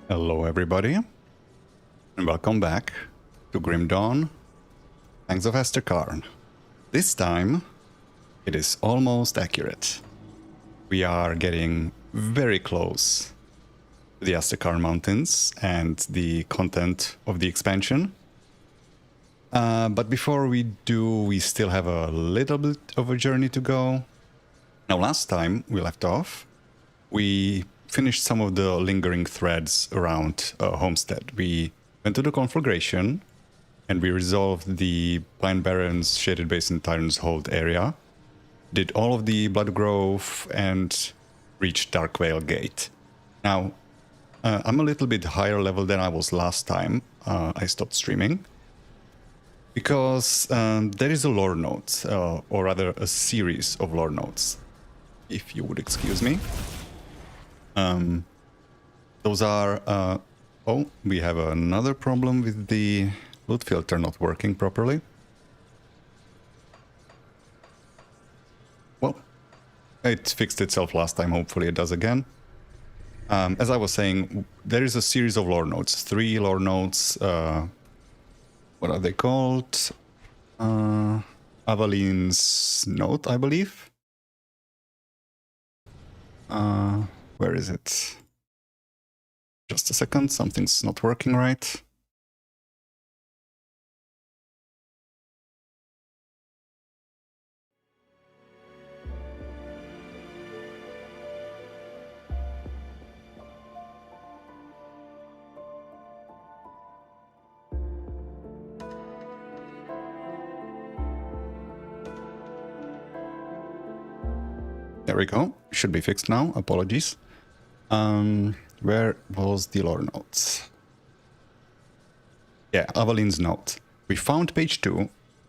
Hello everybody, and welcome back to Grim Dawn, Thanks of Asterkarn. This time, it is almost accurate. We are getting very close to the Asterkarn Mountains and the content of the expansion. But before we do, we still have a little bit of a journey to go. Now, last time we left off, we finished some of the lingering threads around Homestead. We went to the conflagration and we resolved the Pine Barrens, Shaded Basin, Tyrant's Hold area, did all of the Blood Grove and reached Darkvale Gate. Now, I'm a little bit higher level than I was last time I stopped streaming, because there is a lore note, or rather a series of lore notes, if you would excuse me. Those are, oh, we have another problem with the loot filter not working properly. Well, it fixed itself last time, hopefully it does again. As I was saying, there is a series of lore notes, 3 lore notes. What are they called? Avaline's Note, I believe. Where is it? Just a second, something's not working right. There we go. Should be fixed now. Apologies. Where was the lore notes? Yeah, Avaline's Note. We found page 2.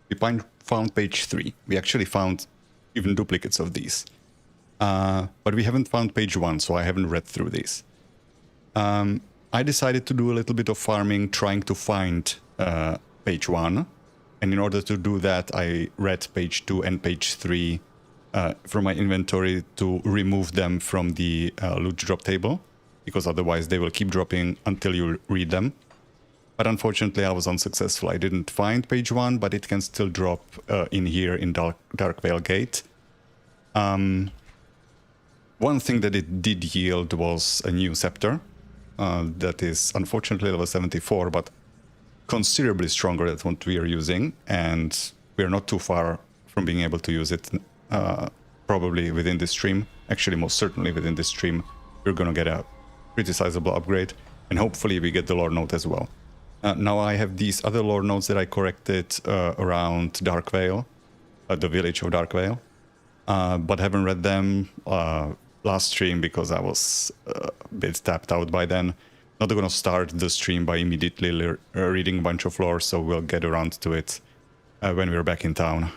We found page 3. We actually found even duplicates of these. But we haven't found page 1, so I haven't read through these. I decided to do a little bit of farming, trying to find page 1. And in order to do that, I read page 2 and page 3 from my inventory to remove them from the loot drop table, because otherwise they will keep dropping until you read them. But unfortunately I was unsuccessful. I didn't find page 1, but it can still drop in here in Darkvale Gate. One thing that it did yield was a new scepter that is unfortunately level 74, but considerably stronger than what we are using, and we are not too far from being able to use it. Probably within this stream, actually most certainly within this stream, we're gonna get a pretty sizable upgrade, and hopefully we get the lore note as well. Now I have these other lore notes that I corrected around Darkvale, the village of Darkvale, but haven't read them last stream because I was a bit tapped out by then. Not gonna start the stream by immediately reading a bunch of lore, so we'll get around to it when we're back in town.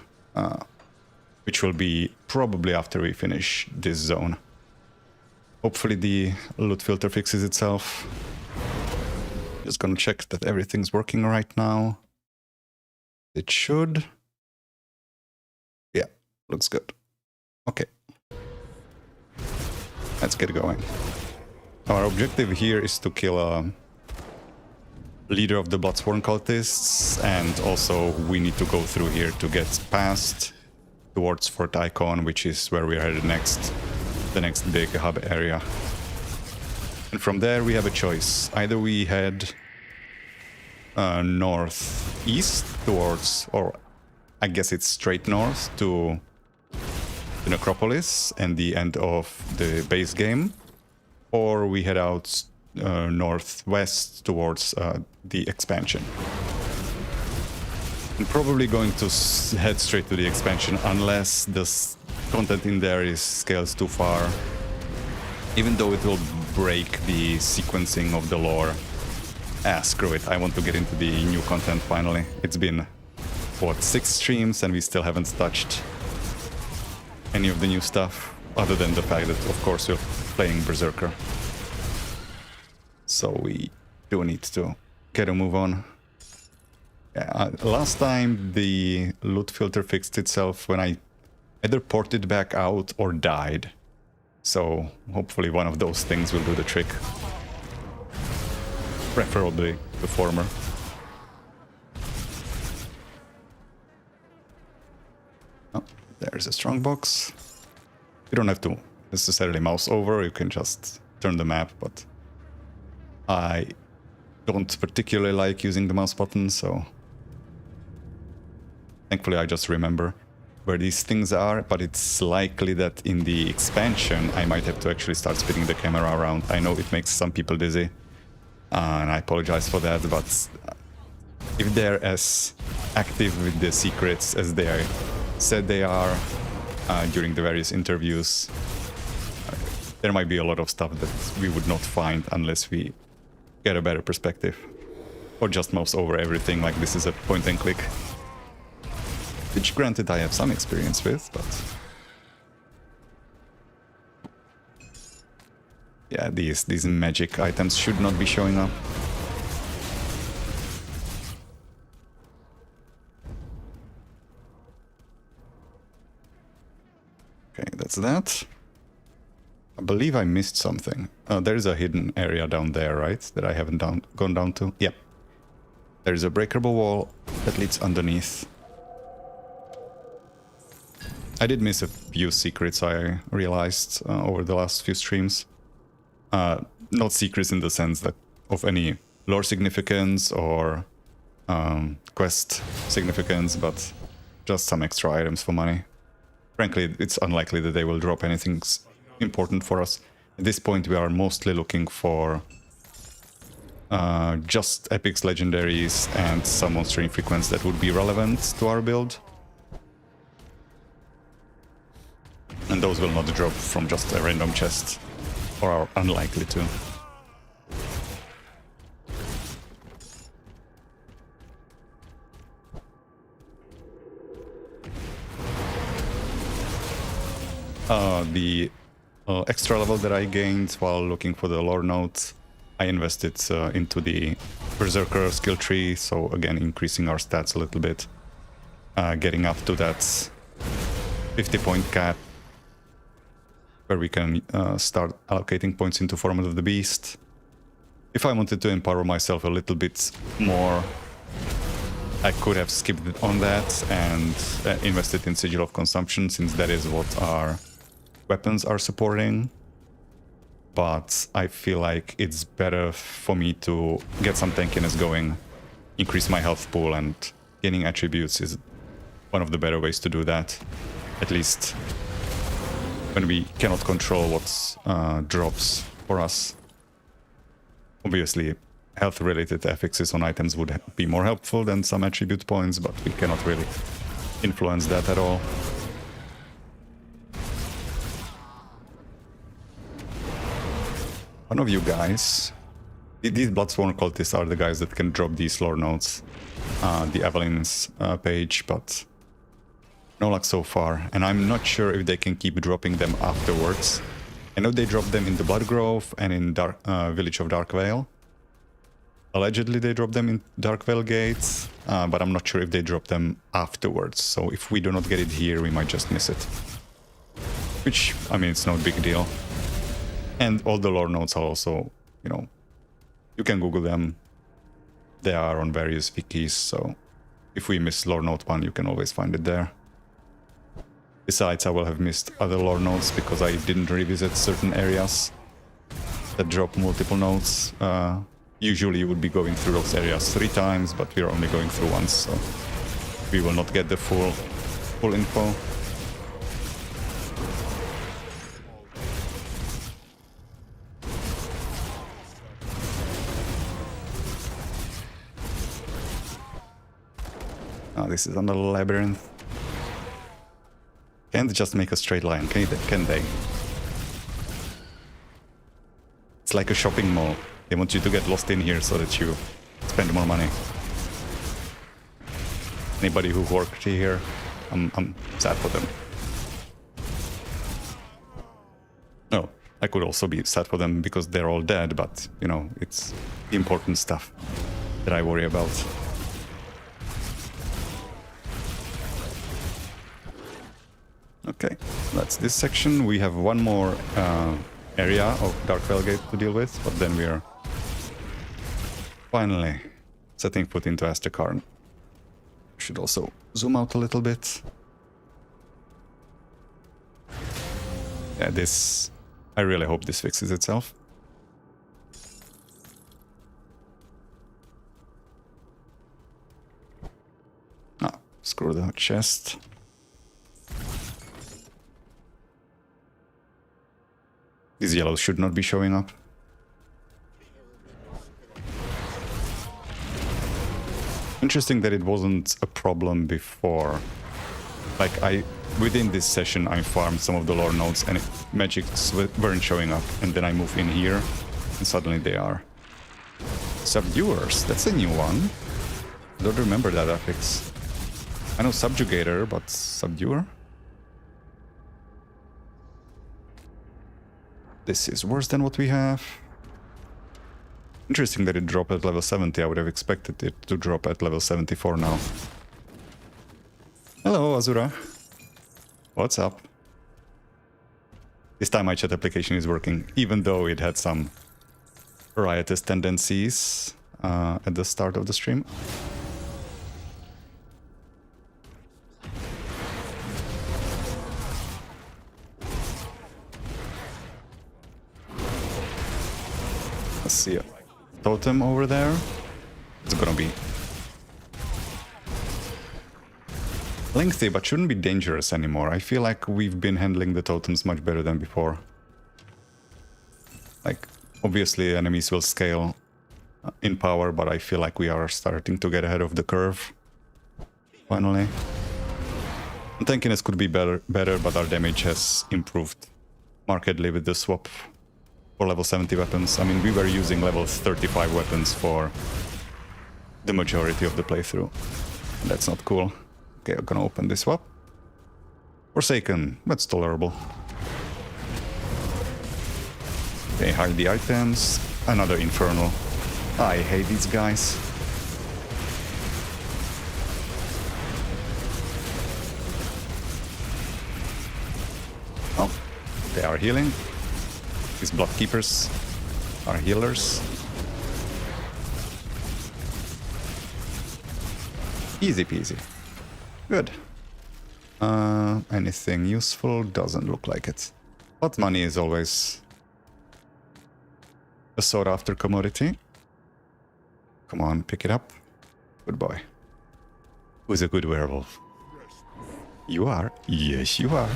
Which will be probably after we finish this zone. Hopefully the loot filter fixes itself. Just gonna check that everything's working right now. It should. Yeah, looks good. Okay. Let's get going. Our objective here is to kill a leader of the Bloodsworn cultists, and also we need to go through here to get past towards Fort Ikon, which is where we are headed next, the next big hub area. And from there we have a choice. Either we head northeast towards, or I guess it's straight north to the Necropolis and the end of the base game, or we head out northwest towards the expansion. I'm probably going to head straight to the expansion unless the content in there scales too far, even though it will break the sequencing of the lore. Screw it, I want to get into the new content finally. It's been, what, 6 streams and we still haven't touched any of the new stuff, other than the fact that, of course, we're playing Berserker. So we do need to get a move on. Yeah, last time the loot filter fixed itself when I either ported back out or died. So hopefully one of those things will do the trick. Preferably the former. Oh, there's a strong box. You don't have to necessarily mouse over, you can just turn the map, but I don't particularly like using the mouse button, so thankfully I just remember where these things are, but it's likely that in the expansion I might have to actually start spinning the camera around. I know it makes some people dizzy, and I apologize for that, but if they're as active with the secrets as they said they are during the various interviews, there might be a lot of stuff that we would not find unless we get a better perspective. Or just mouse over everything like this is a point and click. Which granted I have some experience with, but... yeah, these magic items should not be showing up. Okay, that's that. I believe I missed something. There's a hidden area down there, right? That I haven't gone down to. Yep. There's a breakable wall that leads underneath. I did miss a few secrets, I realized, over the last few streams. Not secrets in the sense that of any lore significance or quest significance, but just some extra items for money. Frankly, it's unlikely that they will drop anything important for us. At this point, we are mostly looking for just epics, legendaries, and some monster infrequents that would be relevant to our build. And those will not drop from just a random chest, or are unlikely to. The extra level that I gained while looking for the lore notes, I invested into the Berserker skill tree, so again increasing our stats a little bit, getting up to that 50-point cap, where we can start allocating points into Format of the Beast. If I wanted to empower myself a little bit more, I could have skipped on that and invested in Sigil of Consumption, since that is what our weapons are supporting. But I feel like it's better for me to get some tankiness going, increase my health pool, and gaining attributes is one of the better ways to do that. At least when we cannot control what drops for us. Obviously, health-related affixes on items would be more helpful than some attribute points, but we cannot really influence that at all. One of you guys, these Bloodsworn cultists are the guys that can drop these lore notes, the Evelyn's page, but no luck so far, and I'm not sure if they can keep dropping them afterwards. I know they dropped them in the Bloodgrove and in Village of Darkvale. Allegedly they dropped them in Darkvale Gates, but I'm not sure if they drop them afterwards, so if we do not get it here, we might just miss it. Which, I mean, it's no big deal. And all the lore notes are also, you know, you can Google them. They are on various wikis, so if we miss lore note 1, you can always find it there. Besides, I will have missed other lore notes because I didn't revisit certain areas that drop multiple notes. Usually you would be going through those areas 3 times, but we are only going through once, so we will not get the full info. This is another labyrinth. Can't just make a straight line, can they? It's like a shopping mall. They want you to get lost in here so that you spend more money. Anybody who worked here, I'm sad for them. No, I could also be sad for them because they're all dead, but, you know, it's the important stuff that I worry about. Okay, that's this section. We have one more area of Darkvale Gate to deal with, but then we are Finally, setting foot into Asterkarn. Should also zoom out a little bit. Yeah, this... I really hope this fixes itself. Ah, screw the chest. These yellows should not be showing up. Interesting that it wasn't a problem before. Like, within this session I farmed some of the lore nodes and magics weren't showing up, and then I move in here and suddenly they are. Subduers, that's a new one. I don't remember that affix. I know Subjugator, but Subduer? This is worse than what we have. Interesting that it dropped at level 70. I would have expected it to drop at level 74 now. Hello, Azura. What's up? This time my chat application is working, even though it had some riotous tendencies at the start of the stream. Let's see a totem over there. It's gonna be lengthy, but shouldn't be dangerous anymore. I feel like we've been handling the totems much better than before. Like, obviously enemies will scale in power, but I feel like we are starting to get ahead of the curve. Finally. And tankiness could be better, but our damage has improved markedly with the swap for level 70 weapons. I mean, we were using level 35 weapons for the majority of the playthrough. And that's not cool. Okay, I'm gonna open this swap. Forsaken, that's tolerable. Okay, hide the items. Another Infernal. I hate these guys. Oh, they are healing. These Blood Keepers are healers. Easy peasy. Good. Anything useful? Doesn't look like it. But money is always a sought after commodity. Come on, pick it up. Good boy. Who's a good werewolf? You are. Yes, you are.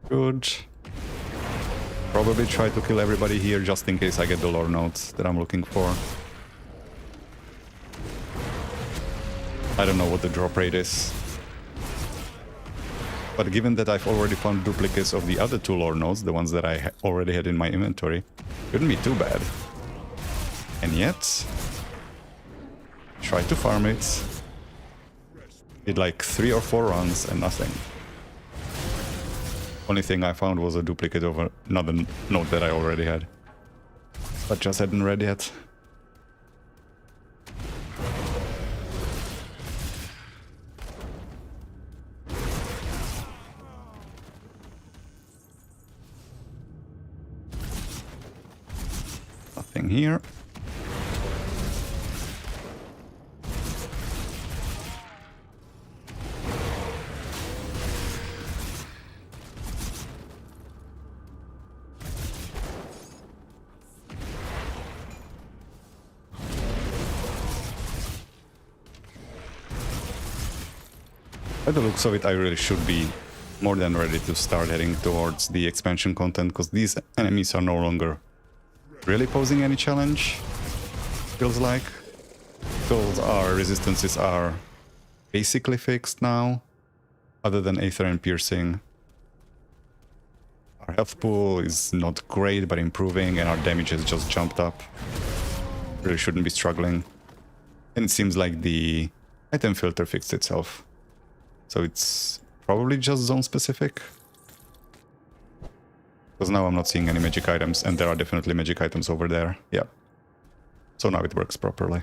Good. Probably try to kill everybody here just in case I get the lore notes that I'm looking for. I don't know what the drop rate is. But given that I've already found duplicates of the other two lore nodes, the ones that I already had in my inventory, shouldn't be too bad. And yet, try to farm it. Did like 3 or 4 runs and nothing. Only thing I found was a duplicate of another node that I already had, but just hadn't read yet. Nothing here. By the looks of it, I really should be more than ready to start heading towards the expansion content, because these enemies are no longer really posing any challenge, feels like. Because our resistances are basically fixed now, other than Aether and Piercing. Our health pool is not great, but improving, and our damage has just jumped up. Really shouldn't be struggling. And it seems like the item filter fixed itself. So it's probably just zone specific. Because now I'm not seeing any magic items, and there are definitely magic items over there. Yeah. So now it works properly.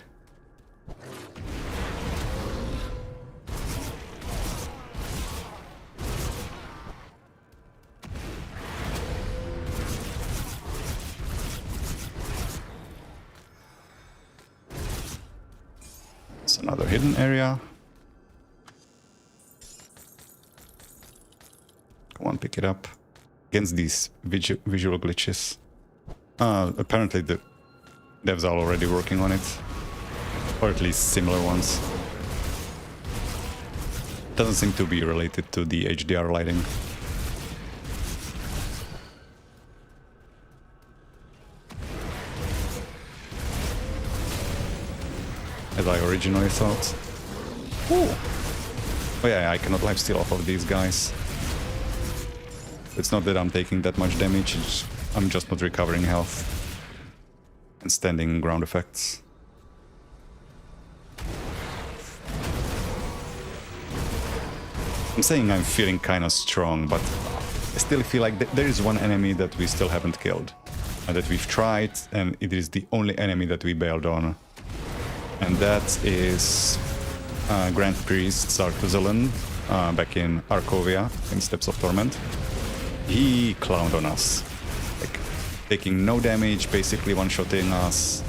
Another hidden area. Come on, pick it up. Against these visual glitches. Apparently the devs are already working on it. Or at least similar ones. Doesn't seem to be related to the HDR lighting. As I originally thought. Ooh. Oh yeah, I cannot lifesteal off of these guys. It's not that I'm taking that much damage, I'm just not recovering health. And standing ground effects. I'm saying I'm feeling kind of strong, but I still feel like there is one enemy that we still haven't killed. That we've tried, and it is the only enemy that we bailed on. And that is Grand Priest Zartuzalan back in Arkovia, in Steps of Torment. He clowned on us. Like, taking no damage, basically one-shotting us.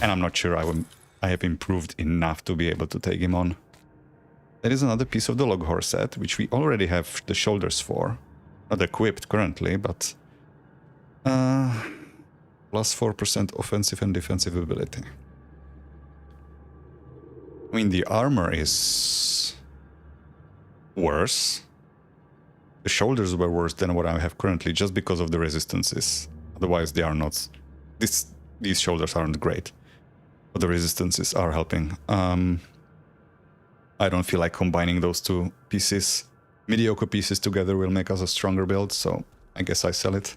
And I'm not sure I have improved enough to be able to take him on. There is another piece of the Loghorn set, which we already have the shoulders for. Not equipped currently, but... plus 4% offensive and defensive ability. I mean, the armor is... worse. The shoulders were worse than what I have currently, just because of the resistances. Otherwise, they are not... These shoulders aren't great. But the resistances are helping. I don't feel like combining those two pieces. Mediocre pieces together will make us a stronger build, so I guess I sell it.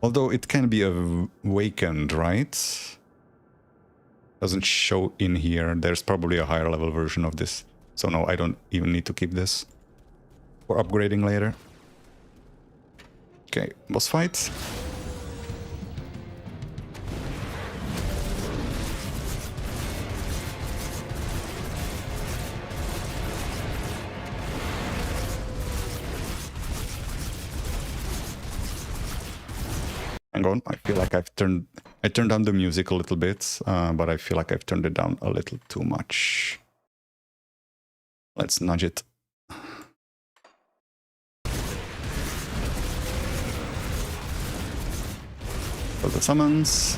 Although it can be awakened, right? Doesn't show in here. There's probably a higher level version of this. So no, I don't even need to keep this for upgrading later. Okay, boss fight. Hang on, I feel like I turned down the music a little bit, but I feel like I've turned it down a little too much. Let's nudge it. For the summons.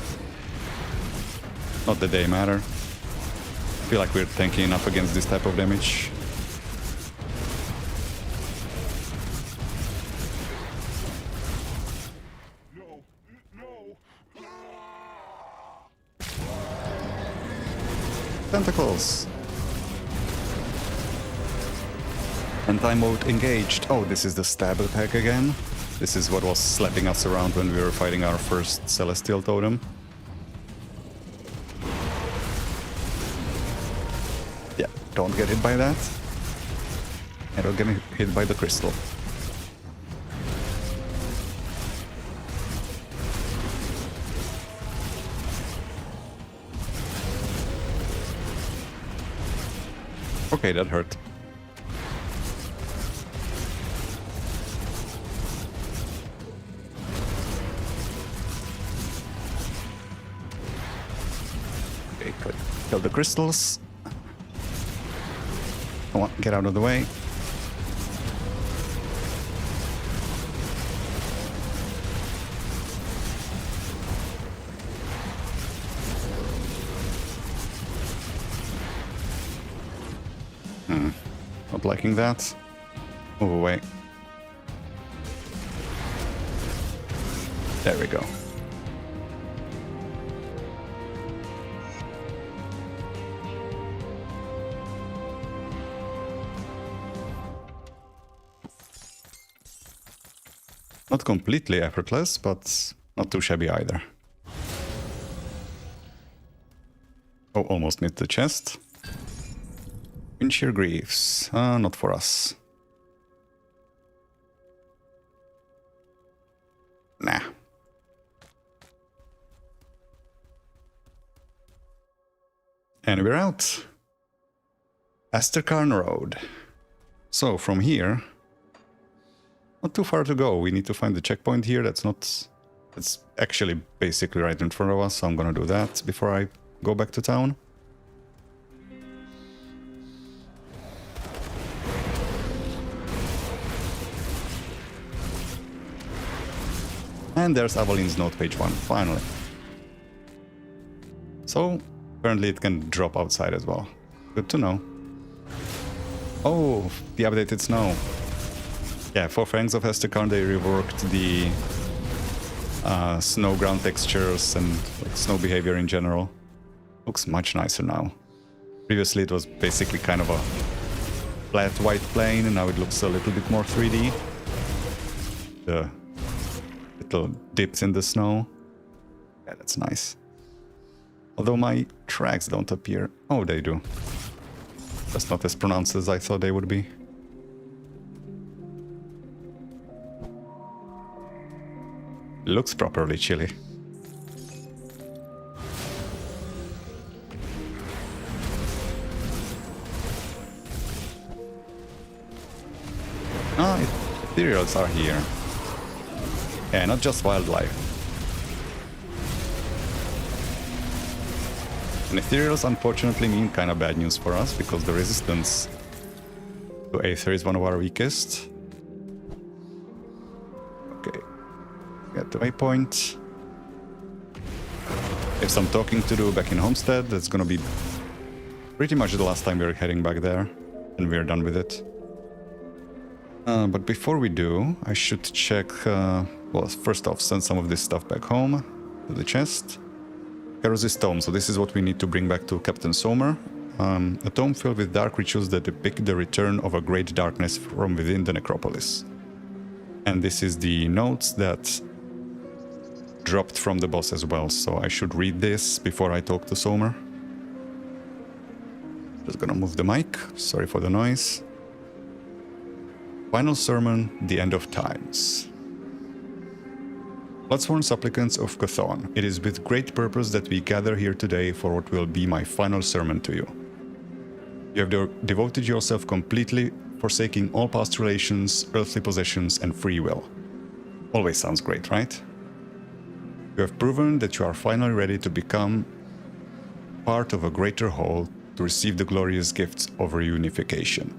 Not that they matter. I feel like we're tanky enough against this type of damage. Tentacles. Anti-mode engaged. Oh, this is the stab attack again. This is what was slapping us around when we were fighting our first Celestial Totem. Yeah, don't get hit by that. And don't get hit by the crystal. Okay, that hurt. Okay, good. Kill the crystals. Come on, get out of the way. Not liking that. Move away. There we go. Not completely effortless, but not too shabby either. Oh, almost missed the chest. Sheer Griefs. Not for us. Nah. And we're out. Asterkarn Road. So from here, not too far to go. We need to find the checkpoint here. That's actually basically right in front of us. So I'm gonna do that before I go back to town. And there's Avaline's note, page 1, finally. So, apparently it can drop outside as well. Good to know. Oh, the updated snow. Yeah, for Fangs of Asterkarn they reworked the snow ground textures and like, snow behavior in general. Looks much nicer now. Previously it was basically kind of a flat white plane, and now it looks a little bit more 3D. The little dips in the snow. Yeah, that's nice. Although my tracks don't appear. Oh, they do. That's not as pronounced as I thought they would be. Looks properly chilly. Ah, ethereals are here. Yeah, not just wildlife. And ethereals unfortunately mean kind of bad news for us, because the resistance to Aether is one of our weakest. Okay, got the waypoint. Have some talking to do back in Homestead. That's gonna be pretty much the last time we're heading back there, and we're done with it. But before we do, I should check, well, first off, send some of this stuff back home to the chest. Keros's tome, so this is what we need to bring back to Captain Somer. A tome filled with dark rituals that depict the return of a great darkness from within the necropolis. And this is the notes that dropped from the boss as well, so I should read this before I talk to Somer. Just gonna move the mic, sorry for the noise. Final sermon, the end of times. Bloodsworn supplicants of Chthon, it is with great purpose that we gather here today for what will be my final sermon to you. You have devoted yourself completely, forsaking all past relations, earthly possessions, and free will. Always sounds great, right? You have proven that you are finally ready to become part of a greater whole, to receive the glorious gifts of reunification.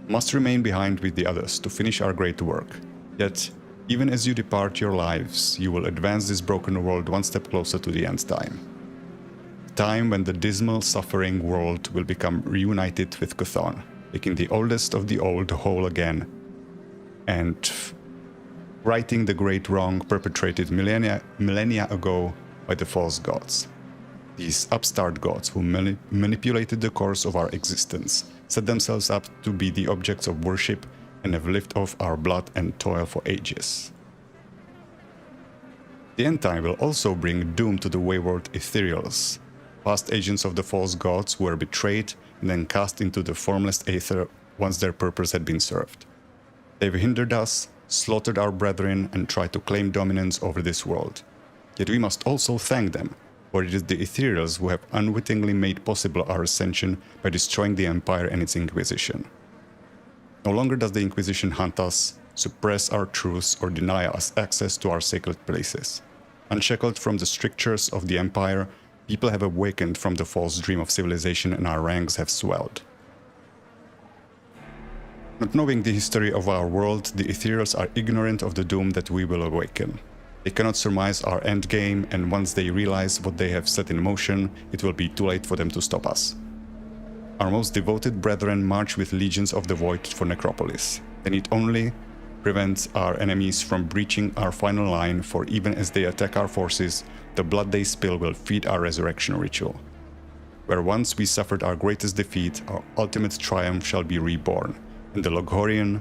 Must remain behind with the others to finish our great work. Yet, even as you depart your lives, you will advance this broken world one step closer to the end time. Time when the dismal, suffering world will become reunited with Chthon, making the oldest of the old whole again, and righting the great wrong perpetrated millennia ago by the false gods. These upstart gods who manipulated the course of our existence, set themselves up to be the objects of worship, and have lived off our blood and toil for ages. The end time will also bring doom to the wayward ethereals, past agents of the false gods who were betrayed and then cast into the formless aether once their purpose had been served. They've hindered us, slaughtered our brethren, and tried to claim dominance over this world. Yet we must also thank them, for it is the ethereals who have unwittingly made possible our ascension by destroying the Empire and its Inquisition. No longer does the Inquisition hunt us, suppress our truths, or deny us access to our sacred places. Unshackled from the strictures of the Empire, people have awakened from the false dream of civilization, and our ranks have swelled. Not knowing the history of our world, the ethereals are ignorant of the doom that we will awaken. They cannot surmise our endgame, and once they realize what they have set in motion, it will be too late for them to stop us. Our most devoted brethren march with legions of the void for Necropolis. They need only prevent our enemies from breaching our final line, for even as they attack our forces, the blood they spill will feed our resurrection ritual. Where once we suffered our greatest defeat, our ultimate triumph shall be reborn, and the Loghorian,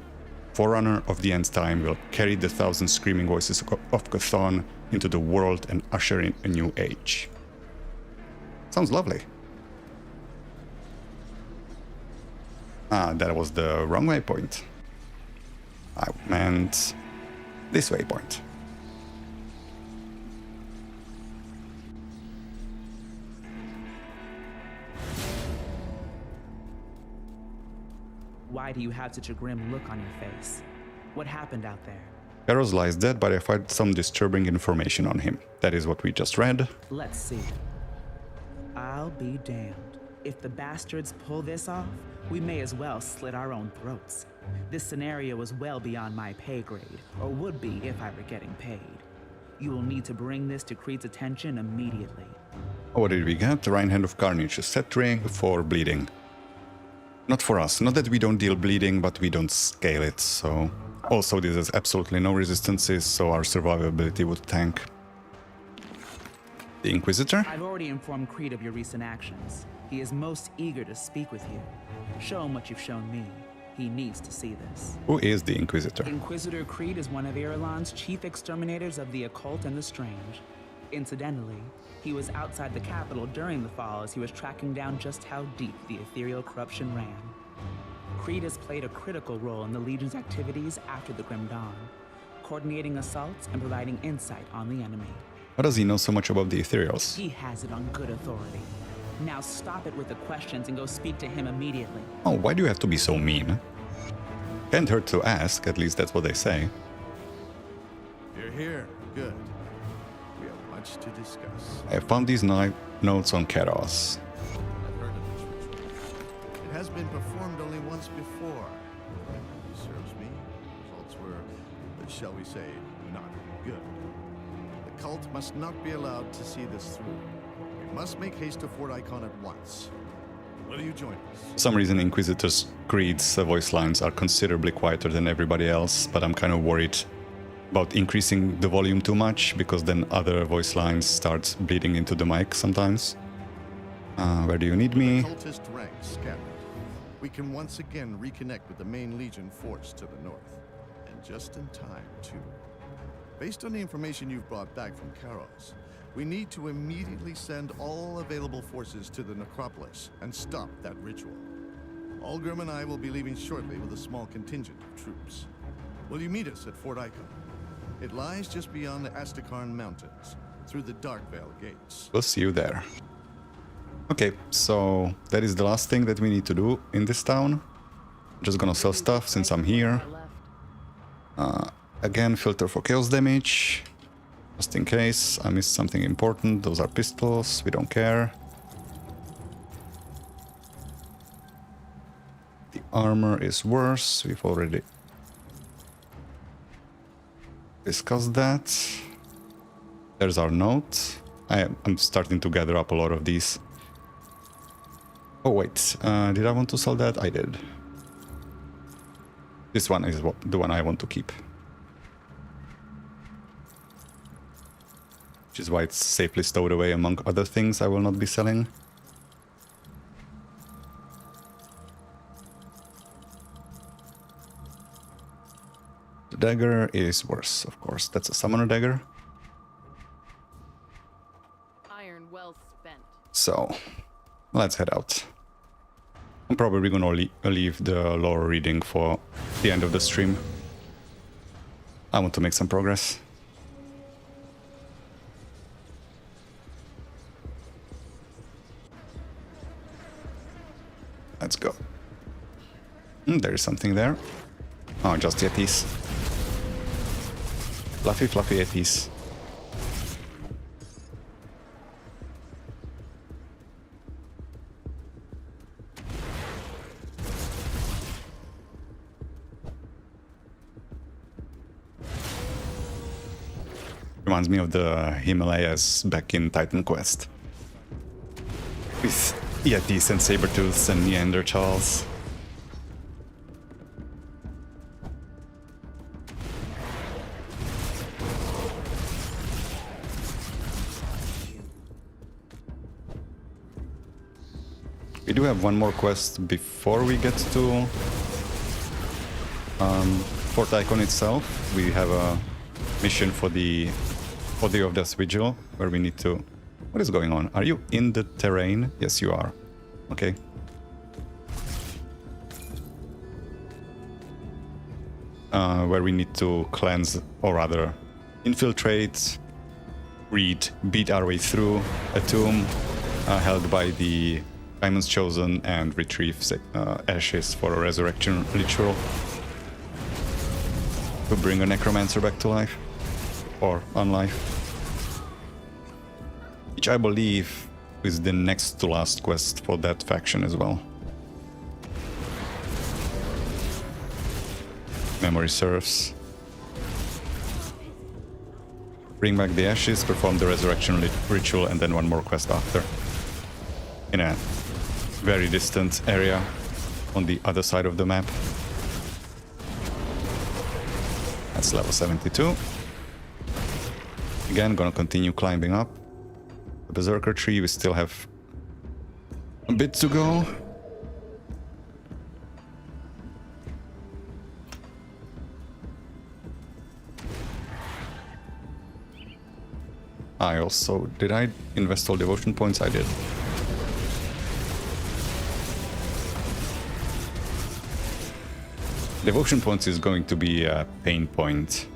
forerunner of the end time, will carry the thousand screaming voices of Chthon into the world and usher in a new age. Sounds lovely. Ah, that was the wrong waypoint. I meant this waypoint. Why do you have such a grim look on your face? What happened out there? Keros lies dead, but I found some disturbing information on him. That is what we just read. Let's see. I'll be damned. If the bastards pull this off, we may as well slit our own throats. This scenario is well beyond my pay grade, or would be if I were getting paid. You will need to bring this to Creed's attention immediately. What did we get? The Right Hand of Carnage, a set ring for bleeding. Not for us. Not that we don't deal bleeding, but we don't scale it, so... Also, this has absolutely no resistances, so our survivability would tank. The Inquisitor? I've already informed Creed of your recent actions. He is most eager to speak with you. Show him what you've shown me. He needs to see this. Who is the Inquisitor? Inquisitor Creed is one of Irulan's chief exterminators of the occult and the strange. Incidentally, he was outside the capital during the fall as he was tracking down just how deep the ethereal corruption ran. Creed has played a critical role in the Legion's activities after the Grim Dawn, coordinating assaults and providing insight on the enemy. How does he know so much about the Ethereals? He has it on good authority. Now stop it with the questions and go speak to him immediately. Oh, why do you have to be so mean? Can't hurt to ask, at least that's what they say. You're here. Good. We have much to discuss. I have found these notes on Keros. I've heard of this ritual. It has been performed only once before. If memory serves me, the results were, shall we say, not good. The cult must not be allowed to see this through. We must make haste to Fort Ikon at once. Will you join us? For some reason, Inquisitor's Creed's voice lines are considerably quieter than everybody else, but I'm kind of worried about increasing the volume too much, because then other voice lines start bleeding into the mic sometimes. Where do you need me? Cultist ranks scattered. We can once again reconnect with the main Legion force to the north. And just in time, too. Based on the information you've brought back from Keros, we need to immediately send all available forces to the necropolis and stop that ritual. Algrim and I will be leaving shortly with a small contingent of troops. Will you meet us at Fort Ikon? It lies just beyond the Asterkarn Mountains, through the Darkvale gates. We'll see you there. Okay, so that is the last thing that we need to do in this town. I'm just gonna sell stuff since I'm here. Again, filter for chaos damage. Just in case I missed something important. Those are pistols, we don't care. The armor is worse, we've already discussed that. There's our note. I'm starting to gather up a lot of these. Oh wait, did I want to sell that? I did. This one is the one I want to keep. Which is why it's safely stowed away among other things I will not be selling. The dagger is worse, of course. That's a summoner dagger. Iron well spent. So, let's head out. I'm probably gonna leave the lore reading for the end of the stream. I want to make some progress. Let's go. There is something there. Oh, just Yetis. Fluffy, fluffy Yetis. Reminds me of the Himalayas back in Titan Quest. With Yetis and Sabertooths and Neanderthals. We do have one more quest before we get to Fort Ikon itself. We have a mission for the Body of Death Vigil, where we need to... What is going on? Are you in the terrain? Yes, you are. Okay. Where we need to cleanse, or rather, infiltrate, beat our way through a tomb held by the Diamonds Chosen and retrieve ashes for a resurrection ritual to bring a necromancer back to life, or on life. Which I believe is the next to last quest for that faction as well. Memory serves. Bring back the ashes, perform the resurrection ritual, and then one more quest after. In a very distant area on the other side of the map. That's level 72. Again, gonna continue climbing up. The Berserker tree, we still have a bit to go. Did I invest all devotion points? I did. Devotion points is going to be a pain point,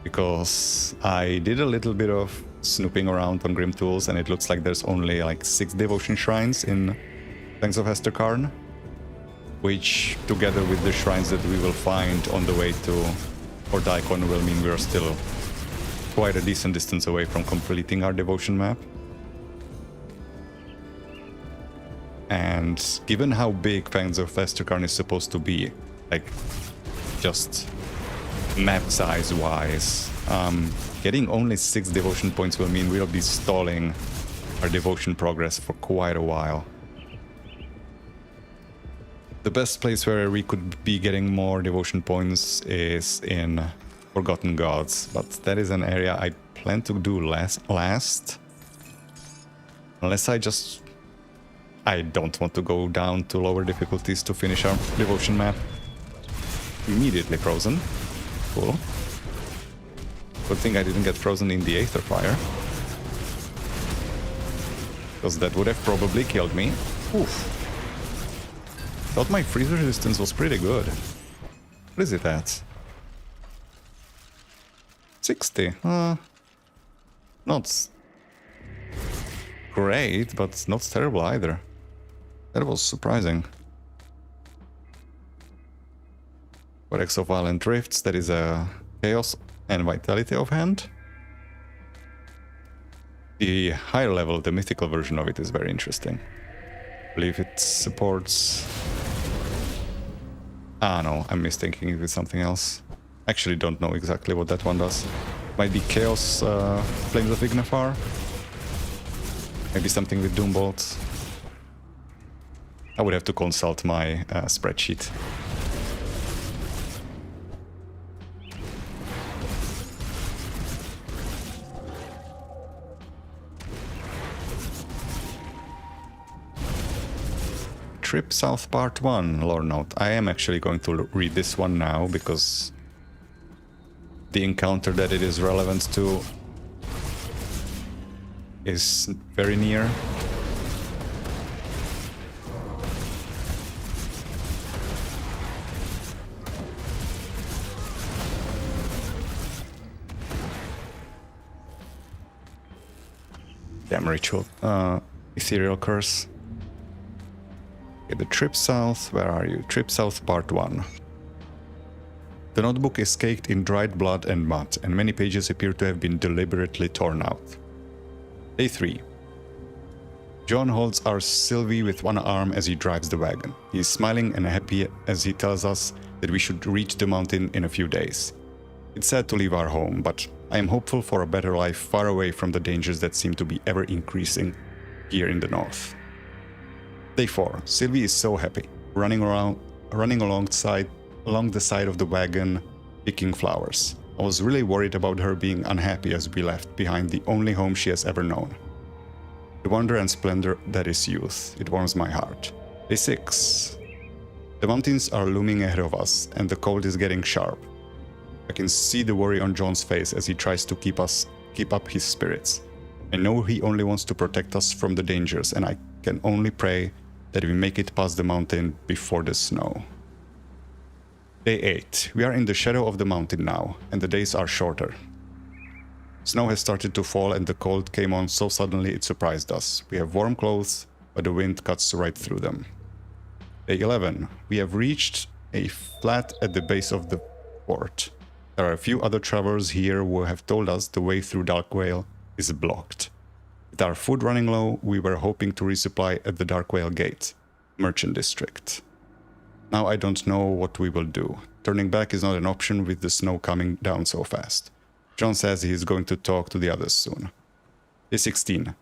because I did a little bit of snooping around on Grim Tools, and it looks like there's only like 6 devotion shrines in Thanks of Asterkarn, which together with the shrines that we will find on the way to Fort Ikon will mean we are still quite a decent distance away from completing our devotion map. And given how big Fangs of Asterkarn is supposed to be, like just map size wise, getting only 6 devotion points will mean we'll be stalling our devotion progress for quite a while. The best place where we could be getting more devotion points is in Forgotten Gods, but that is an area I plan to do last. Unless I don't want to go down to lower difficulties to finish our devotion map. Immediately frozen. Cool. Good thing I didn't get frozen in the Aether Fire, because that would have probably killed me. Oof. Thought my freeze resistance was pretty good. What is it at? 60. Not great, but not terrible either. That was surprising. Codex of Violent Drifts, that is a Chaos and Vitality of Hand. The higher level, the mythical version of it is very interesting. I believe it supports... Ah no, I'm misthinking it with something else. Actually don't know exactly what that one does. Might be Chaos Flames of Ignafar. Maybe something with Doombolt. I would have to consult my spreadsheet. Trip South Part 1, lore note. I am actually going to read this one now, because the encounter that it is relevant to is very near. Damn ritual. Ethereal Curse. Okay, the Trip South, where are you? Trip South Part 1. The notebook is caked in dried blood and mud, and many pages appear to have been deliberately torn out. Day 3. John holds our Sylvie with one arm as he drives the wagon. He is smiling and happy as he tells us that we should reach the mountain in a few days. It's sad to leave our home, but I am hopeful for a better life far away from the dangers that seem to be ever increasing here in the north. Day 4. Sylvie is so happy, running along the side of the wagon, picking flowers. I was really worried about her being unhappy as we left behind the only home she has ever known. The wonder and splendor that is youth. It warms my heart. Day 6. The mountains are looming ahead of us, and the cold is getting sharp. I can see the worry on John's face as he tries to keep up his spirits. I know he only wants to protect us from the dangers, and I can only pray that we make it past the mountain before the snow. Day 8. We are in the shadow of the mountain now, and the days are shorter. Snow has started to fall, and the cold came on so suddenly it surprised us. We have warm clothes, but the wind cuts right through them. Day 11. We have reached a flat at the base of the fort. There are a few other travelers here who have told us the way through Darkwale is blocked. With our food running low, we were hoping to resupply at the Darkwale Gate, Merchant District. Now I don't know what we will do. Turning back is not an option with the snow coming down so fast. John says he is going to talk to the others soon. Day 16.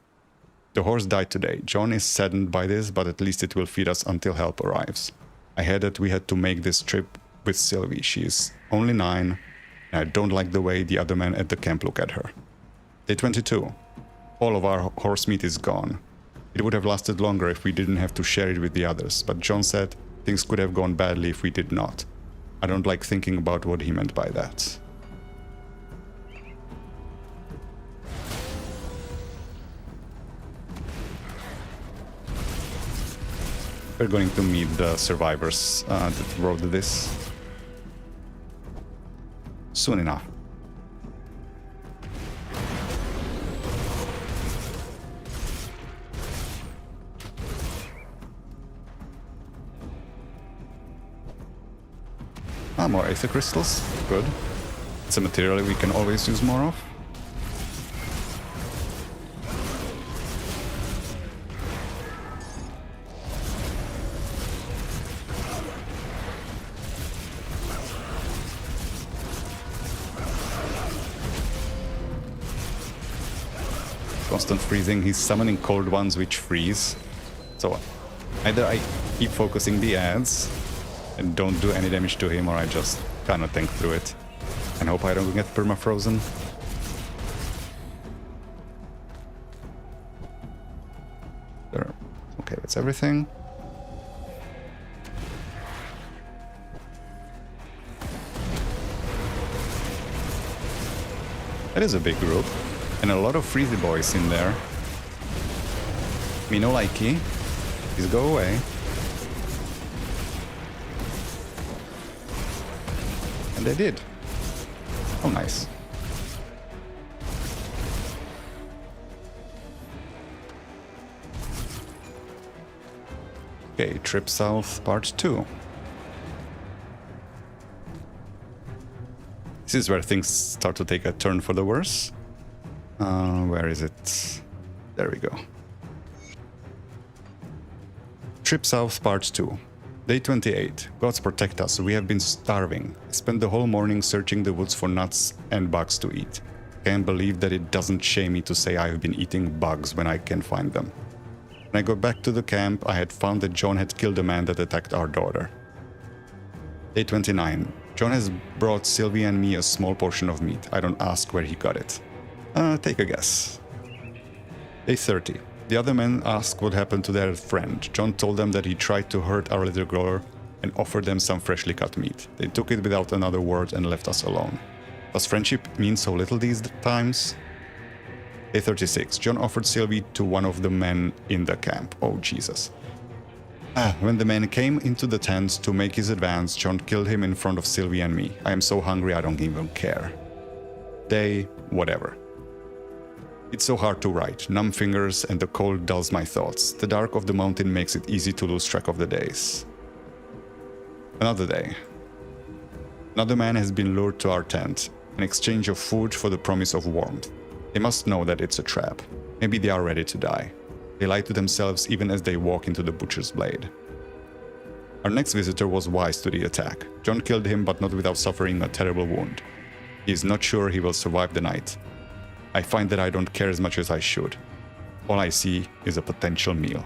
The horse died today. John is saddened by this, but at least it will feed us until help arrives. I heard that we had to make this trip with Sylvie. She is only 9, and I don't like the way the other men at the camp look at her. Day 22. All of our horse meat is gone. It would have lasted longer if we didn't have to share it with the others, but John said things could have gone badly if we did not. I don't like thinking about what he meant by that. We're going to meet the survivors that wrote this soon enough. More aether crystals. Good. It's a material we can always use more of. Constant freezing. He's summoning cold ones which freeze. So either I keep focusing the ads and don't do any damage to him, or I just kind of tank through it and hope I don't get perma-frozen. There. Okay, that's everything. That is a big group, and a lot of freezy boys in there. Me no likey. Please go away. And they did. Oh, nice. Okay, Trip South Part 2. This is where things start to take a turn for the worse. Where is it? There we go. Trip South Part 2. Day 28. Gods protect us, we have been starving. I spent the whole morning searching the woods for nuts and bugs to eat. Can't believe that it doesn't shame me to say I have been eating bugs when I can find them. When I got back to the camp, I had found that John had killed the man that attacked our daughter. Day 29. John has brought Sylvie and me a small portion of meat. I don't ask where he got it. Take a guess. Day 30. The other men asked what happened to their friend. John told them that he tried to hurt our little girl and offered them some freshly cut meat. They took it without another word and left us alone. Does friendship mean so little these times? Day 36. John offered Sylvie to one of the men in the camp. Oh, Jesus. When the man came into the tent to make his advance, John killed him in front of Sylvie and me. I am so hungry I don't even care. Day whatever. It's so hard to write, numb fingers and the cold dulls my thoughts. The dark of the mountain makes it easy to lose track of the days. Another day. Another man has been lured to our tent, in exchange of food for the promise of warmth. They must know that it's a trap. Maybe they are ready to die. They lie to themselves even as they walk into the butcher's blade. Our next visitor was wise to the attack. John killed him, but not without suffering a terrible wound. He is not sure he will survive the night. I find that I don't care as much as I should. All I see is a potential meal.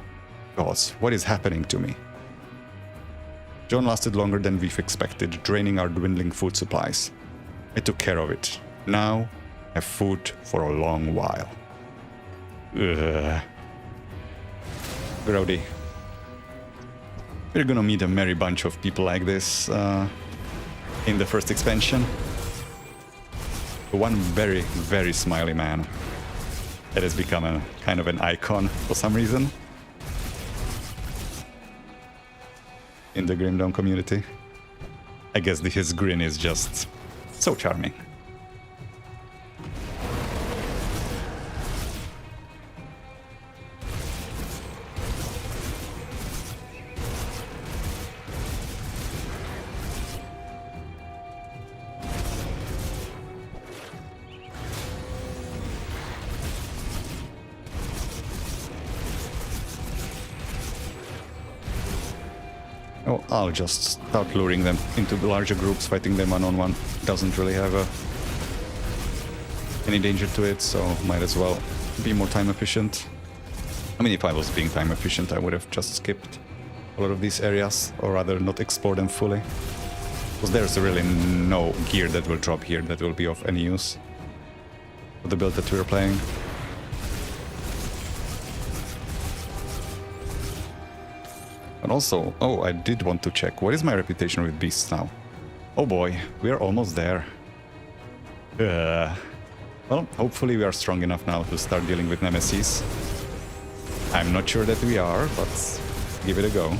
Gods, what is happening to me? John lasted longer than we've expected, draining our dwindling food supplies. I took care of it. Now, I have food for a long while. Ugh. Grody. We're gonna meet a merry bunch of people like this in the first expansion. One very, very smiley man that has become a kind of an icon for some reason in the Grim Dawn community. I guess his grin is just so charming. Oh, I'll just start luring them into the larger groups, fighting them one-on-one. Doesn't really have any danger to it, so might as well be more time efficient. I mean, if I was being time efficient, I would have just skipped a lot of these areas, or rather not explore them fully. Because there's really no gear that will drop here that will be of any use for the build that we're playing. And also, oh, I did want to check, what is my reputation with beasts now? Oh boy, we are almost there. Well, hopefully we are strong enough now to start dealing with nemesis. I'm not sure that we are, but give it a go.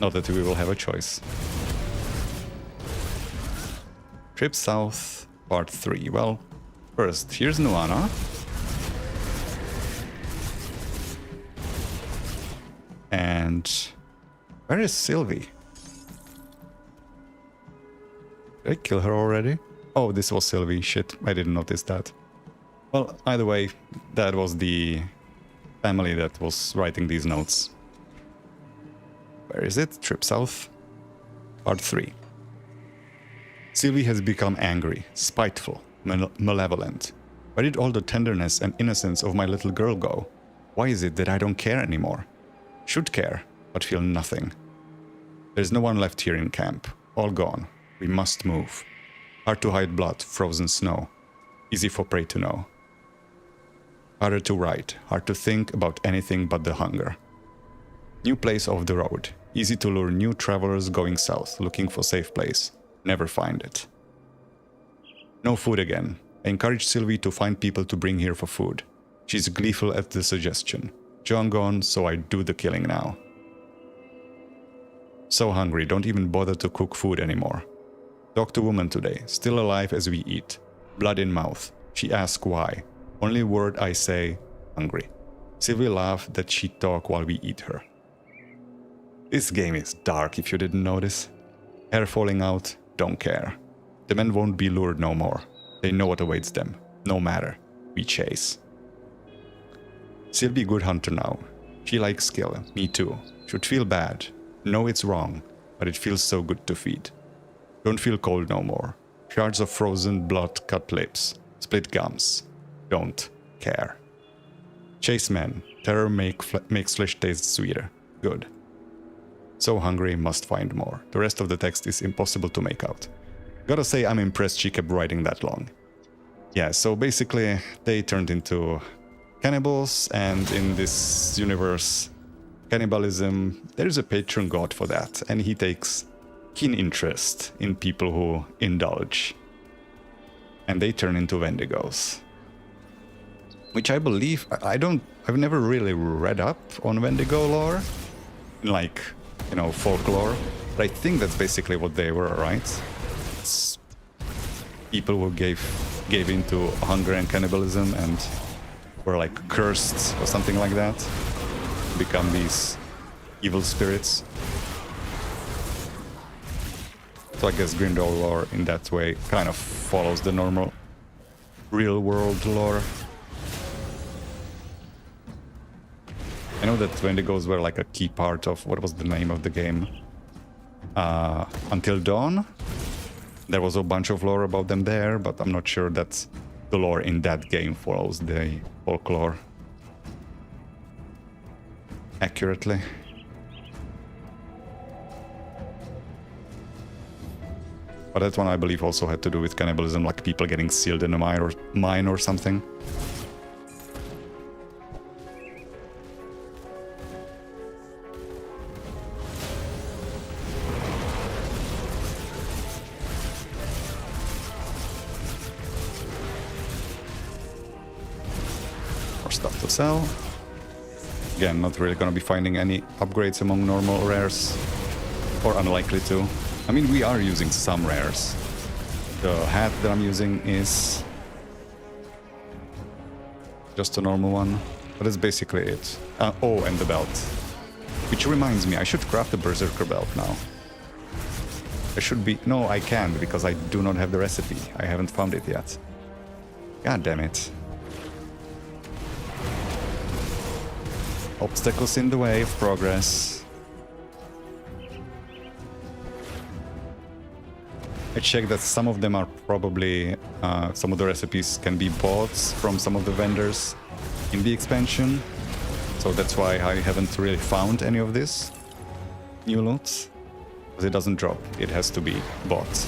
Not that we will have a choice. Trip South, Part 3. Well, first, here's Nuana. And where is Sylvie? Did I kill her already? Oh, this was Sylvie. Shit, I didn't notice that. Well, either way, that was the family that was writing these notes. Where is it? Trip South, Part 3. Sylvie has become angry, spiteful, malevolent. Where did all the tenderness and innocence of my little girl go? Why is it that I don't care anymore? Should care, but feel nothing. There's no one left here in camp. All gone. We must move. Hard to hide blood, frozen snow. Easy for prey to know. Harder to write, hard to think about anything but the hunger. New place off the road. Easy to lure new travelers going south, looking for safe place. Never find it. No food again. I encourage Sylvie to find people to bring here for food. She's gleeful at the suggestion. John gone, so I do the killing now. So hungry, don't even bother to cook food anymore. Talk to woman today, still alive as we eat. Blood in mouth. She asks why. Only word I say, hungry. Sylvie laughed that she talk while we eat her. This game is dark if you didn't notice. Hair falling out, don't care. The men won't be lured no more. They know what awaits them. No matter. We chase. Sylvie good hunter now. She likes skill, me too. Should feel bad. Know it's wrong, but it feels so good to feed. Don't feel cold no more. Shards of frozen blood, cut lips, split gums. Don't care. Chase men. Terror makes flesh taste sweeter. Good. So hungry, must find more. The rest of the text is impossible to make out. Gotta say, I'm impressed she kept writing that long. Yeah, so basically, they turned into cannibals, and in this universe, cannibalism, there's a patron god for that, and he takes keen interest in people who indulge. And they turn into Wendigos. Which I believe, I've never really read up on Wendigo lore, like, you know, folklore, but I think that's basically what they were, right? It's people who gave into hunger and cannibalism and were like cursed or something like that, become these evil spirits. So I guess Grindel lore in that way kind of follows the normal real world lore. I know that Wendigos were like a key part of, what was the name of the game? Until Dawn. There was a bunch of lore about them there, but I'm not sure that the lore in that game follows the folklore accurately. But that one I believe also had to do with cannibalism, like people getting sealed in a mine or something. Stuff to sell. Again, not really gonna be finding any upgrades among normal rares, or unlikely to. I mean, we are using some rares. The hat that I'm using is just a normal one, but that's basically it. Oh, and the belt. Which reminds me, I should craft a Berserker belt now. I should be... No, I can't, because I do not have the recipe. I haven't found it yet. God damn it. Obstacles in the way of progress. I checked that some of them are probably, some of the recipes can be bought from some of the vendors in the expansion. So that's why I haven't really found any of this new loot. Because it doesn't drop, it has to be bought.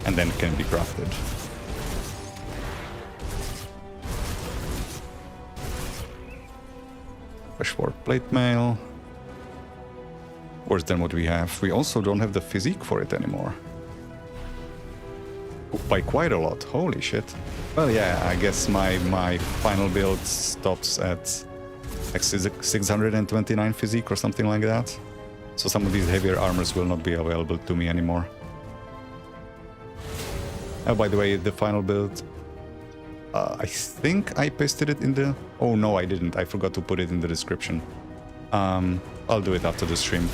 And then can be crafted. Freshwater plate mail. Worse than what we have. We also don't have the physique for it anymore. By quite a lot, holy shit. Well, yeah, I guess my final build stops at like 629 physique or something like that. So some of these heavier armors will not be available to me anymore. Oh, by the way, the final build, I think I pasted it in the... Oh no, I didn't. I forgot to put it in the description. I'll do it after the stream.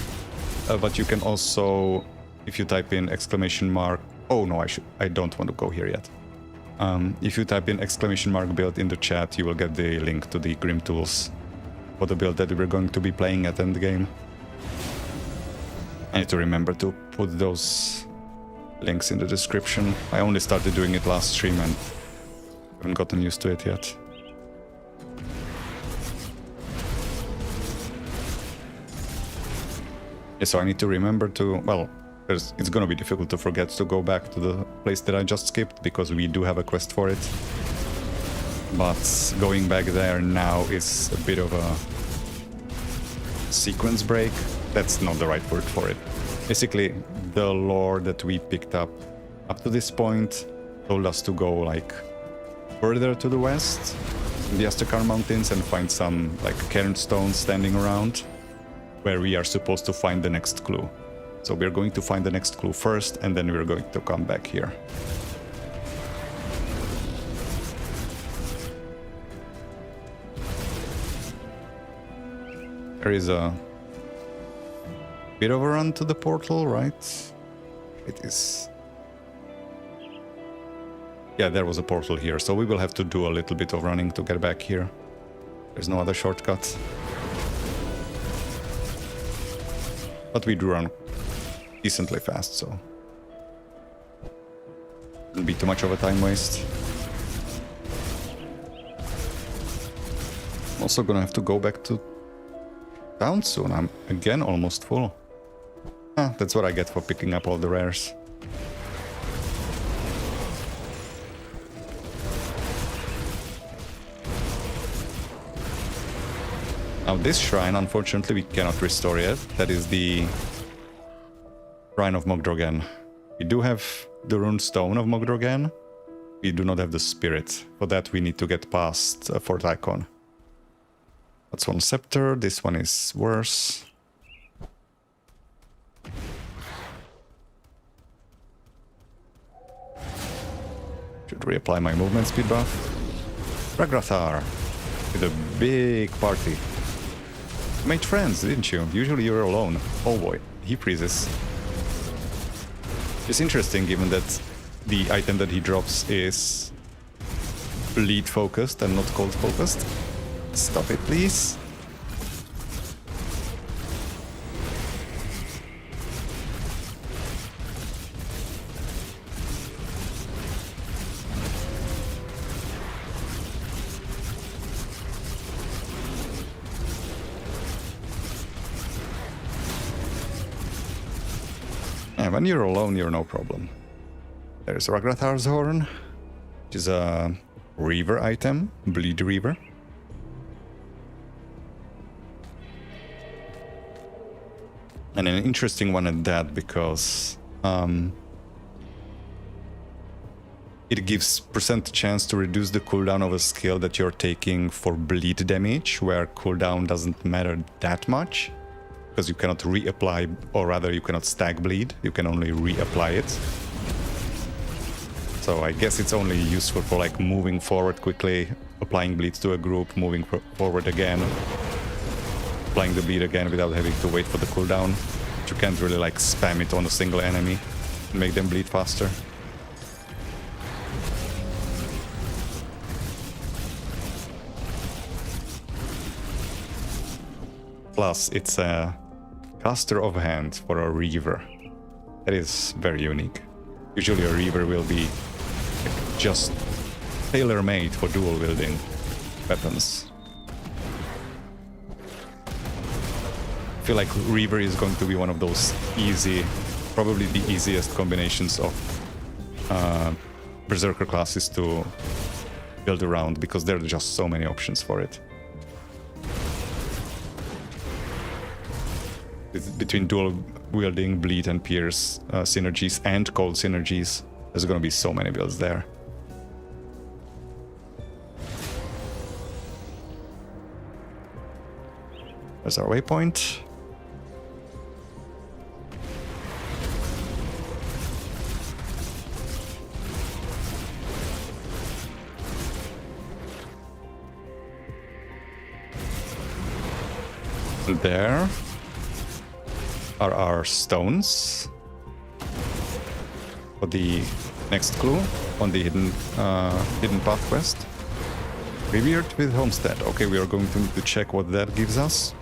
But you can also, if you type in exclamation mark... Oh no, I don't want to go here yet. If you type in exclamation mark build in the chat, you will get the link to the Grim Tools for the build that we're going to be playing at endgame. I need to remember to put those links in the description. I only started doing it last stream and haven't gotten used to it yet. Yeah, so I need to remember to, well, it's gonna be difficult to forget to go back to the place that I just skipped, because we do have a quest for it. But going back there now is a bit of a sequence break. That's not the right word for it. Basically, the lore that we picked up to this point told us to go like further to the west in the Asterkarn Mountains and find some like cairn stones standing around where we are supposed to find the next clue. So we're going to find the next clue first, and then we're going to come back here. There is a bit of a run to the portal, right? It is. Yeah, there was a portal here, so we will have to do a little bit of running to get back here. There's no other shortcut. But we do run decently fast, so wouldn't be too much of a time waste. I'm also gonna have to go back to town soon. I'm again almost full. Ah, that's what I get for picking up all the rares. Now this shrine, unfortunately, we cannot restore yet. That is the Shrine of Mogdrogen. We do have the rune stone of Mogdrogen. We do not have the spirit. For that we need to get past Fort Ikon. That's one scepter. This one is worse. Should reapply my movement speed buff. Ragrathar with a big party. You made friends, didn't you? Usually you're alone. Oh boy, he freezes. It's interesting given that the item that he drops is bleed focused and not cold focused. Stop it, please. When you're alone, you're no problem. There's Ragrathar's Horn, which is a Reaver item, Bleed Reaver. And an interesting one at that, because it gives % chance to reduce the cooldown of a skill that you're taking for bleed damage, where cooldown doesn't matter that much. Because you cannot reapply, or rather you cannot stack bleed, you can only reapply it. So I guess it's only useful for like moving forward quickly, applying bleeds to a group, moving forward again, applying the bleed again without having to wait for the cooldown. But you can't really like spam it on a single enemy and make them bleed faster. Plus, it's a caster of hand for a Reaver. That is very unique. Usually a Reaver will be just tailor-made for dual-wielding weapons. I feel like Reaver is going to be one of those easy, probably the easiest combinations of Berserker classes to build around, because there are just so many options for it. Between dual wielding, bleed and pierce synergies and cold synergies, there's going to be so many builds there. There's our waypoint. There are our stones for the next clue on the hidden path quest. Revered with Homestead. Okay, we are going to need to check what that gives us.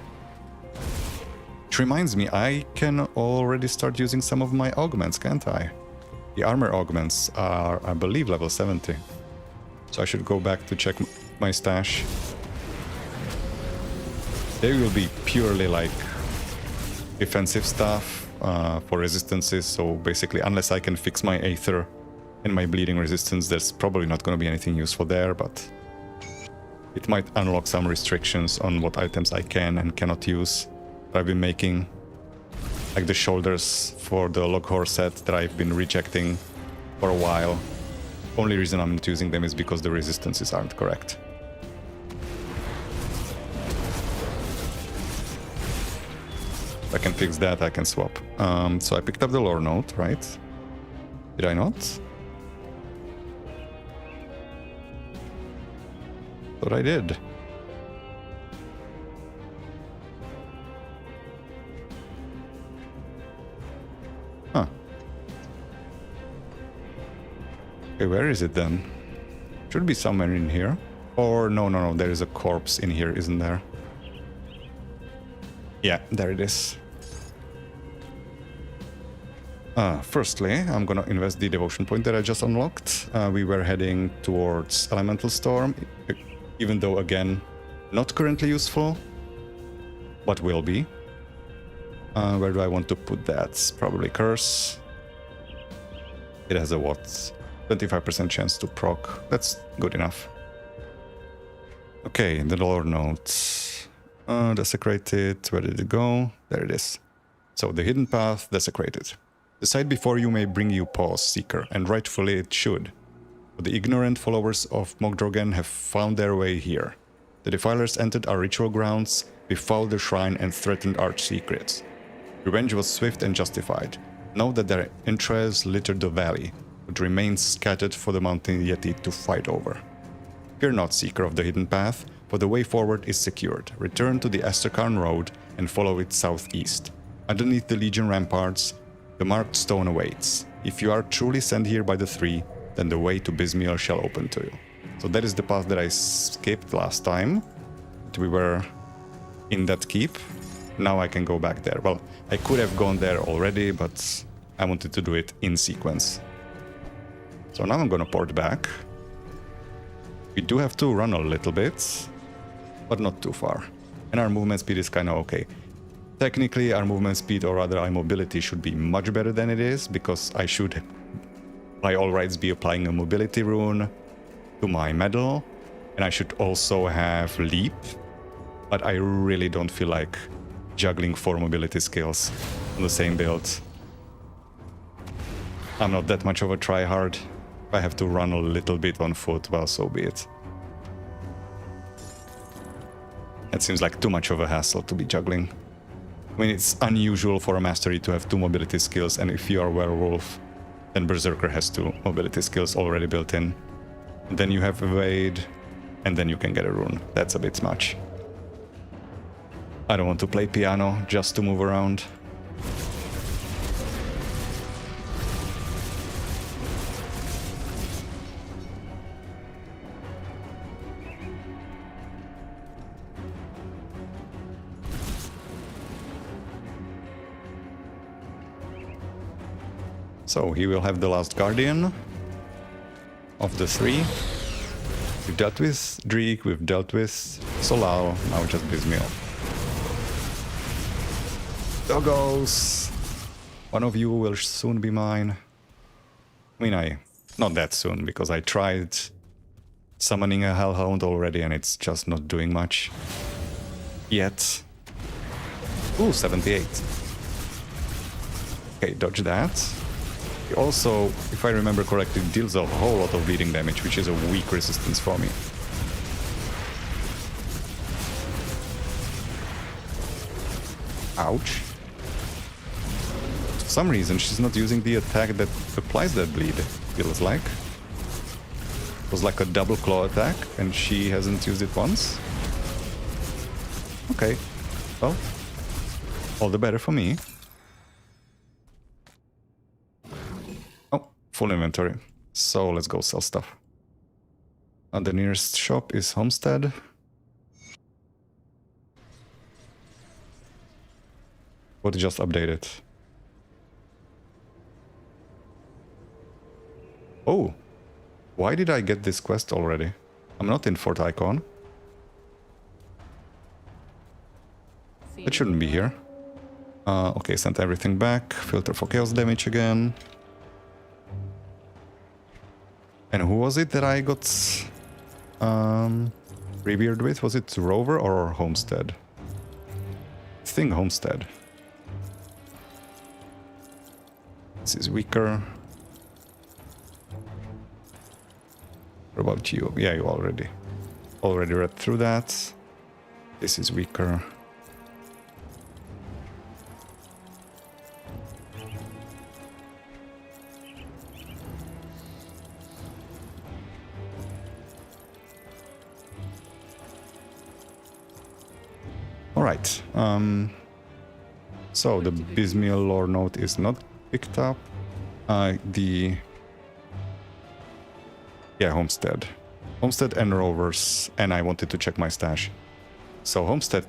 Which reminds me, I can already start using some of my augments, can't I? The armor augments are, I believe, level 70. So I should go back to check my stash. They will be purely like defensive stuff for resistances, so basically unless I can fix my Aether and my bleeding resistance, there's probably not going to be anything useful there, but it might unlock some restrictions on what items I can and cannot use. I've been making, like the shoulders for the Loghor set that I've been rejecting for a while. Only reason I'm not using them is because the resistances aren't correct. If I can fix that, I can swap. So I picked up the lore note, right? Did I not? Thought I did. Huh. Okay, where is it then? Should be somewhere in here. Or no, there is a corpse in here, isn't there? Yeah, there it is. Firstly, I'm gonna invest the devotion point that I just unlocked. We were heading towards Elemental Storm, even though, again, not currently useful, but will be. Where do I want to put that? Probably Curse. It has a what? 25% chance to proc. That's good enough. Okay, the lore note. Desecrated. Where did it go? There it is. So the hidden path, desecrated. The sight before you may bring you pause, Seeker, and rightfully it should. But the ignorant followers of Mogdrogen have found their way here. The defilers entered our ritual grounds, befouled the shrine and threatened our secrets. Revenge was swift and justified. Know that their entrails littered the valley, but remain scattered for the mountain yeti to fight over. Fear not, Seeker of the hidden path, for the way forward is secured. Return to the Asterkarn road and follow it southeast. Underneath the Legion ramparts, the marked stone awaits. If you are truly sent here by the three, then the way to Bismiel shall open to you. So that is the path that I skipped last time. We were in that keep. Now I can go back there. Well, I could have gone there already, but I wanted to do it in sequence. So now I'm gonna port back. We do have to run a little bit, but not too far. And our movement speed is kind of okay. Technically, our movement speed, or rather our mobility, should be much better than it is, because I should, by all rights, be applying a mobility rune to my medal, and I should also have leap, but I really don't feel like juggling 4 mobility skills on the same build. I'm not that much of a tryhard. If I have to run a little bit on foot, well, so be it. It seems like too much of a hassle to be juggling. I mean, it's unusual for a mastery to have 2 mobility skills, and if you are werewolf, then Berserker has 2 mobility skills already built in. And then you have evade, and then you can get a rune. That's a bit much. I don't want to play piano just to move around. So he will have the last guardian of the 3. We've dealt with Dreek, we've dealt with Solal, now just Bismil. Doggos! One of you will soon be mine. I mean, not that soon, because I tried summoning a Hellhound already and it's just not doing much. Yet. Ooh, 78. Okay, dodge that. He also, if I remember correctly, deals a whole lot of bleeding damage, which is a weak resistance for me. Ouch. For some reason, she's not using the attack that applies that bleed, feels like. It was like a double claw attack, and she hasn't used it once. Okay, well, all the better for me. Oh, full inventory. So let's go sell stuff. The nearest shop is Homestead. What just updated? Oh, why did I get this quest already? I'm not in Fort Ikon. It shouldn't be here. Okay, sent everything back. Filter for chaos damage again. And who was it that I got revered with? Was it Rover or Homestead? I think Homestead. This is weaker. What about you? Yeah, you already read through that. This is weaker. All right. So the Bismil lore note is not picked up. Homestead and Rovers, and I wanted to check my stash. So Homestead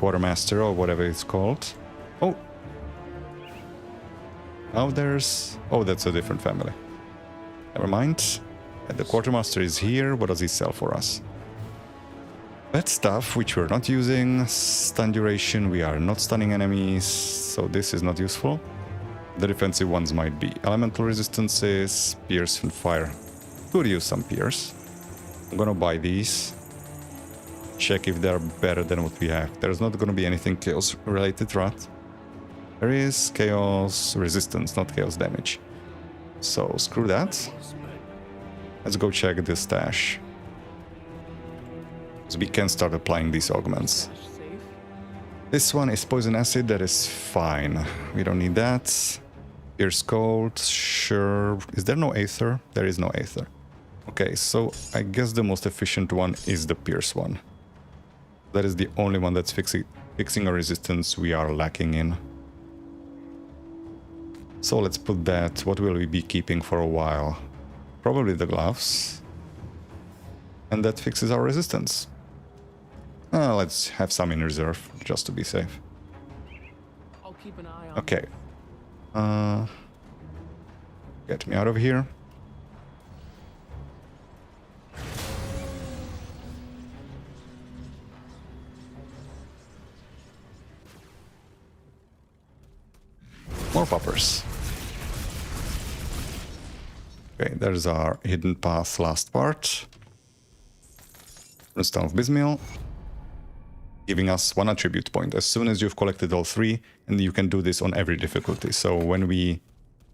Quartermaster or whatever it's called. Oh, now there's... Oh, that's a different family. Never mind. And the Quartermaster is here. What does he sell for us? Bad stuff, which we're not using. Stun duration, we are not stunning enemies, so this is not useful. The defensive ones might be. Elemental resistances, pierce and fire. Could use some pierce. I'm gonna buy these. Check if they're better than what we have. There's not gonna be anything chaos related, right? There is chaos resistance, not chaos damage. So screw that. Let's go check the stash. So we can start applying these augments. This one is poison acid, that is fine. We don't need that. Pierce cold, sure. Is there no aether? There is no aether. Okay, so I guess the most efficient one is the pierce one. That is the only one that's fixing a resistance we are lacking in. So let's put that. What will we be keeping for a while? Probably the gloves. And that fixes our resistance. Let's have some in reserve, just to be safe. I'll keep an eye on Okay. Get me out of here. More poppers. Okay, there's our hidden path last part. Runestone of Bismil, giving us 1 attribute point as soon as you've collected all 3, and you can do this on every difficulty. So when we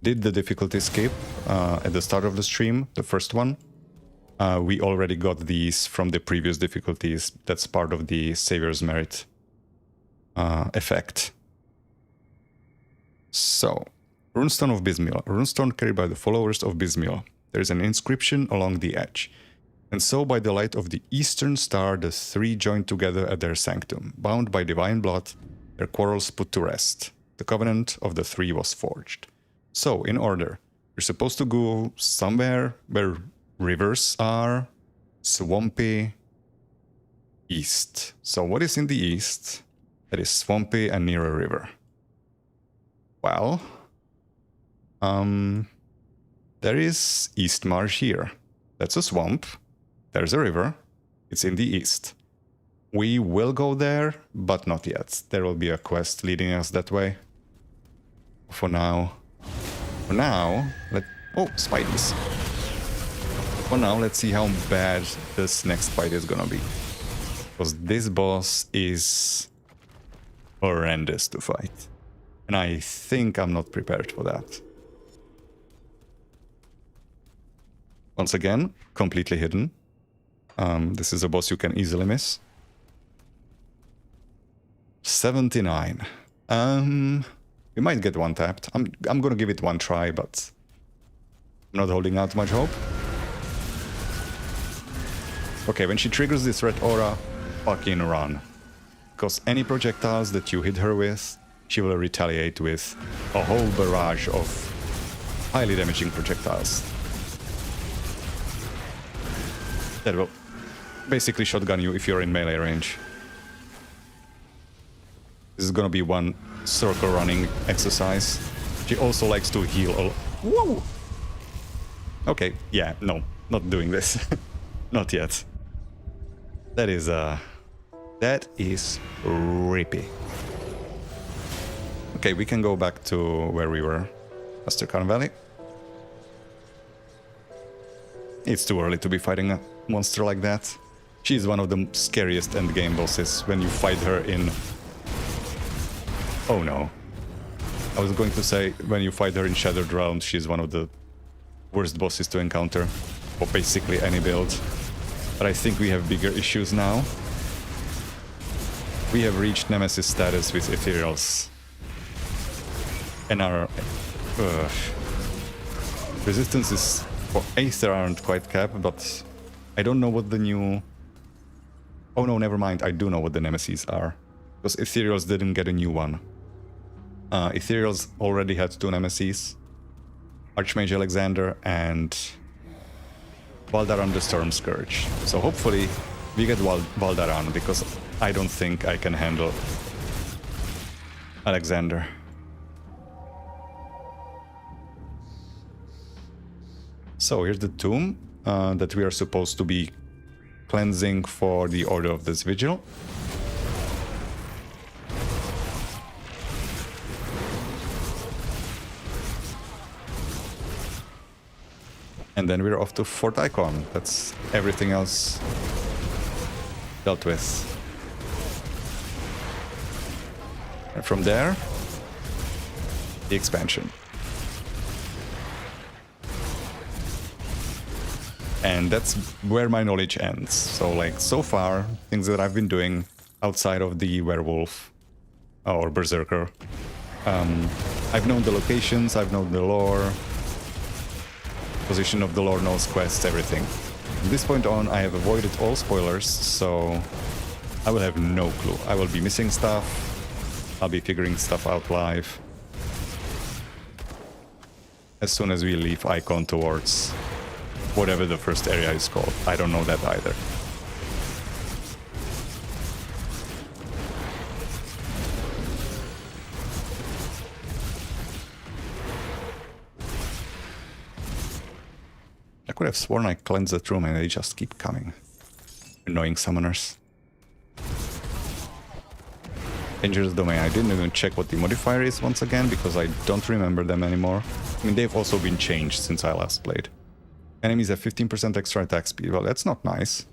did the difficulty skip at the start of the stream, the first one, we already got these from the previous difficulties. That's part of the Savior's Merit effect. So, Runestone of Bismil. Runestone carried by the followers of Bismil. There is an inscription along the edge. And so by the light of the eastern star, the 3 joined together at their sanctum. Bound by divine blood, their quarrels put to rest. The covenant of the 3 was forged. So, in order, you're supposed to go somewhere where rivers are, swampy, east. So what is in the east that is swampy and near a river? Well, There is East Marsh here. That's a swamp. There's a river. It's in the east. We will go there, but not yet. There will be a quest leading us that way. For now, oh, Spideys. For now, let's see how bad this next fight is gonna be. Because this boss is horrendous to fight. And I think I'm not prepared for that. Once again, completely hidden. This is a boss you can easily miss. 79. We might get one tapped. I'm gonna give it one try, but I'm not holding out much hope. Okay, when she triggers this red aura, fucking run. Because any projectiles that you hit her with, she will retaliate with a whole barrage of highly damaging projectiles. That will basically shotgun you if you're in melee range. This is gonna be one circle running exercise. She also likes to heal a lot. Whoa! Okay, yeah, no, not doing this. Not yet. That is rippy. Okay, we can go back to where we were. Asterkarn Valley. It's too early to be fighting a monster like that. She's one of the scariest endgame bosses when you fight her in... Oh no. I was going to say, when you fight her in Shattered Realms, she's one of the worst bosses to encounter for basically any build. But I think we have bigger issues now. We have reached Nemesis status with Ethereals. And our resistances for Aether aren't quite capped, but I don't know what the new... Oh no, never mind, I do know what the Nemesis are. Because Ethereals didn't get a new one. Ethereals already had two Nemesis. Archmage Alexander and Valdaran the Storm Scourge. So hopefully we get Valdaran, because I don't think I can handle Alexander. So here's the tomb that we are supposed to be cleansing for the Order of this Vigil. And then we're off to Fort Ikon. That's everything else dealt with. And from there, the expansion. And that's where my knowledge ends. So like, so far, things that I've been doing outside of the werewolf or berserker. I've known the locations, I've known the lore, position of the lore nodes, quests, everything. From this point on, I have avoided all spoilers, so I will have no clue. I will be missing stuff, I'll be figuring stuff out live. As soon as we leave Ikon towards whatever the first area is called. I don't know that either. I could have sworn I cleansed that room and they just keep coming. Annoying summoners. Dangerous Domain. I didn't even check what the modifier is once again because I don't remember them anymore. I mean, they've also been changed since I last played. Enemies have 15% extra attack speed. Well, that's not nice.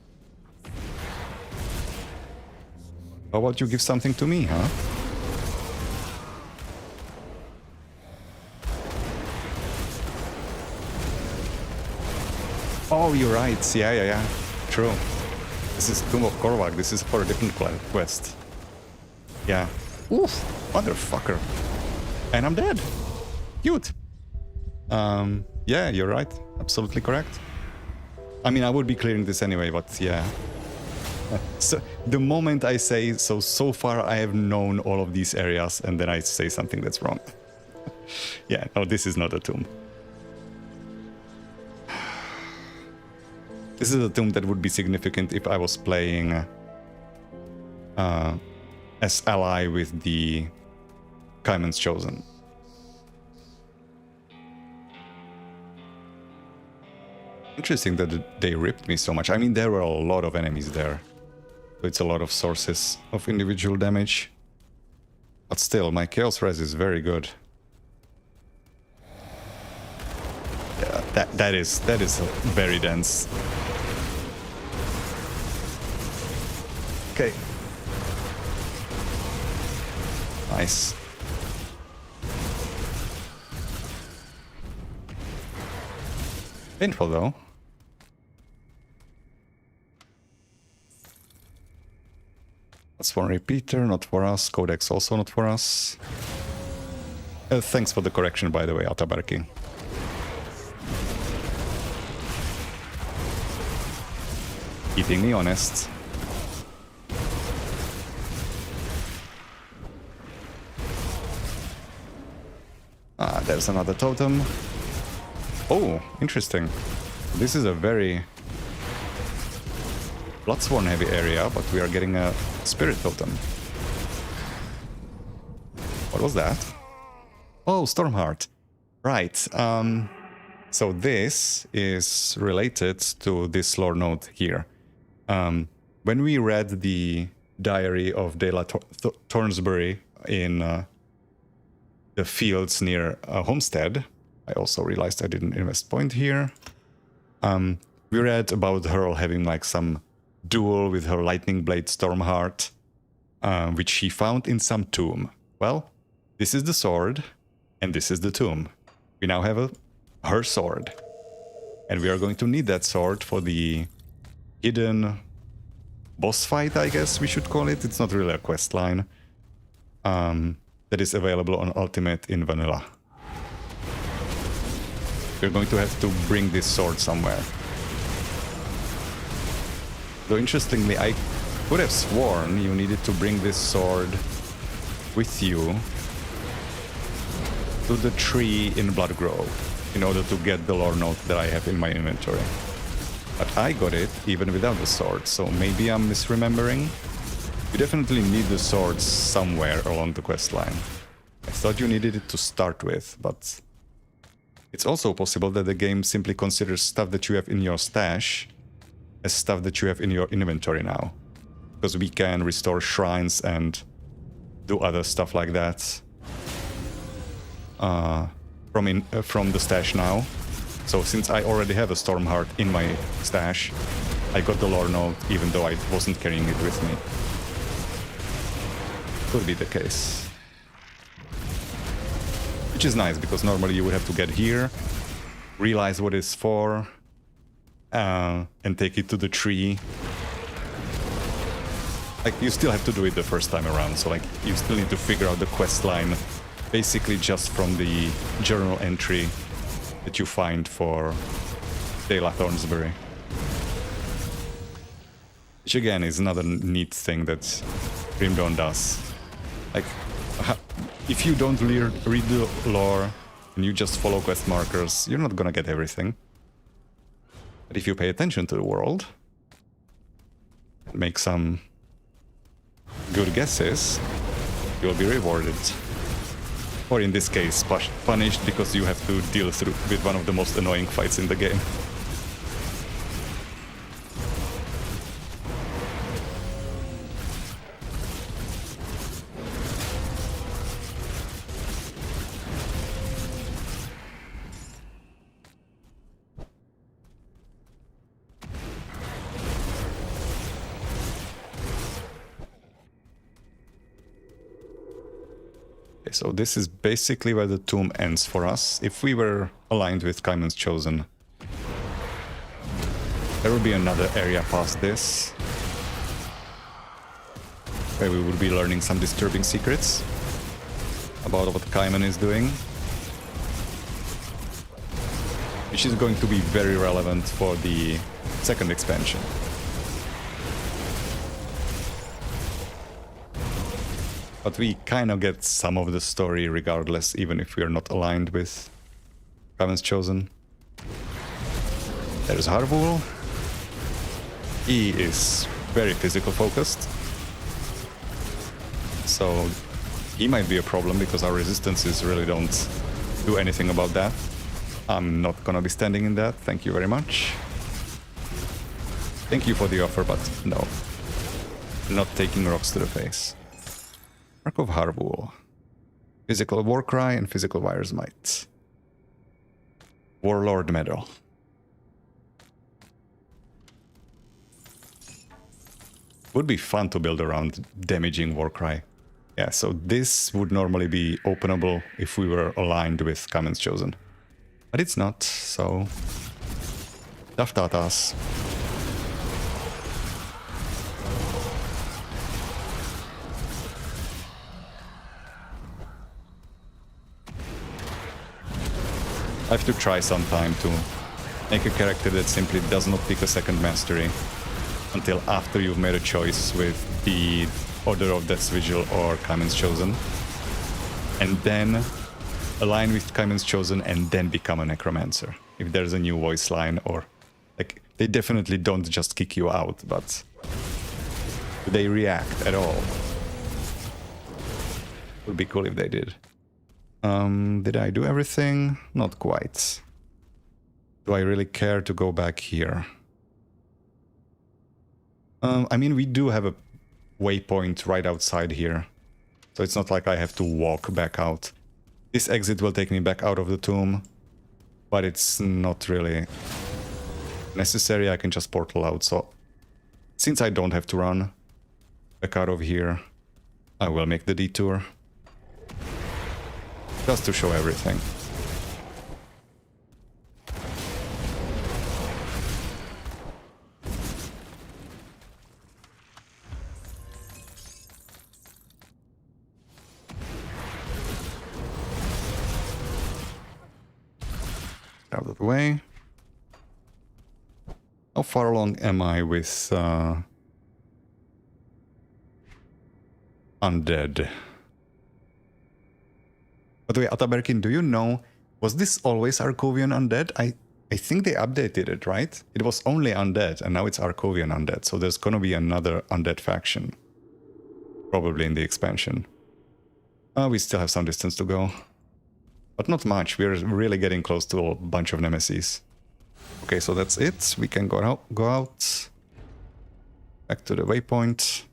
How about you give something to me, huh? Oh, you're right. Yeah. True. This is Tomb of Korvac. This is for a different quest. Yeah. Oof. Motherfucker. And I'm dead. Cute. Yeah, you're right. Absolutely correct. I mean, I would be clearing this anyway, but yeah. So the moment I say, so far I have known all of these areas, and then I say something that's wrong. Yeah, no, this is not a tomb. This is a tomb that would be significant if I was playing as ally with the Kaiman's Chosen. Interesting that they ripped me so much. I mean, there were a lot of enemies there. So it's a lot of sources of individual damage. But still, my Chaos Res is very good. Yeah, that is very dense. Okay. Nice. Painful though. That's one repeater, not for us. Codex also not for us. Thanks for the correction, by the way, Atabarki. Keeping me honest. Ah, there's another totem. Oh, interesting. This is a very Bloodsworn heavy area, but we are getting a spirit totem. What was that? Oh, Stormheart. Right. So this is related to this lore node here. When we read the diary of Dela Thornsbury in the fields near Homestead, I also realized I didn't invest point here. We read about her having like some duel with her lightning blade Stormheart, which she found in some tomb. Well, this is the sword, and this is the tomb. We now have her sword, and we are going to need that sword for the hidden boss fight, I guess we should call it. It's not really a quest line. That is available on Ultimate in Vanilla. You're going to have to bring this sword somewhere. Though interestingly, I could have sworn you needed to bring this sword with you to the tree in Bloodgrove in order to get the lore note that I have in my inventory. But I got it even without the sword, so maybe I'm misremembering. You definitely need the sword somewhere along the quest line. I thought you needed it to start with, but it's also possible that the game simply considers stuff that you have in your stash as stuff that you have in your inventory now. Because we can restore shrines and do other stuff like that from the stash now. So since I already have a Stormheart in my stash, I got the lore note even though I wasn't carrying it with me. Could be the case. Which is nice, because normally you would have to get here, realize what it's for, and take it to the tree. Like, you still have to do it the first time around, so like, you still need to figure out the quest line basically just from the journal entry that you find for Dela Thornsbury. Which again is another neat thing that Grim Dawn does. Like, if you don't read the lore and you just follow quest markers, you're not gonna get everything. But if you pay attention to the world, make some good guesses, you'll be rewarded. Or in this case, punished because you have to deal with one of the most annoying fights in the game. So this is basically where the tomb ends for us. If we were aligned with Kaiman's Chosen, there would be another area past this, where we would be learning some disturbing secrets about what Kaiman is doing, which is going to be very relevant for the second expansion. But we kind of get some of the story regardless, even if we are not aligned with Kaiman's Chosen. There's Harvul. He is very physical focused. So he might be a problem because our resistances really don't do anything about that. I'm not gonna be standing in that, thank you very much. Thank you for the offer, but no. Not taking rocks to the face. Mark of Harvul. Physical Warcry and Physical Virus Might. Warlord Medal. Would be fun to build around damaging Warcry. Yeah, so this would normally be openable if we were aligned with Commons Chosen. But it's not, so... Tough tatas. I have to try sometime to make a character that simply does not pick a second mastery until after you've made a choice with the Order of Death's Vigil or Commons Chosen, and then align with Commons Chosen and then become a Necromancer. If there's a new voice line, or like, they definitely don't just kick you out, but do they react at all? Would be cool if they did. Did I do everything? Not quite. Do I really care to go back here? I mean, we do have a waypoint right outside here, so it's not like I have to walk back out. This exit will take me back out of the tomb, but it's not really necessary. I can just portal out, so since I don't have to run back out of here, I will make the detour. Just to show everything. Out of the way. How far along am I with undead? By the way, Ataberkin, do you know, was this always Arkovian undead? I think they updated it, right? It was only undead, and now it's Arkovian undead, so there's gonna be another undead faction. Probably in the expansion. We still have some distance to go. But not much, we're really getting close to a bunch of nemesis. Okay, so that's it. We can go out. Back to the waypoint.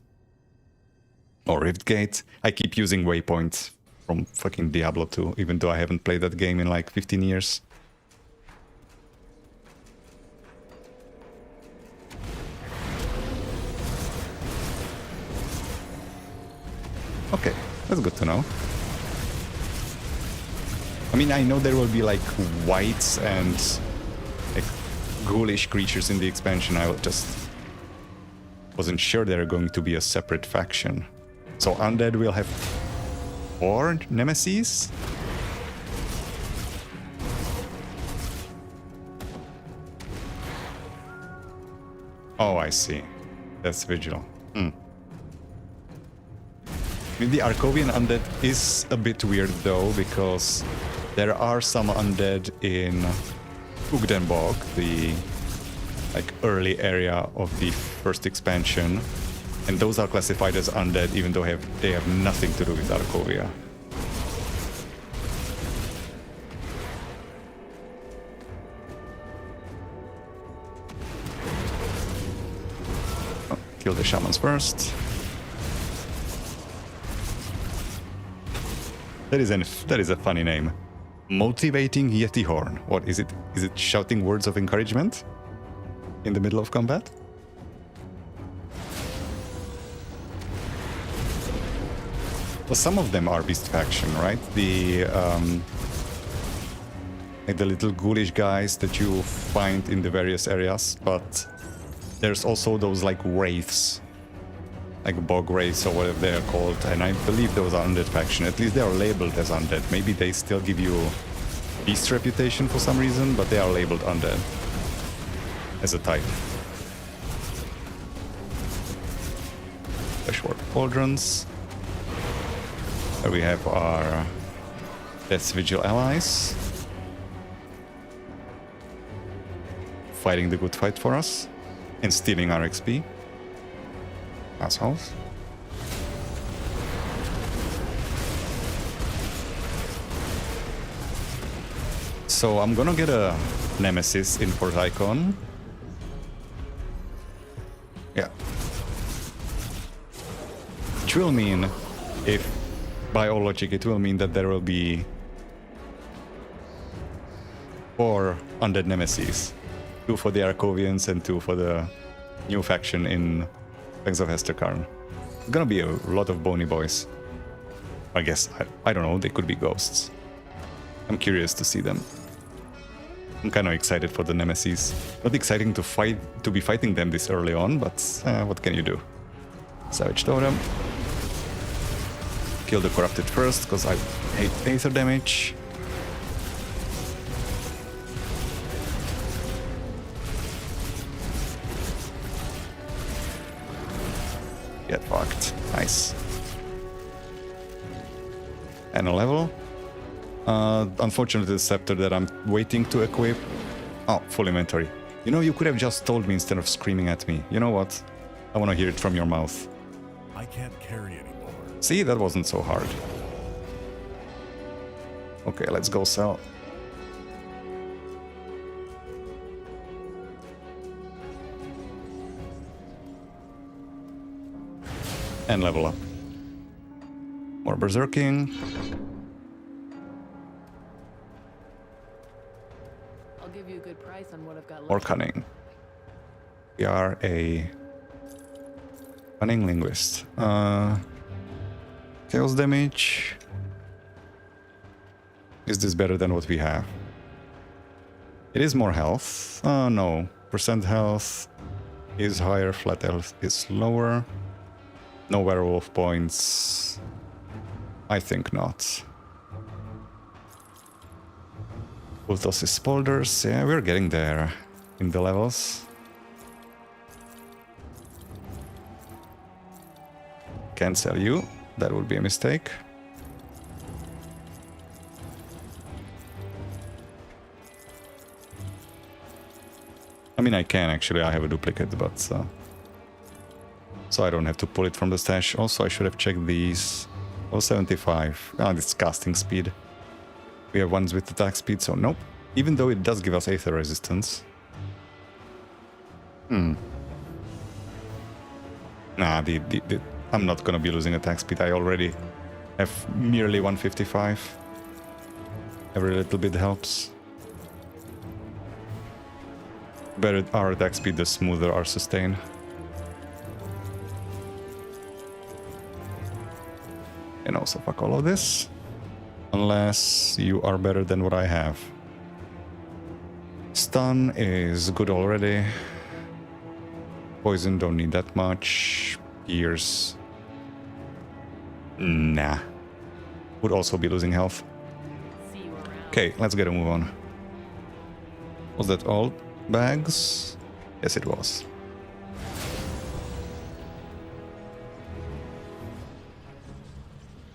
Or Rift Gate. I keep using waypoint from fucking Diablo 2, even though I haven't played that game in like 15 years. Okay, that's good to know. I mean, I know there will be like whites and like ghoulish creatures in the expansion. I just wasn't sure they're going to be a separate faction. So undead will have 4 nemesis? Oh, I see. That's Vigil. I mean, the Arkovian undead is a bit weird though, because there are some undead in Ugdenborg, the like early area of the first expansion, and those are classified as undead even though they have nothing to do with Arkovia. Oh, kill the shamans first. That is a funny name. Motivating Yeti Horn. What is it? Is it shouting words of encouragement in the middle of combat? Well, some of them are Beast Faction, right? The like the little ghoulish guys that you find in the various areas, but there's also those like wraiths, like bog wraiths or whatever they are called, and I believe those are undead faction. At least they are labeled as undead. Maybe they still give you beast reputation for some reason, but they are labeled undead as a type. Freshwater Cauldrons. There we have our Death's Vigil allies. Fighting the good fight for us and stealing our XP. Assholes. So I'm gonna get a nemesis in Fort Ikon. Yeah. Which will mean, if by all logic, it will mean that there will be 4 undead nemesis. 2 for the Arcovians and 2 for the new faction in Pangs of Asterkarn. It's gonna be a lot of bony boys. I guess, I don't know, they could be ghosts. I'm curious to see them. I'm kind of excited for the nemesis. Not exciting to be fighting them this early on, but what can you do? Savage Totem. Kill the corrupted first, because I hate Aether damage. Get fucked. Nice. And a level. Unfortunately, the scepter that I'm waiting to equip. Oh, full inventory. You know, you could have just told me instead of screaming at me. You know what? I want to hear it from your mouth. I can't carry anymore. See, that wasn't so hard. Okay, let's go sell. And level up. More berserking. I'll give you a good price on what I've got More left. cunning. We are a cunning linguist. Chaos damage. Is this better than what we have? It is more health. No. Percent health is higher, flat health is lower. No werewolf points. I think not. Ultosis Polders. Yeah, we're getting there in the levels. Can't sell you. That would be a mistake. I mean, I can actually. I have a duplicate, but so I don't have to pull it from the stash. Also, I should have checked these. Oh, 75. Ah, this casting speed. We have ones with attack speed, so nope. Even though it does give us Aether resistance. Nah, I'm not gonna be losing attack speed. I already have nearly 155. Every little bit helps. Better our attack speed, the smoother our sustain. And also fuck all of this. Unless you are better than what I have. Stun is good already. Poison, don't need that much. Pierce. Nah. Would also be losing health. See you around. Okay, let's get a move on. Was that all bags? Yes, it was.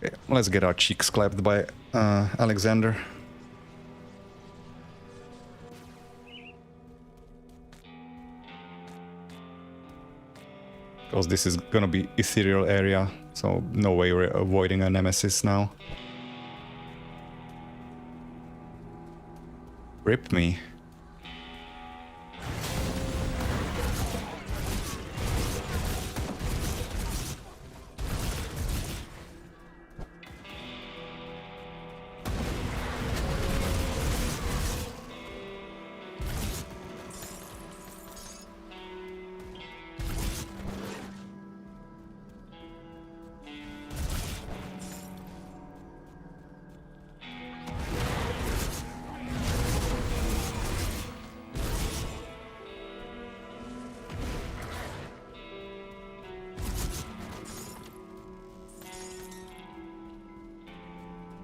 Okay, let's get our cheeks clapped by Alexander. Because this is gonna be ethereal area, so no way we're avoiding a nemesis now. Rip me.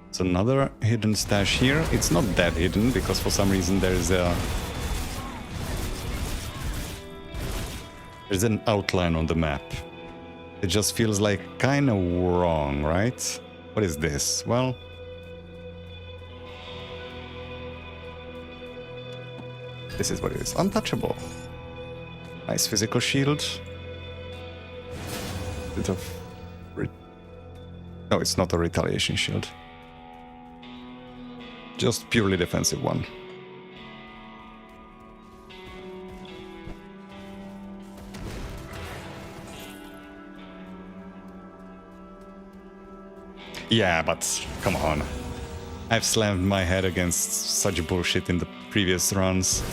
It's another hidden stash here. It's not that hidden because for some reason there's an outline on the map. It just feels like kind of wrong, right? What is this? Well, this is what it is. Untouchable. Nice physical shield. Bit of no, it's not a retaliation shield. Just purely defensive one. Yeah, but come on. I've slammed my head against such bullshit in the previous runs,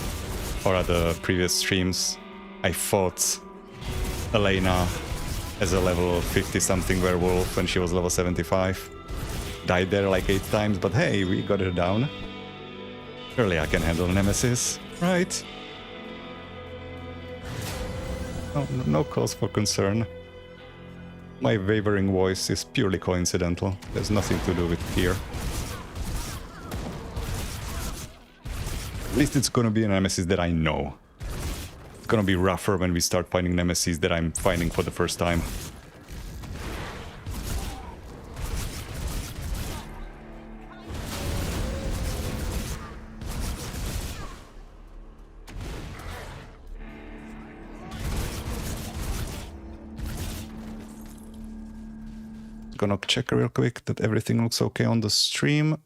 or at the previous streams. I fought Elena as a level 50-something werewolf when she was level 75. Died there like 8 times, but hey, we got her down. Surely I can handle Nemesis, right? No cause for concern. My wavering voice is purely coincidental. There's nothing to do with fear. At least it's gonna be a Nemesis that I know. It's gonna be rougher when we start fighting Nemesis that I'm fighting for the first time. Gonna check real quick that everything looks okay on the stream.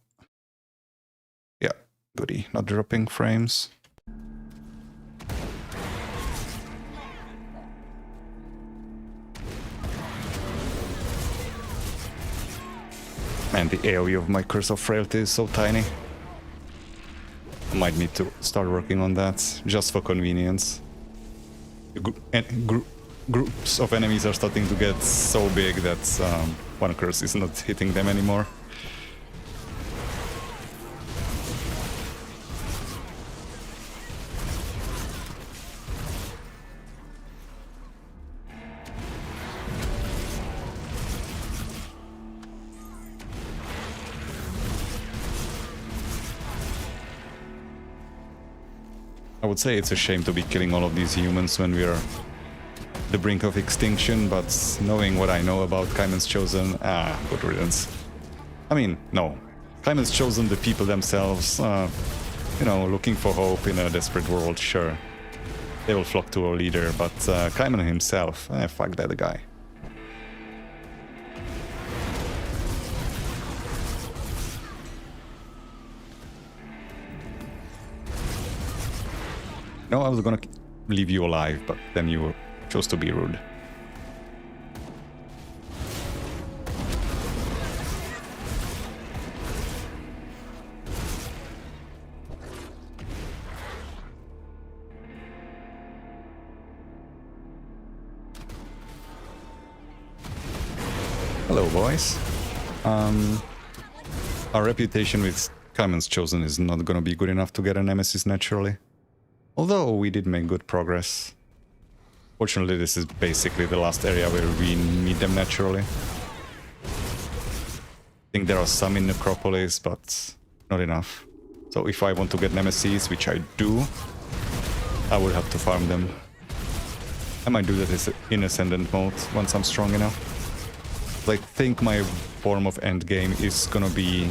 Yeah, goody, not dropping frames. Man, the AoE of my Curse of Frailty is so tiny. I might need to start working on that, just for convenience. Groups of enemies are starting to get so big that one curse is not hitting them anymore. I would say it's a shame to be killing all of these humans when we are the brink of extinction, but knowing what I know about Kaiman's Chosen, good riddance. I mean, no. Kaiman's Chosen, the people themselves, you know, looking for hope in a desperate world, sure. They will flock to a leader, but Kaiman himself, fuck that guy. No, I was gonna leave you alive, but then you chose to be rude. Hello, boys. Our reputation with Kaiman's Chosen is not gonna be good enough to get a Nemesis naturally. Although we did make good progress. Fortunately, this is basically the last area where we meet them naturally. I think there are some in Necropolis, but not enough. So if I want to get Nemesis, which I do, I would have to farm them. I might do that in Ascendant mode once I'm strong enough. But I think my form of endgame is gonna be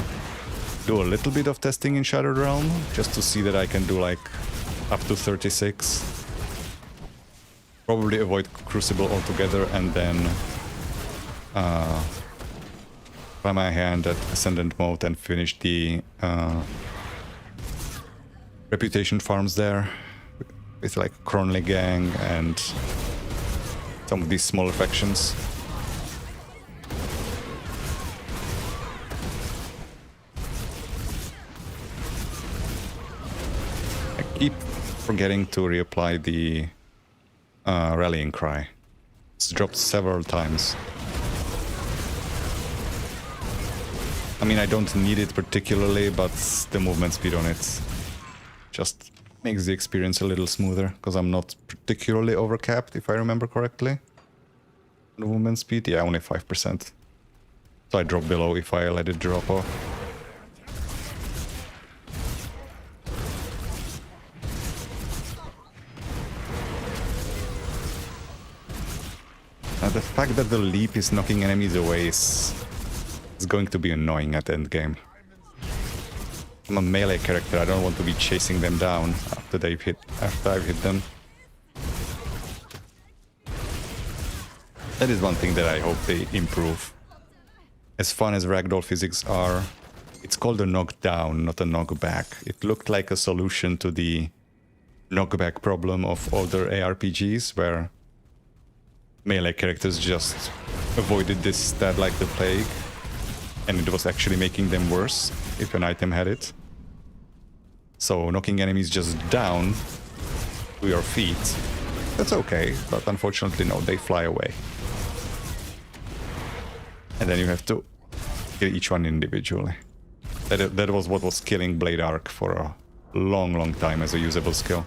do a little bit of testing in Shattered Realm, just to see that I can do like up to 36. Probably avoid Crucible altogether and then try my hand at Ascendant mode and finish the reputation farms there with like Cronley Gang and some of these smaller factions. I keep forgetting to reapply the rallying cry. It's dropped several times. I mean, I don't need it particularly, but the movement speed on it just makes the experience a little smoother, because I'm not particularly overcapped, if I remember correctly. The movement speed, yeah, only 5%. So I drop below if I let it drop off. The fact that the leap is knocking enemies away is going to be annoying at endgame. I'm a melee character, I don't want to be chasing them down after I've hit them. That is one thing that I hope they improve. As fun as ragdoll physics are, it's called a knockdown, not a knockback. It looked like a solution to the knockback problem of older ARPGs, where melee characters just avoided this stat like the plague. and it was actually making them worse if an item had it. So knocking enemies just down to your feet, that's okay, but unfortunately no, they fly away. And then you have to kill each one individually. That was what was killing Blade Arc for a long time as a usable skill.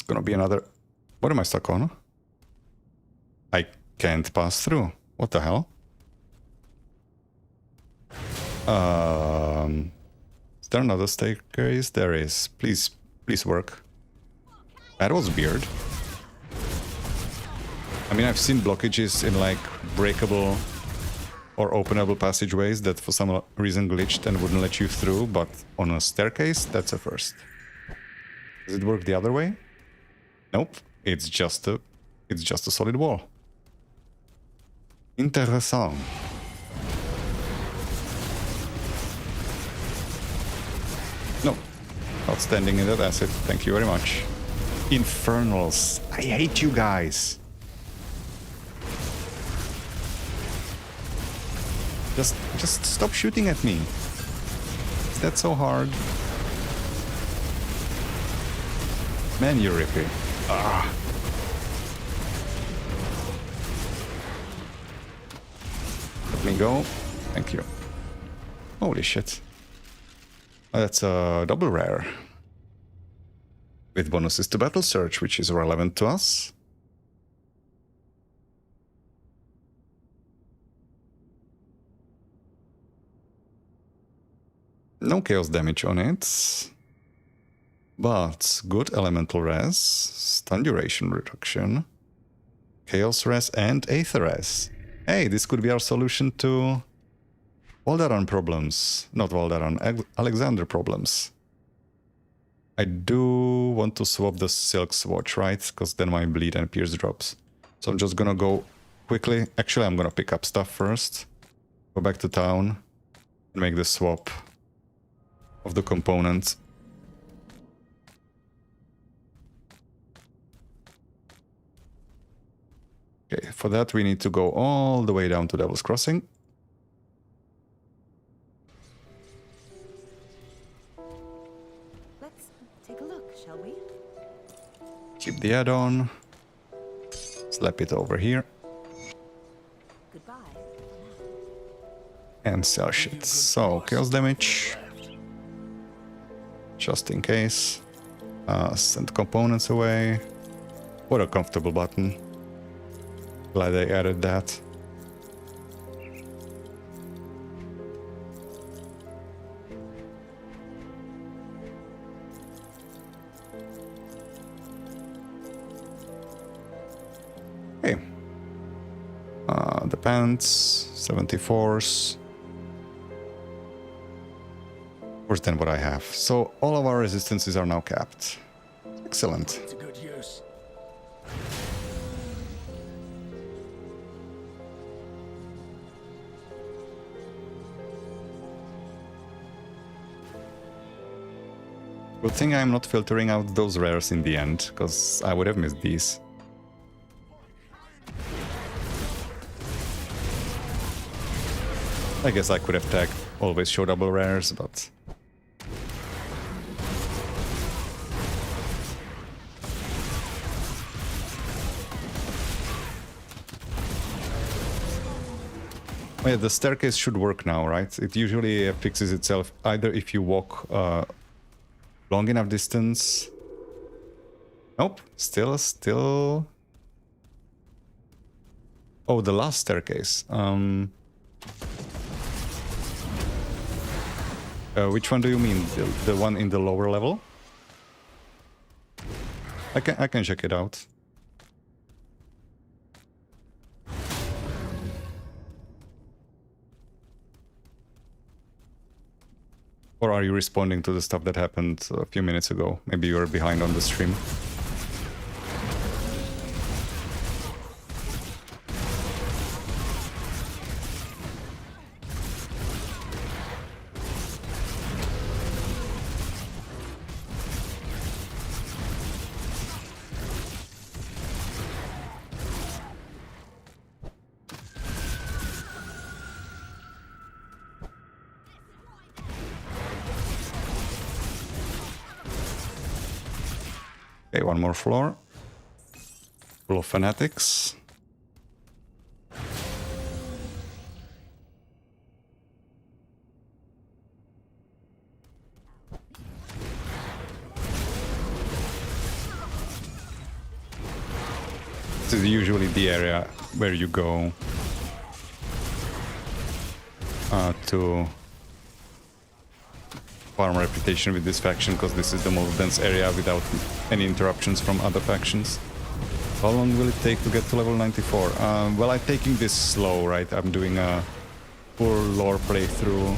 Gonna be another... What am I stuck on? I can't pass through. What the hell? Is there another staircase? There is. Please work. That was weird. I mean, I've seen blockages in like breakable or openable passageways that for some reason glitched and wouldn't let you through, but on a staircase, that's a first. Does it work the other way? Nope, it's just a solid wall. Intéressant. No, not standing in that acid. Thank you very much. Infernals. I hate you guys. Just stop shooting at me. Is that so hard? Man, you're rippy. Ah. Let me go. Thank you. Holy shit. Oh, that's a double rare. With bonuses to battle search, which is relevant to us. No chaos damage on it. But good elemental res, stun duration reduction, chaos res, and aether res. Hey, this could be our solution to Valdaran problems. Not Valdaran, Alexander problems. I do want to swap the Silk Swatch, right? Because then my bleed and pierce drops. So I'm just gonna go quickly. Actually, I'm gonna pick up stuff first. Go back to town and make the swap of the component. Okay, for that we need to go all the way down to Devil's Crossing. Let's take a look, shall we? Keep the add-on. Slap it over here. Goodbye. And sell shit. So, chaos damage. Just in case. Send components away. What a comfortable button. Glad I added that. Okay. The pants, 74s. Worse than what I have. So all of our resistances are now capped. Excellent. It's a good use. Good thing I'm not filtering out those rares in the end, because I would have missed these. I guess I could have tagged always show double rares, but... Oh yeah, the staircase should work now, right? It usually fixes itself either if you walk long enough distance. Nope, still. Oh, the last staircase. Which one do you mean? The one in the lower level? I can check it out. Or are you responding to the stuff that happened a few minutes ago? Maybe you're behind on the stream. Okay, one more floor. Full of fanatics. This is usually the area where you go to farm reputation with this faction, because this is the most dense area without any interruptions from other factions. How long will it take to get to level 94? Well, I'm taking this slow, right? I'm doing a full lore playthrough.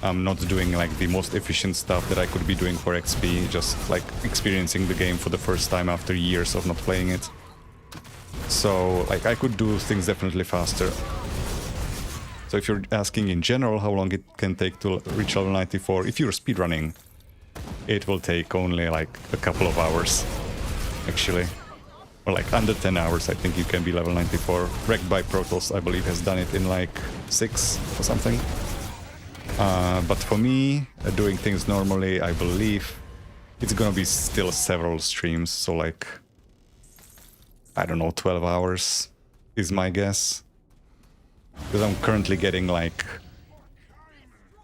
I'm not doing like the most efficient stuff that I could be doing for XP, just like experiencing the game for the first time after years of not playing it. So like I could do things definitely faster. So if you're asking in general how long it can take to reach level 94, if you're speedrunning, it will take only like a couple of hours, actually. Or like under 10 hours, I think you can be level 94. Wrecked by Protoss, I believe, has done it in like 6 or something. But for me, doing things normally, I believe it's gonna be still several streams, so like, I don't know, 12 hours is my guess. Because I'm currently getting like,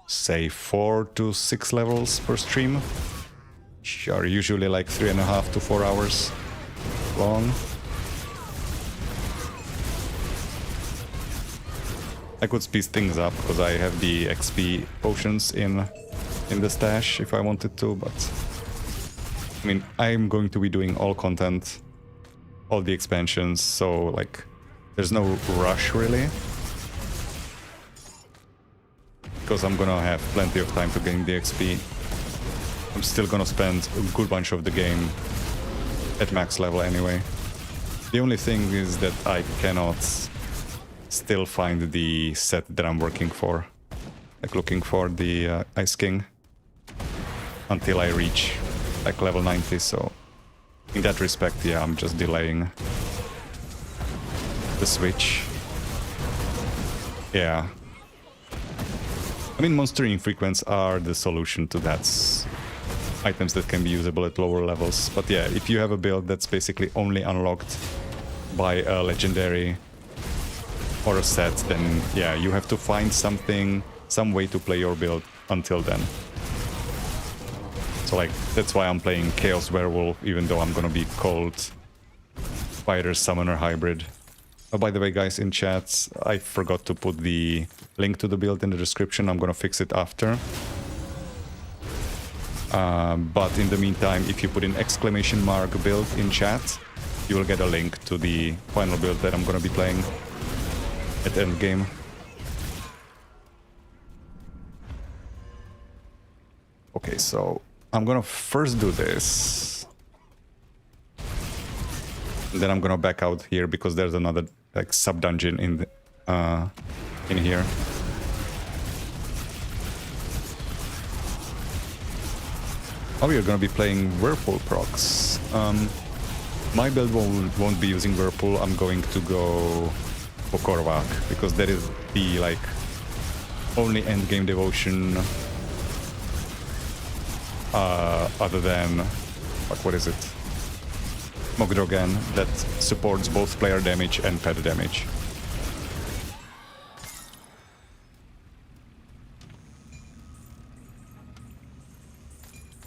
say, 4 to 6 levels per stream. Which are usually like 3.5 to 4 hours long. I could speed things up because I have the XP potions in the stash if I wanted to, but I mean, I'm going to be doing all content, all the expansions, so like there's no rush really, because I'm gonna have plenty of time to gain the XP. I'm still gonna spend a good bunch of the game at max level anyway. The only thing is that I cannot still find the set that I'm working for, like looking for the Ice King, until I reach like level 90, so in that respect, yeah, I'm just delaying the switch. Yeah. I mean, monster infrequents are the solution to that. Items that can be usable at lower levels. But yeah, if you have a build that's basically only unlocked by a legendary or a set, then yeah, you have to find something, some way to play your build until then. So like, that's why I'm playing Chaos Werewolf, even though I'm gonna be Cold Fighter Summoner Hybrid. Oh, by the way, guys, in chat, I forgot to put the link to the build in the description. I'm gonna fix it after. But in the meantime, if you put in !mark build in chat, you will get a link to the final build that I'm gonna be playing at endgame. Okay, so I'm gonna first do this. And then I'm gonna back out here because there's another like sub-dungeon in the, in here. Oh, we're gonna be playing Whirlpool procs. My build won't be using Whirlpool. I'm going to go for Korvac because that is the like only endgame devotion other than what is it? Mogdrogan that supports both player damage and pet damage.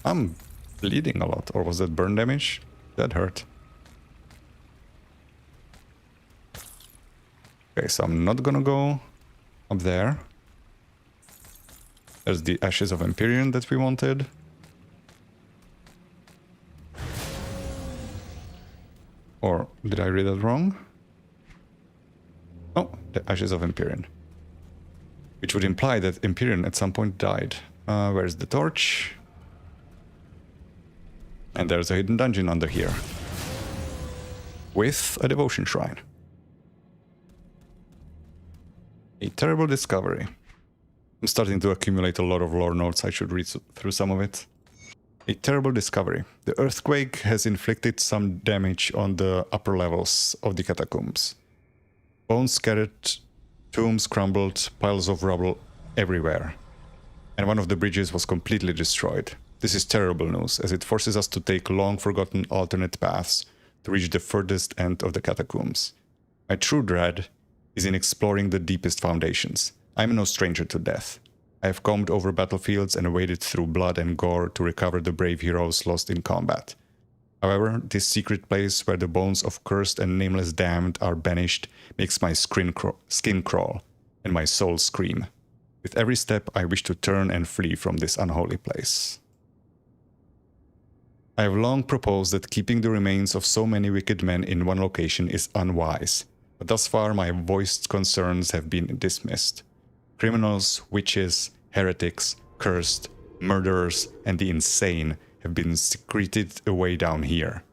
I'm bleeding a lot, or was that burn damage? That hurt. Okay, so I'm not gonna go up there. There's the Ashes of Empyrean that we wanted. Or did I read that wrong? Oh, the Ashes of Empyrean. Which would imply that Empyrean at some point died. Where's the torch? And there's a hidden dungeon under here. With a devotion shrine. A terrible discovery. I'm starting to accumulate a lot of lore notes. I should read through some of it. A terrible discovery. The earthquake has inflicted some damage on the upper levels of the catacombs. Bones scattered, tombs crumbled, piles of rubble everywhere. And one of the bridges was completely destroyed. This is terrible news, as it forces us to take long-forgotten alternate paths to reach the furthest end of the catacombs. My true dread is in exploring the deepest foundations. I am no stranger to death. I have combed over battlefields and waded through blood and gore to recover the brave heroes lost in combat. However, this secret place where the bones of cursed and nameless damned are banished makes my skin crawl and my soul scream. With every step, I wish to turn and flee from this unholy place. I have long proposed that keeping the remains of so many wicked men in one location is unwise, but thus far my voiced concerns have been dismissed. Criminals, witches, heretics, cursed, murderers, and the insane have been secreted away down here.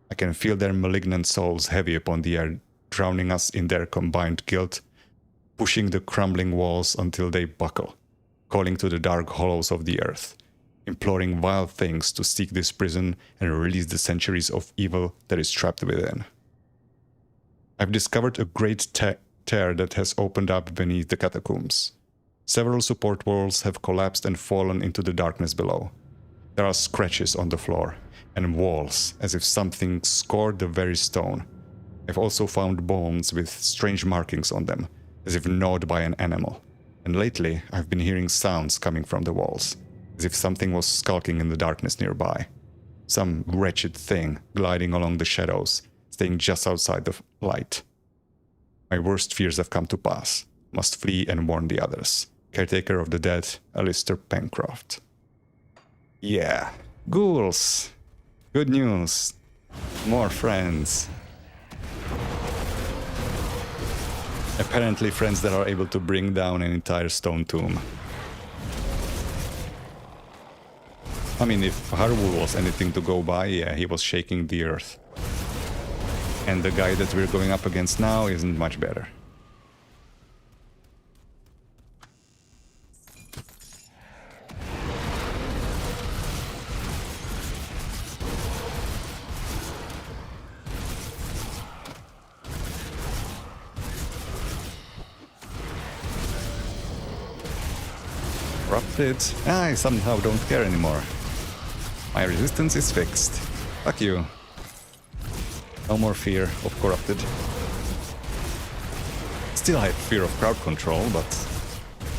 I can feel their malignant souls heavy upon the air, drowning us in their combined guilt, pushing the crumbling walls until they buckle, calling to the dark hollows of the earth, imploring vile things to seek this prison and release the centuries of evil that is trapped within. I've discovered a great tear that has opened up beneath the catacombs. Several support walls have collapsed and fallen into the darkness below. There are scratches on the floor, and walls, as if something scored the very stone. I've also found bones with strange markings on them, as if gnawed by an animal. And lately, I've been hearing sounds coming from the walls, as if something was skulking in the darkness nearby. Some wretched thing gliding along the shadows, staying just outside the light. My worst fears have come to pass. Must flee and warn the others. Caretaker of the dead, Alistair Pencroft. Yeah, ghouls. Good news. More friends. Apparently friends that are able to bring down an entire stone tomb. I mean, if Harwood was anything to go by, yeah, he was shaking the earth. And the guy that we're going up against now isn't much better. Corrupted. I somehow don't care anymore. My resistance is fixed. Fuck you. No more fear of corrupted. Still I have fear of crowd control, but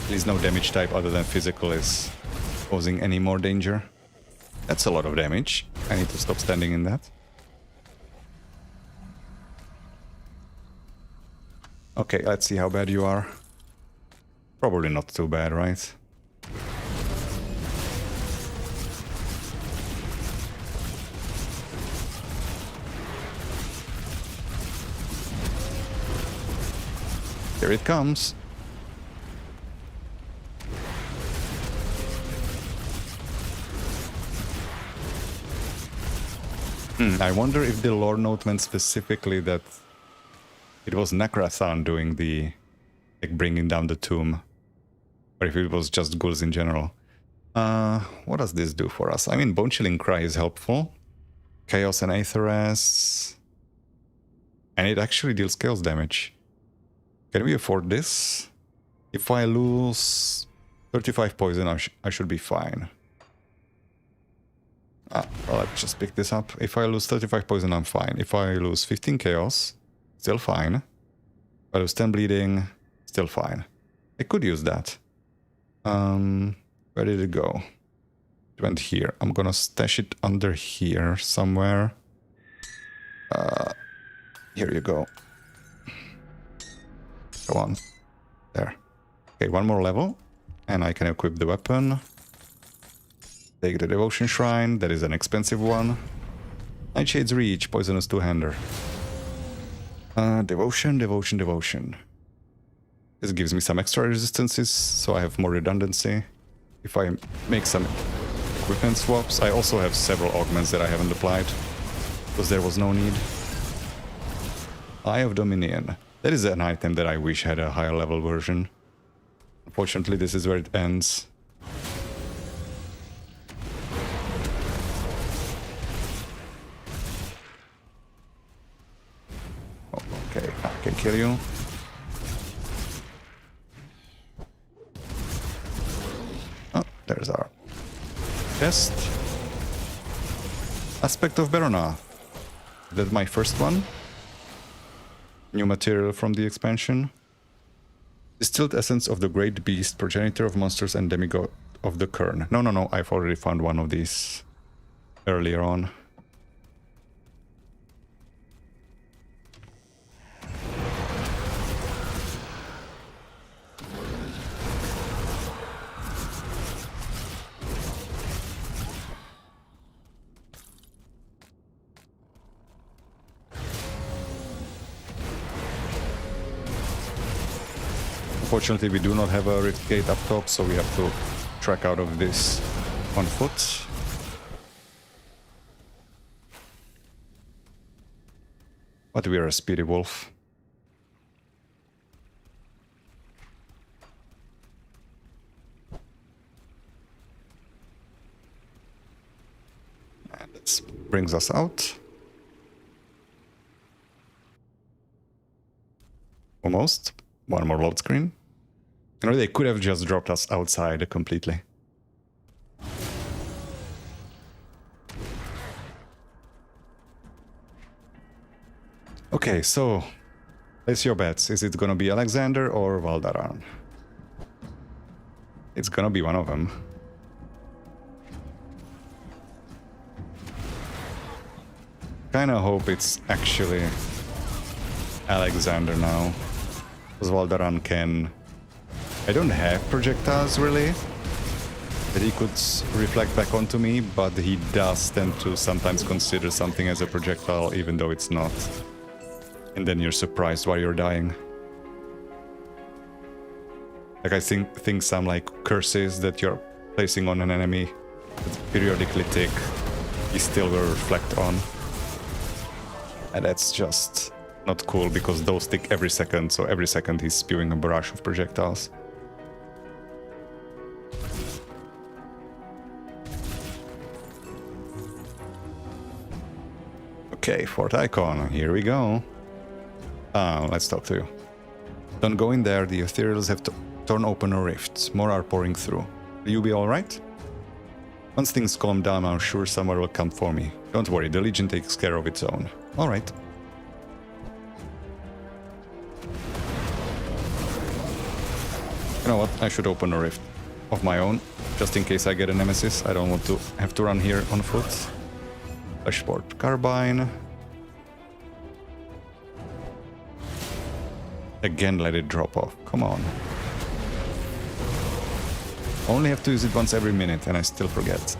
at least no damage type other than physical is posing any more danger. That's a lot of damage. I need to stop standing in that. Okay, let's see how bad you are. Probably not too bad, right? Here it comes. I wonder if the lore note meant specifically that it was Necrathan doing the, like, bringing down the tomb, or if it was just ghouls in general. What does this do for us? I mean, Bone Chilling Cry is helpful. Chaos and Aetheras. And it actually deals chaos damage. Can we afford this? If I lose 35 poison, I should be fine. Well, let's just pick this up. If I lose 35 poison, I'm fine. If I lose 15 chaos, still fine. If I lose 10 bleeding, still fine. I could use that. Where did it go? It went here. I'm gonna stash it under here somewhere. Here you go. Go on. There. Okay, one more level. And I can equip the weapon. Take the Devotion Shrine. That is an expensive one. Nightshade's Reach. Poisonous two-hander. Devotion, Devotion, Devotion. This gives me some extra resistances, so I have more redundancy. If I make some equipment swaps. I also have several augments that I haven't applied, because there was no need. Eye of Dominion. That is an item that I wish had a higher level version. Unfortunately, this is where it ends. Oh, okay, I can kill you. Oh, there's our chest. Aspect of Verona. That's my first one. New material from the expansion. Distilled essence of the great beast, progenitor of monsters and demigod of the Kern. No, I've already found one of these earlier on. Unfortunately, we do not have a rift gate up top, so we have to trek out of this on foot. But we are a speedy wolf. And this brings us out. Almost. One more load screen. You know, they could have just dropped us outside completely. Okay, so place your bets. Is it gonna be Alexander or Valdaran? It's gonna be one of them. Kinda hope it's actually Alexander now. Because Valdaran can... I don't have projectiles really that he could reflect back onto me, but he does tend to sometimes consider something as a projectile even though it's not. And then you're surprised why you're dying. Like I think some like curses that you're placing on an enemy that periodically tick, he still will reflect on. And that's just not cool because those tick every second, so every second he's spewing a barrage of projectiles. Okay, Fort Ikon, here we go. Let's talk to you. Don't go in there, the ethereals have torn open a rift. More are pouring through. Will you be alright? Once things calm down, I'm sure someone will come for me. Don't worry, the Legion takes care of its own. Alright. You know what, I should open a rift of my own, just in case I get a nemesis. I don't want to have to run here on foot. Flashport Carbine. Again, let it drop off. Come on. Only have to use it once every minute and I still forget.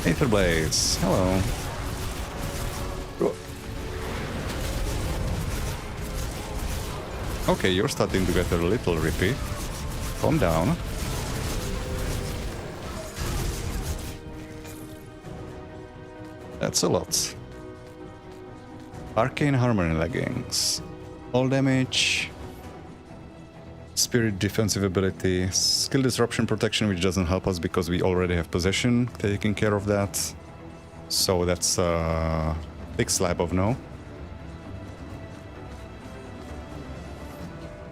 Aether Blaze, hello. Okay, you're starting to get a little rippy. Calm down. That's a lot. Arcane Harmony Leggings. All damage. Spirit defensive ability, skill disruption protection, which doesn't help us because we already have possession taking care of that. So that's a big slab of no.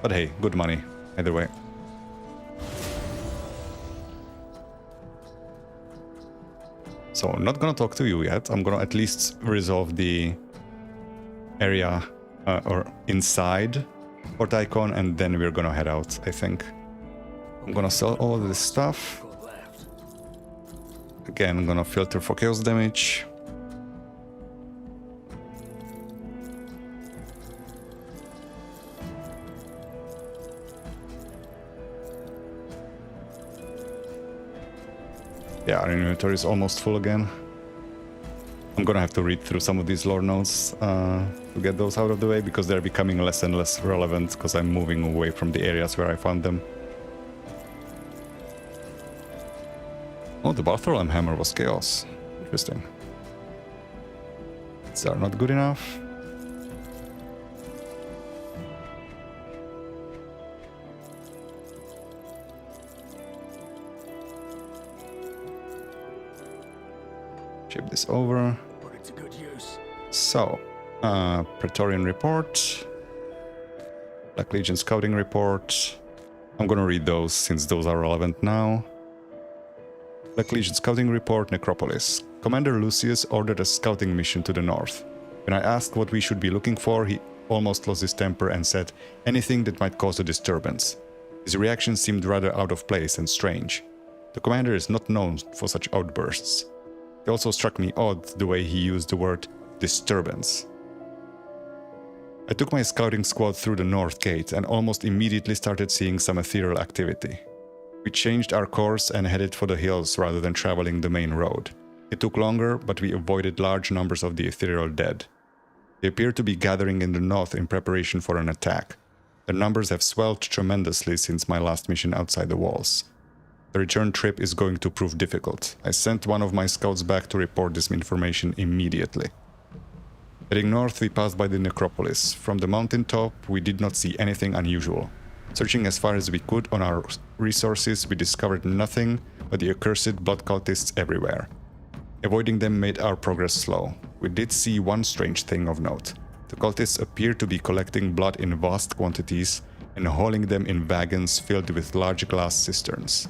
But hey, good money, either way. So I'm not gonna talk to you yet. I'm gonna at least resolve the area or inside Fort Ikon, and then we're gonna head out, I think. I'm gonna sell all of this stuff. Again, I'm gonna filter for chaos damage. Yeah, our inventory is almost full again. I'm gonna have to read through some of these lore notes to get those out of the way, because they're becoming less and less relevant because I'm moving away from the areas where I found them. Oh, the Bartholomew hammer was chaos. Interesting. These are not good enough. Ship this over. Put it to good use. So, Praetorian report. Black Legion scouting report. I'm gonna read those since those are relevant now. Black Legion scouting report, Necropolis. Commander Lucius ordered a scouting mission to the north. When I asked what we should be looking for, he almost lost his temper and said anything that might cause a disturbance. His reaction seemed rather out of place and strange. The commander is not known for such outbursts. It also struck me odd the way he used the word disturbance. I took my scouting squad through the north gate and almost immediately started seeing some ethereal activity. We changed our course and headed for the hills rather than traveling the main road. It took longer, but we avoided large numbers of the ethereal dead. They appear to be gathering in the north in preparation for an attack. Their numbers have swelled tremendously since my last mission outside the walls. The return trip is going to prove difficult. I sent one of my scouts back to report this information immediately. Heading north, we passed by the necropolis. From the mountaintop, we did not see anything unusual. Searching as far as we could on our resources, we discovered nothing but the accursed blood cultists everywhere. Avoiding them made our progress slow. We did see one strange thing of note. The cultists appear to be collecting blood in vast quantities and hauling them in wagons filled with large glass cisterns.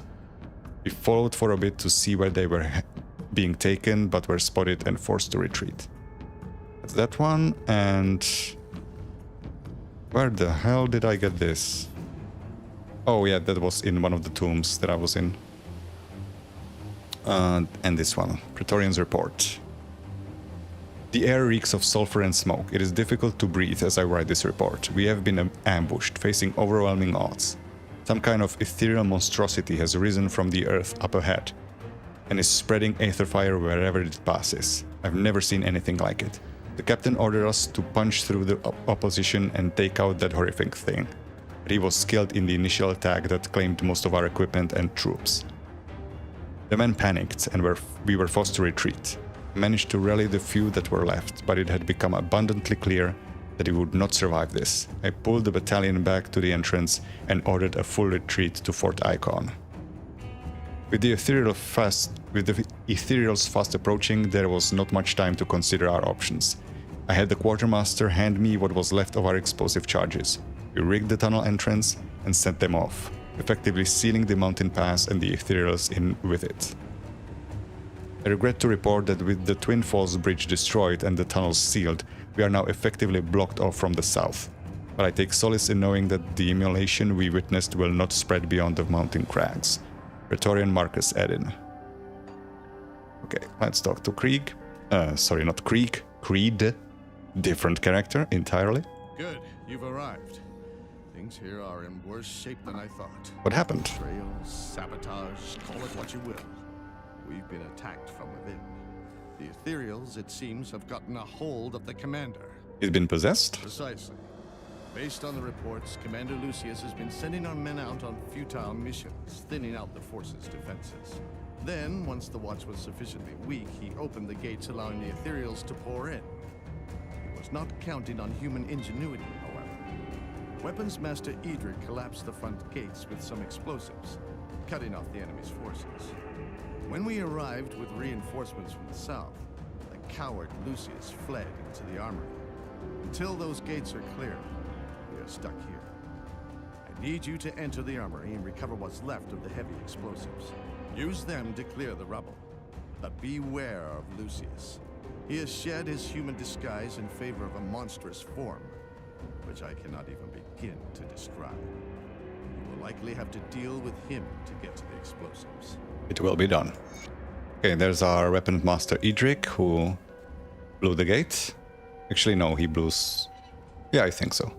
We followed for a bit to see where they were being taken, but were spotted and forced to retreat. That's that one, and... where the hell did I get this? Oh yeah, that was in one of the tombs that I was in. And this one, Praetorian's report. The air reeks of sulfur and smoke. It is difficult to breathe as I write this report. We have been ambushed, facing overwhelming odds. Some kind of ethereal monstrosity has risen from the earth up ahead and is spreading aether fire wherever it passes. I've never seen anything like it. The captain ordered us to punch through the opposition and take out that horrific thing. But he was killed in the initial attack that claimed most of our equipment and troops. The men panicked and we were forced to retreat. We managed to rally the few that were left, but it had become abundantly clear that we would not survive this. I pulled the battalion back to the entrance and ordered a full retreat to Fort Ikon. With the ethereals fast approaching, there was not much time to consider our options. I had the quartermaster hand me what was left of our explosive charges. We rigged the tunnel entrance and sent them off, effectively sealing the mountain pass and the ethereals in with it. I regret to report that with the Twin Falls Bridge destroyed and the tunnels sealed, we are now effectively blocked off from the south. But I take solace in knowing that the immolation we witnessed will not spread beyond the mountain crags. Praetorian Marcus Edin. Okay, let's talk to Krieg. Sorry, not Krieg. Creed. Different character entirely. Good, you've arrived. Things here are in worse shape than I thought. What happened? Betrayal, sabotage, call it what you will. We've been attacked from within. The ethereals, it seems, have gotten a hold of the commander. He's been possessed? Precisely. Based on the reports, Commander Lucius has been sending our men out on futile missions, thinning out the force's defenses. Then, once the watch was sufficiently weak, he opened the gates allowing the ethereals to pour in. He was not counting on human ingenuity, however. Weapons Master Edric collapsed the front gates with some explosives, cutting off the enemy's forces. When we arrived with reinforcements from the south, the coward Lucius fled into the armory. Until those gates are clear, we are stuck here. I need you to enter the armory and recover what's left of the heavy explosives. Use them to clear the rubble. But beware of Lucius. He has shed his human disguise in favor of a monstrous form, which I cannot even begin to describe. You will likely have to deal with him to get to the explosives. It will be done. Okay, there's our weapon master Edric, who blew the gate. Actually, no, he blew... Yeah, I think so.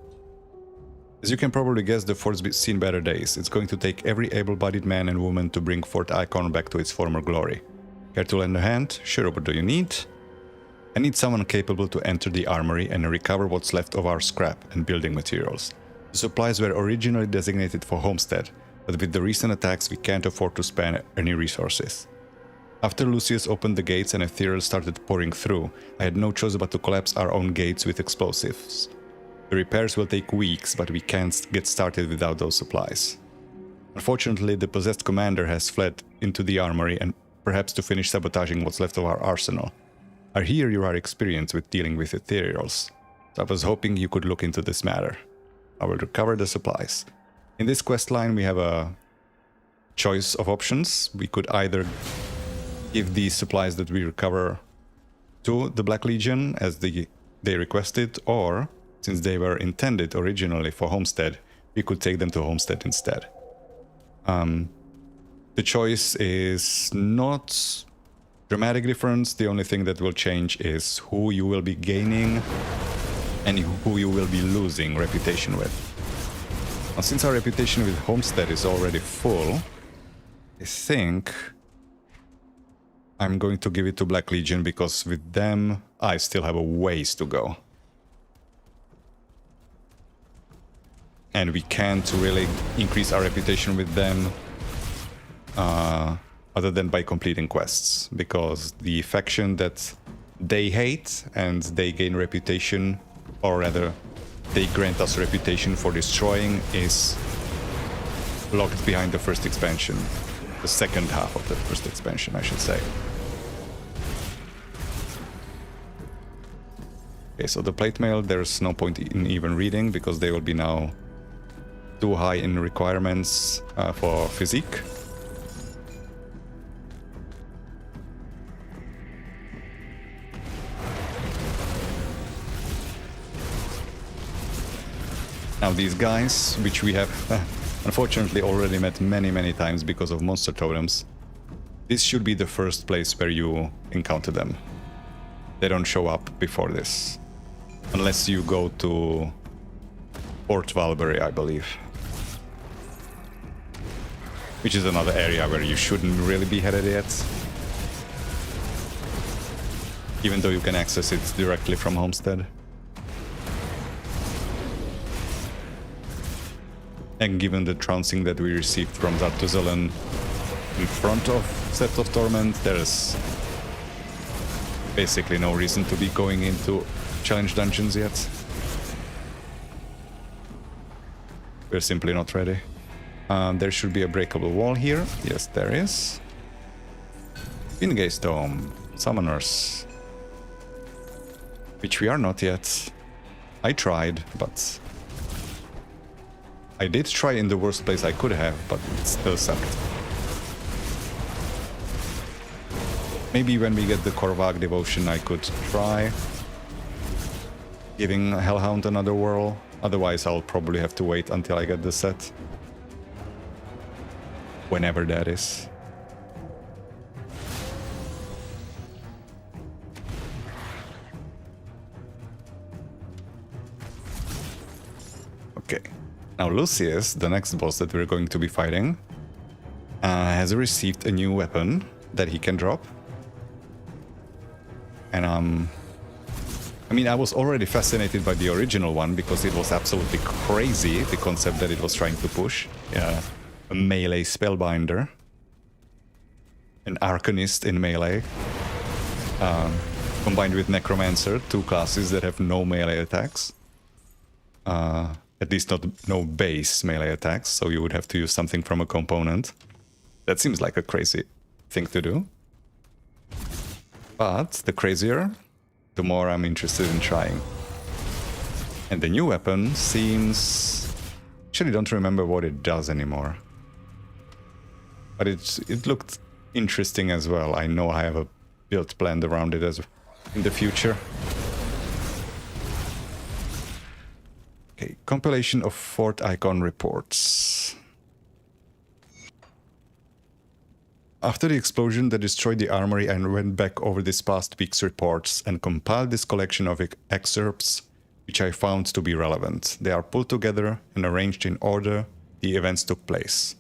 As you can probably guess, the fort's seen better days. It's going to take every able-bodied man and woman to bring Fort Ikon back to its former glory. Care to lend a hand? Sure, what do you need? I need someone capable to enter the armory and recover what's left of our scrap and building materials. The supplies were originally designated for Homestead, but with the recent attacks we can't afford to spend any resources. After Lucius opened the gates and ethereal started pouring through, I had no choice but to collapse our own gates with explosives. The repairs will take weeks, but we can't get started without those supplies. Unfortunately, the possessed commander has fled into the armory and perhaps to finish sabotaging what's left of our arsenal. I hear you are experienced with dealing with ethereals, so I was hoping you could look into this matter. I will recover the supplies. In this quest line we have a choice of options. We could either give the supplies that we recover to the Black Legion as they requested, or, since they were intended originally for Homestead, we could take them to Homestead instead. The choice is not dramatic difference. The only thing that will change is who you will be gaining and who you will be losing reputation with. Now, since our reputation with Homestead is already full, I think I'm going to give it to Black Legion, because with them I still have a ways to go. And we can't really increase our reputation with them other than by completing quests, because the faction that they hate and they gain reputation, or rather they grant us reputation for destroying, is locked behind the first expansion. The second half of the first expansion, I should say. Okay, so the plate mail, there's no point in even reading, because they will be now too high in requirements for physique. Now these guys, which we have unfortunately already met many times because of monster totems, this should be the first place where you encounter them. They don't show up before this, unless you go to Fort Valbury, I believe, which is another area where you shouldn't really be headed yet, even though you can access it directly from Homestead. And given the trouncing that we received from Zartuzalan in front of Sept of Torment, there's basically no reason to be going into challenge dungeons yet. We're simply not ready. There should be a breakable wall here. Yes, there is. Ingay's Dome. Summoners. Which we are not yet. I tried, but... I did try in the worst place I could have, but it still sucked. Maybe when we get the Korvag devotion I could try giving Hellhound another whirl. Otherwise I'll probably have to wait until I get the set. Whenever that is. Okay. Now Lucius, the next boss that we're going to be fighting, has received a new weapon that he can drop. And I mean, I was already fascinated by the original one because it was absolutely crazy, the concept that it was trying to push. A melee spellbinder. An arcanist in melee. Combined with necromancer, two classes that have no melee attacks. At least no base melee attacks, so you would have to use something from a component. That seems like a crazy thing to do. But the crazier, the more I'm interested in trying. And the new weapon seems... Actually don't remember what it does anymore. But it looked interesting as well. I know I have a build planned around it as in the future. Okay, compilation of Fort Ikon reports. After the explosion that destroyed the armory, I went back over this past week's reports and compiled this collection of excerpts which I found to be relevant. They are pulled together and arranged in order the events took place.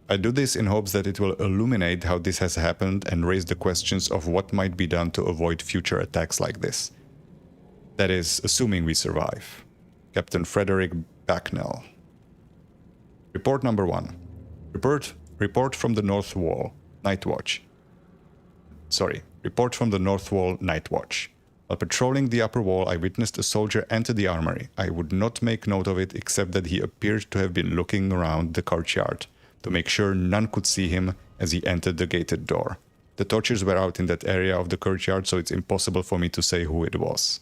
I do this in hopes that it will illuminate how this has happened and raise the questions of what might be done to avoid future attacks like this. That is, assuming we survive. Captain Frederick Backnell. Report number 1. Report from the North Wall, Night Watch. Report from the North Wall, Night Watch. While patrolling the upper wall, I witnessed a soldier enter the armory. I would not make note of it except that he appeared to have been looking around the courtyard to make sure none could see him as he entered the gated door. The torches were out in that area of the courtyard, so it's impossible for me to say who it was.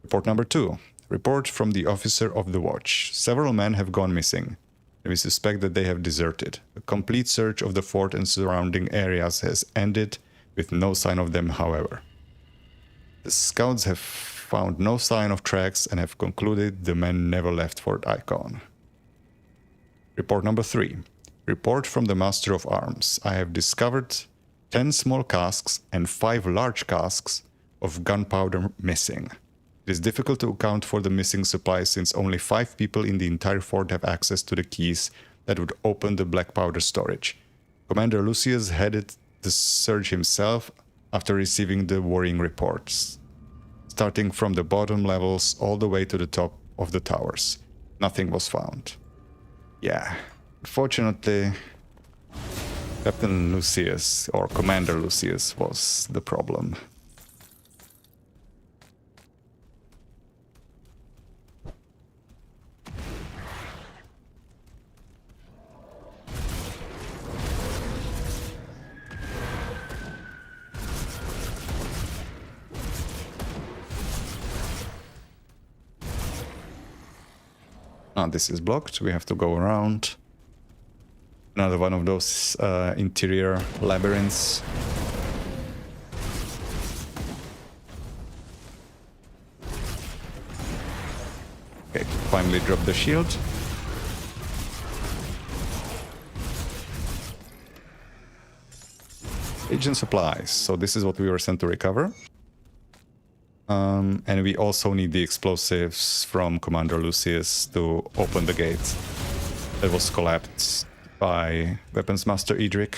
Report number 2. Report from the officer of the watch. Several men have gone missing, and we suspect that they have deserted. A complete search of the fort and surrounding areas has ended with no sign of them, however. The scouts have found no sign of tracks and have concluded the men never left Fort Ikon. Report number 3. Report from the Master of Arms. I have discovered 10 small casks and 5 large casks of gunpowder missing. It is difficult to account for the missing supplies since only 5 people in the entire fort have access to the keys that would open the black powder storage. Commander Lucius headed the search himself after receiving the worrying reports, starting from the bottom levels all the way to the top of the towers. Nothing was found. Yeah, unfortunately, Captain Lucius, or Commander Lucius, was the problem. Ah, this is blocked. We have to go around. Another one of those interior labyrinths. Okay, finally drop the shield. Agent supplies. So this is what we were sent to recover. And we also need the explosives from Commander Lucius to open the gate that was collapsed by Weapons Master Edric.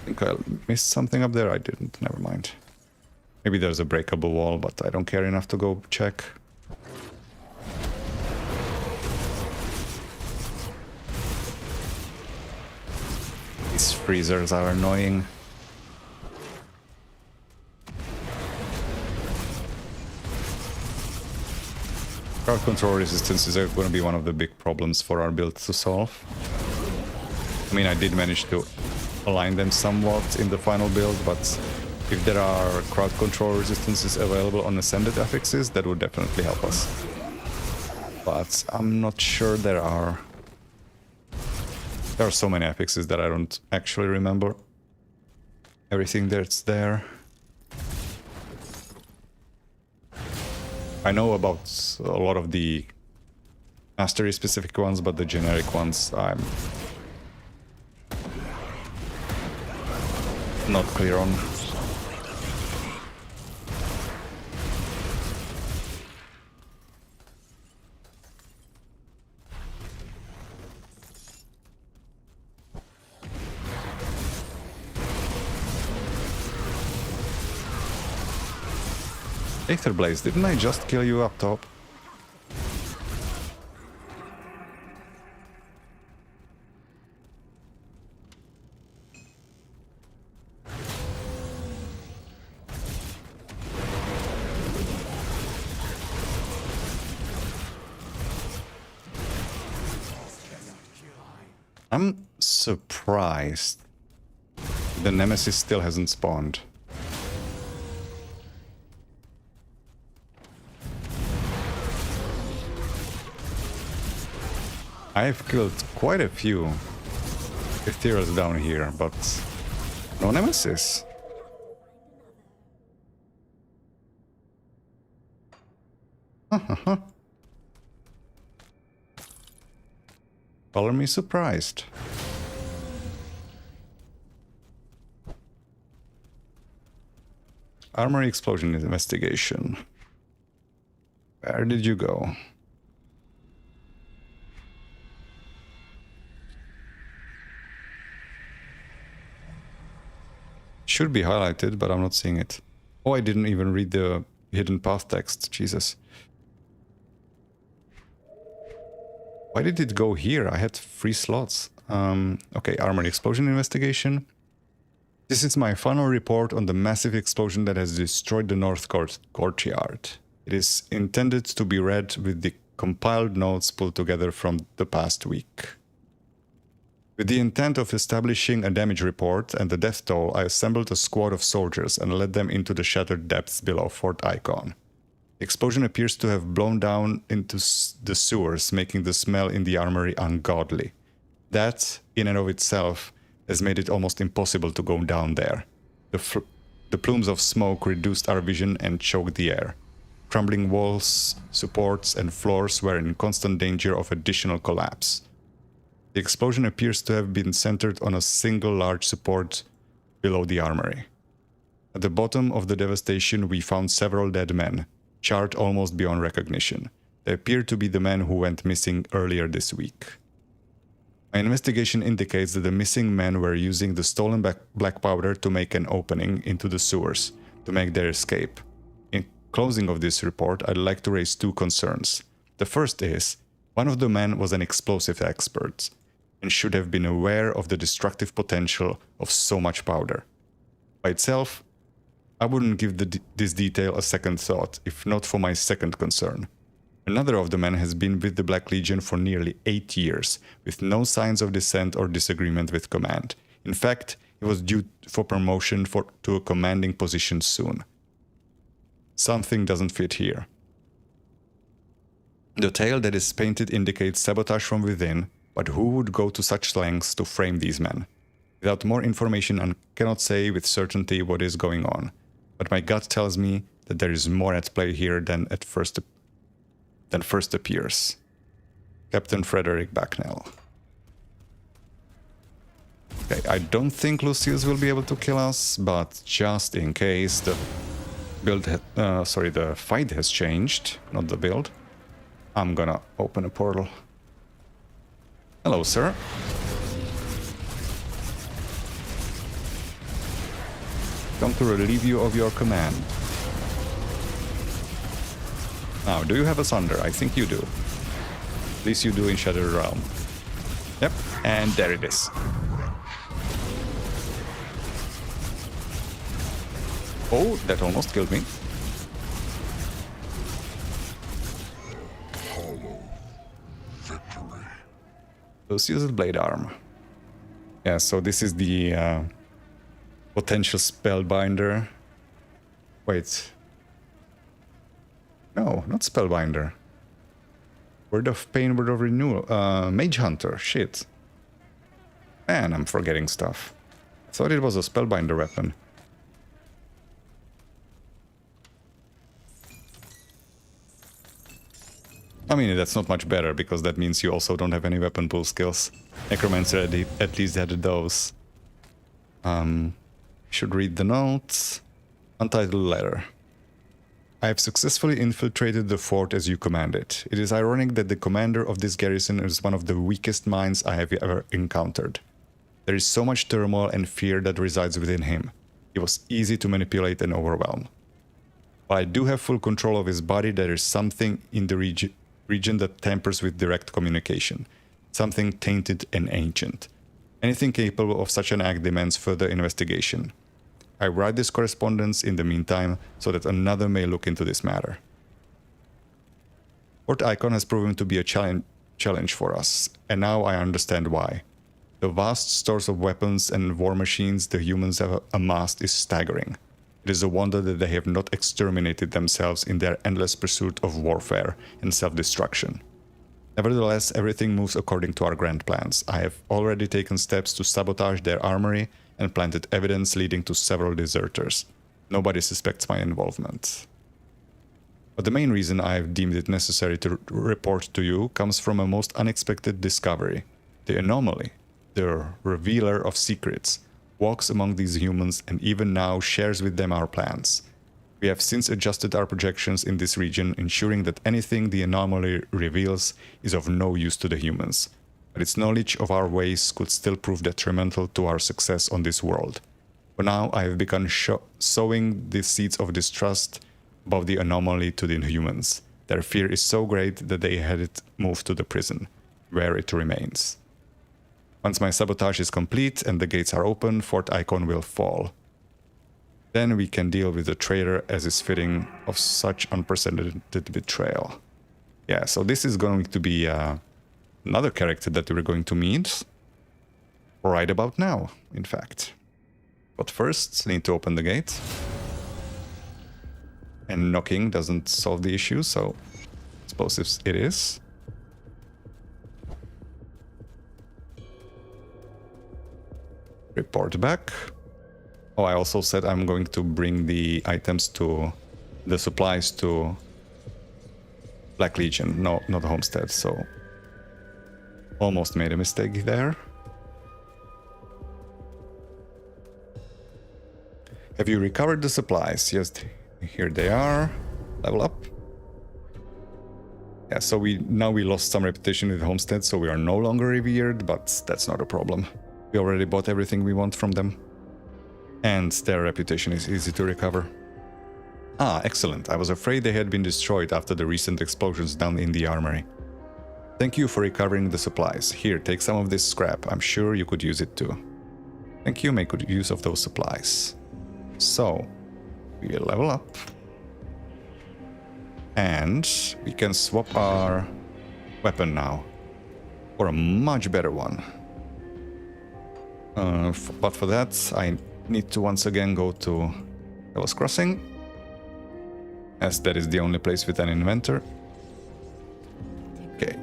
I think I missed something up there. I didn't. Never mind. Maybe there's a breakable wall, but I don't care enough to go check. These freezers are annoying. Crowd control resistances are going to be one of the big problems for our build to solve. I mean, I did manage to align them somewhat in the final build, but if there are crowd control resistances available on ascended affixes, that would definitely help us. But I'm not sure there are. There are so many affixes that I don't actually remember everything that's there. I know about a lot of the mastery specific ones, but the generic ones I'm not clear on. Aether Blaze, didn't I just kill you up top? I'm surprised the Nemesis still hasn't spawned. I've killed quite a few ethereals down here, but no Nemesis. Color me surprised. Armory explosion investigation. Where did you go? Should be highlighted, but I'm not seeing it. Oh, I didn't even read the hidden path text. Jesus. Why did it go here? I had 3 slots. Okay, armory explosion investigation. This is my final report on the massive explosion that has destroyed the north courtyard. It is intended to be read with the compiled notes pulled together from the past week. With the intent of establishing a damage report and the death toll, I assembled a squad of soldiers and led them into the shattered depths below Fort Ikon. The explosion appears to have blown down into the sewers, making the smell in the armory ungodly. That, in and of itself, has made it almost impossible to go down there. The plumes of smoke reduced our vision and choked the air. Crumbling walls, supports, and floors were in constant danger of additional collapse. The explosion appears to have been centered on a single large support below the armory. At the bottom of the devastation, we found several dead men, charred almost beyond recognition. They appear to be the men who went missing earlier this week. My investigation indicates that the missing men were using the stolen black powder to make an opening into the sewers to make their escape. In closing of this report, I'd like to raise two concerns. The first is, one of the men was an explosive expert and should have been aware of the destructive potential of so much powder. By itself, I wouldn't give this detail a second thought, if not for my second concern. Another of the men has been with the Black Legion for nearly 8 years, with no signs of dissent or disagreement with command. In fact, he was due for promotion to a commanding position soon. Something doesn't fit here. The tale that is painted indicates sabotage from within, but who would go to such lengths to frame these men? Without more information, I cannot say with certainty what is going on, but my gut tells me that there is more at play here than first appears. Captain Frederick Backnell. Okay, I don't think Lucius will be able to kill us, but just in case the fight has changed, not the build, I'm gonna open a portal. Hello, sir. Come to relieve you of your command. Now, do you have a Sunder? I think you do. At least you do in Shattered Realm. Yep, and there it is. Oh, that almost killed me. Lucius' Blade Arm. Yeah, so this is the potential Spellbinder. Wait. No, not Spellbinder. Word of Pain, Word of Renewal. Mage Hunter. Shit. Man, I'm forgetting stuff. I thought it was a Spellbinder weapon. I mean, that's not much better, because that means you also don't have any weapon pool skills. Necromancer at least had those. Should read the notes. Untitled letter. I have successfully infiltrated the fort as you commanded. It is ironic that the commander of this garrison is one of the weakest minds I have ever encountered. There is so much turmoil and fear that resides within him. He was easy to manipulate and overwhelm. While I do have full control of his body, there is something in the region that tampers with direct communication. Something tainted and ancient. Anything capable of such an act demands further investigation. I write this correspondence in the meantime so that another may look into this matter. Fort Ikon has proven to be a challenge for us, and now I understand why. The vast stores of weapons and war machines the humans have amassed is staggering. It is a wonder that they have not exterminated themselves in their endless pursuit of warfare and self-destruction. Nevertheless, everything moves according to our grand plans. I have already taken steps to sabotage their armory and planted evidence leading to several deserters. Nobody suspects my involvement. But the main reason I have deemed it necessary to report to you comes from a most unexpected discovery. The anomaly, the revealer of secrets, walks among these humans and even now shares with them our plans. We have since adjusted our projections in this region, ensuring that anything the anomaly reveals is of no use to the humans. But its knowledge of our ways could still prove detrimental to our success on this world. For now, I have begun sowing the seeds of distrust about the anomaly to the humans. Their fear is so great that they had it moved to the prison, where it remains. Once my sabotage is complete and the gates are open, Fort Ikon will fall. Then we can deal with the traitor as is fitting of such unprecedented betrayal. Yeah, so this is going to be another character that we're going to meet right about now, in fact. But first, need to open the gate. And knocking doesn't solve the issue, so I suppose it is. Report back. Oh, I also said I'm going to bring the items to the supplies to Black Legion, no, not Homestead, so almost made a mistake there. Have you recovered the supplies? Yes, here they are. Level up. Yeah, so we lost some reputation with Homestead, so we are no longer revered, but that's not a problem. We already bought everything we want from them. And their reputation is easy to recover. Ah, excellent. I was afraid they had been destroyed after the recent explosions down in the armory. Thank you for recovering the supplies. Here, take some of this scrap. I'm sure you could use it too. Thank you, make good use of those supplies. So, we will level up. And we can swap our weapon now for a much better one. But for that, I need to once again go to Devil's Crossing, as that is the only place with an inventor. Okay,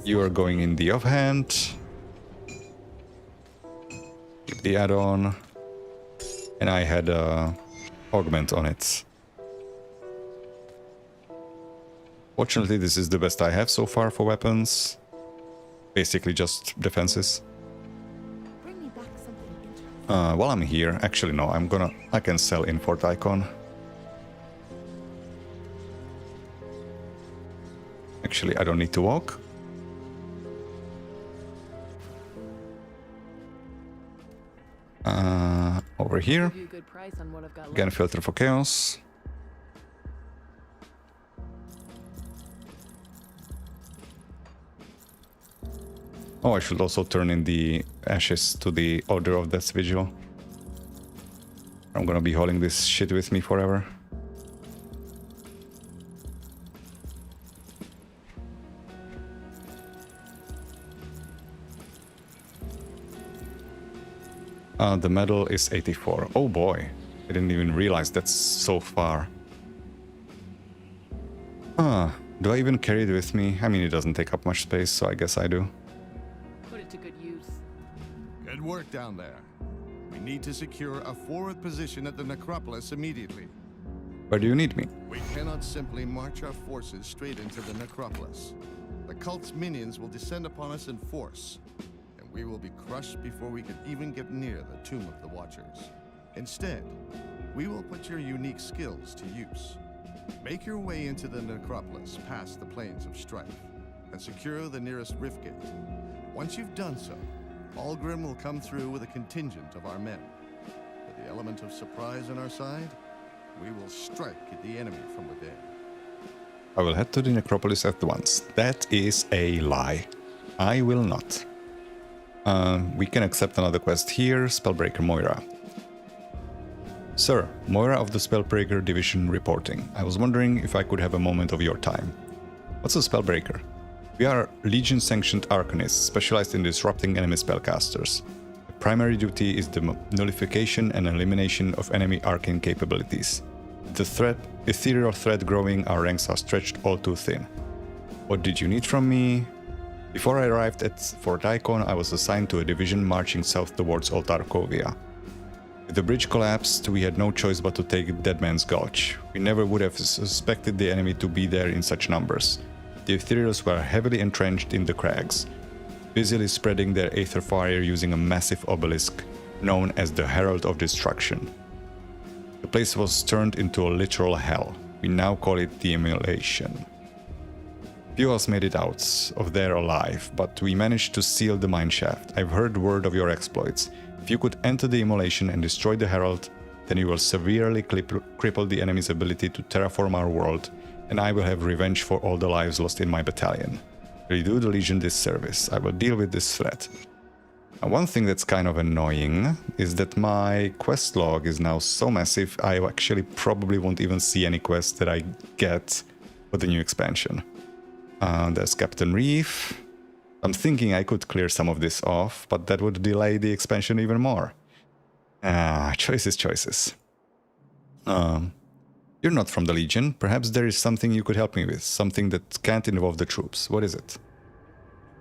you are going in the offhand. Keep the add-on. And I had a augment on it. Fortunately, this is the best I have so far for weapons. Basically just defenses. Bring me back something interesting. While I'm here, actually no, I can sell in Fort Ikon. Actually, I don't need to walk. Over here. Give you a good price on what I've got Again, left. filter for chaos. Oh, I should also turn in the ashes to the Order of Death's Vigil. I'm gonna be hauling this shit with me forever. The medal is 84. Oh boy, I didn't even realize that's so far. Do I even carry it with me? I mean, it doesn't take up much space, so I guess I do. Put it to good use. Good work down there. We need to secure a forward position at the necropolis immediately. Where do you need me? We cannot simply march our forces straight into the necropolis. The cult's minions will descend upon us in force, and we will be crushed before we can even get near the Tomb of the Watchers. Instead, we will put your unique skills to use. Make your way into the necropolis past the Plains of Strife, and secure the nearest rift gate. Once you've done so, Algrim will come through with a contingent of our men. With the element of surprise on our side, we will strike at the enemy from within. I will head to the necropolis at once. That is a lie. I will not. We can accept another quest here. Spellbreaker Moira. Sir, Moira of the Spellbreaker Division reporting. I was wondering if I could have a moment of your time. What's a Spellbreaker? We are Legion-sanctioned arcanists, specialized in disrupting enemy spellcasters. The primary duty is the nullification and elimination of enemy arcane capabilities. With the ethereal threat growing, our ranks are stretched all too thin. What did you need from me? Before I arrived at Fort Ikon, I was assigned to a division marching south towards Altarkovia. With the bridge collapsed, we had no choice but to take Dead Man's Gulch. We never would have suspected the enemy to be there in such numbers. The Ethereals were heavily entrenched in the crags, busily spreading their aether fire using a massive obelisk known as the Herald of Destruction. The place was turned into a literal hell. We now call it the Immolation. Few of us made it out of there alive, but we managed to seal the mineshaft. I've heard word of your exploits. If you could enter the Immolation and destroy the Herald, then you will severely cripple the enemy's ability to terraform our world, and I will have revenge for all the lives lost in my battalion. Will you do the Legion this service? I will deal with this threat. Now, one thing that's kind of annoying is that my quest log is now so massive, I actually probably won't even see any quests that I get for the new expansion. There's Captain Reef. I'm thinking I could clear some of this off, but that would delay the expansion even more. Choices. You're not from the Legion. Perhaps there is something you could help me with. Something that can't involve the troops. What is it?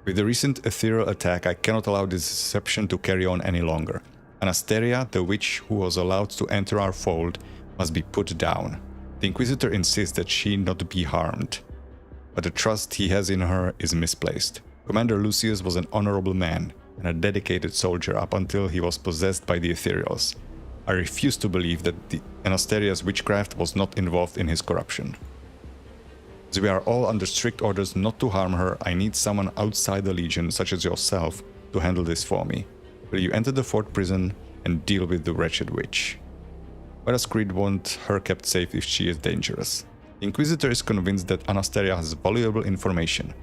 With the recent ethereal attack, I cannot allow this deception to carry on any longer. Anastasia, the witch who was allowed to enter our fold, must be put down. The Inquisitor insists that she not be harmed, but the trust he has in her is misplaced. Commander Lucius was an honorable man and a dedicated soldier up until he was possessed by the Ethereals. I refuse to believe that the Anastasia's witchcraft was not involved in his corruption. As we are all under strict orders not to harm her, I need someone outside the Legion, such as yourself, to handle this for me. Will you enter the fort prison and deal with the wretched witch? Why does Creed want her kept safe if she is dangerous? The Inquisitor is convinced that Anastasia has valuable information,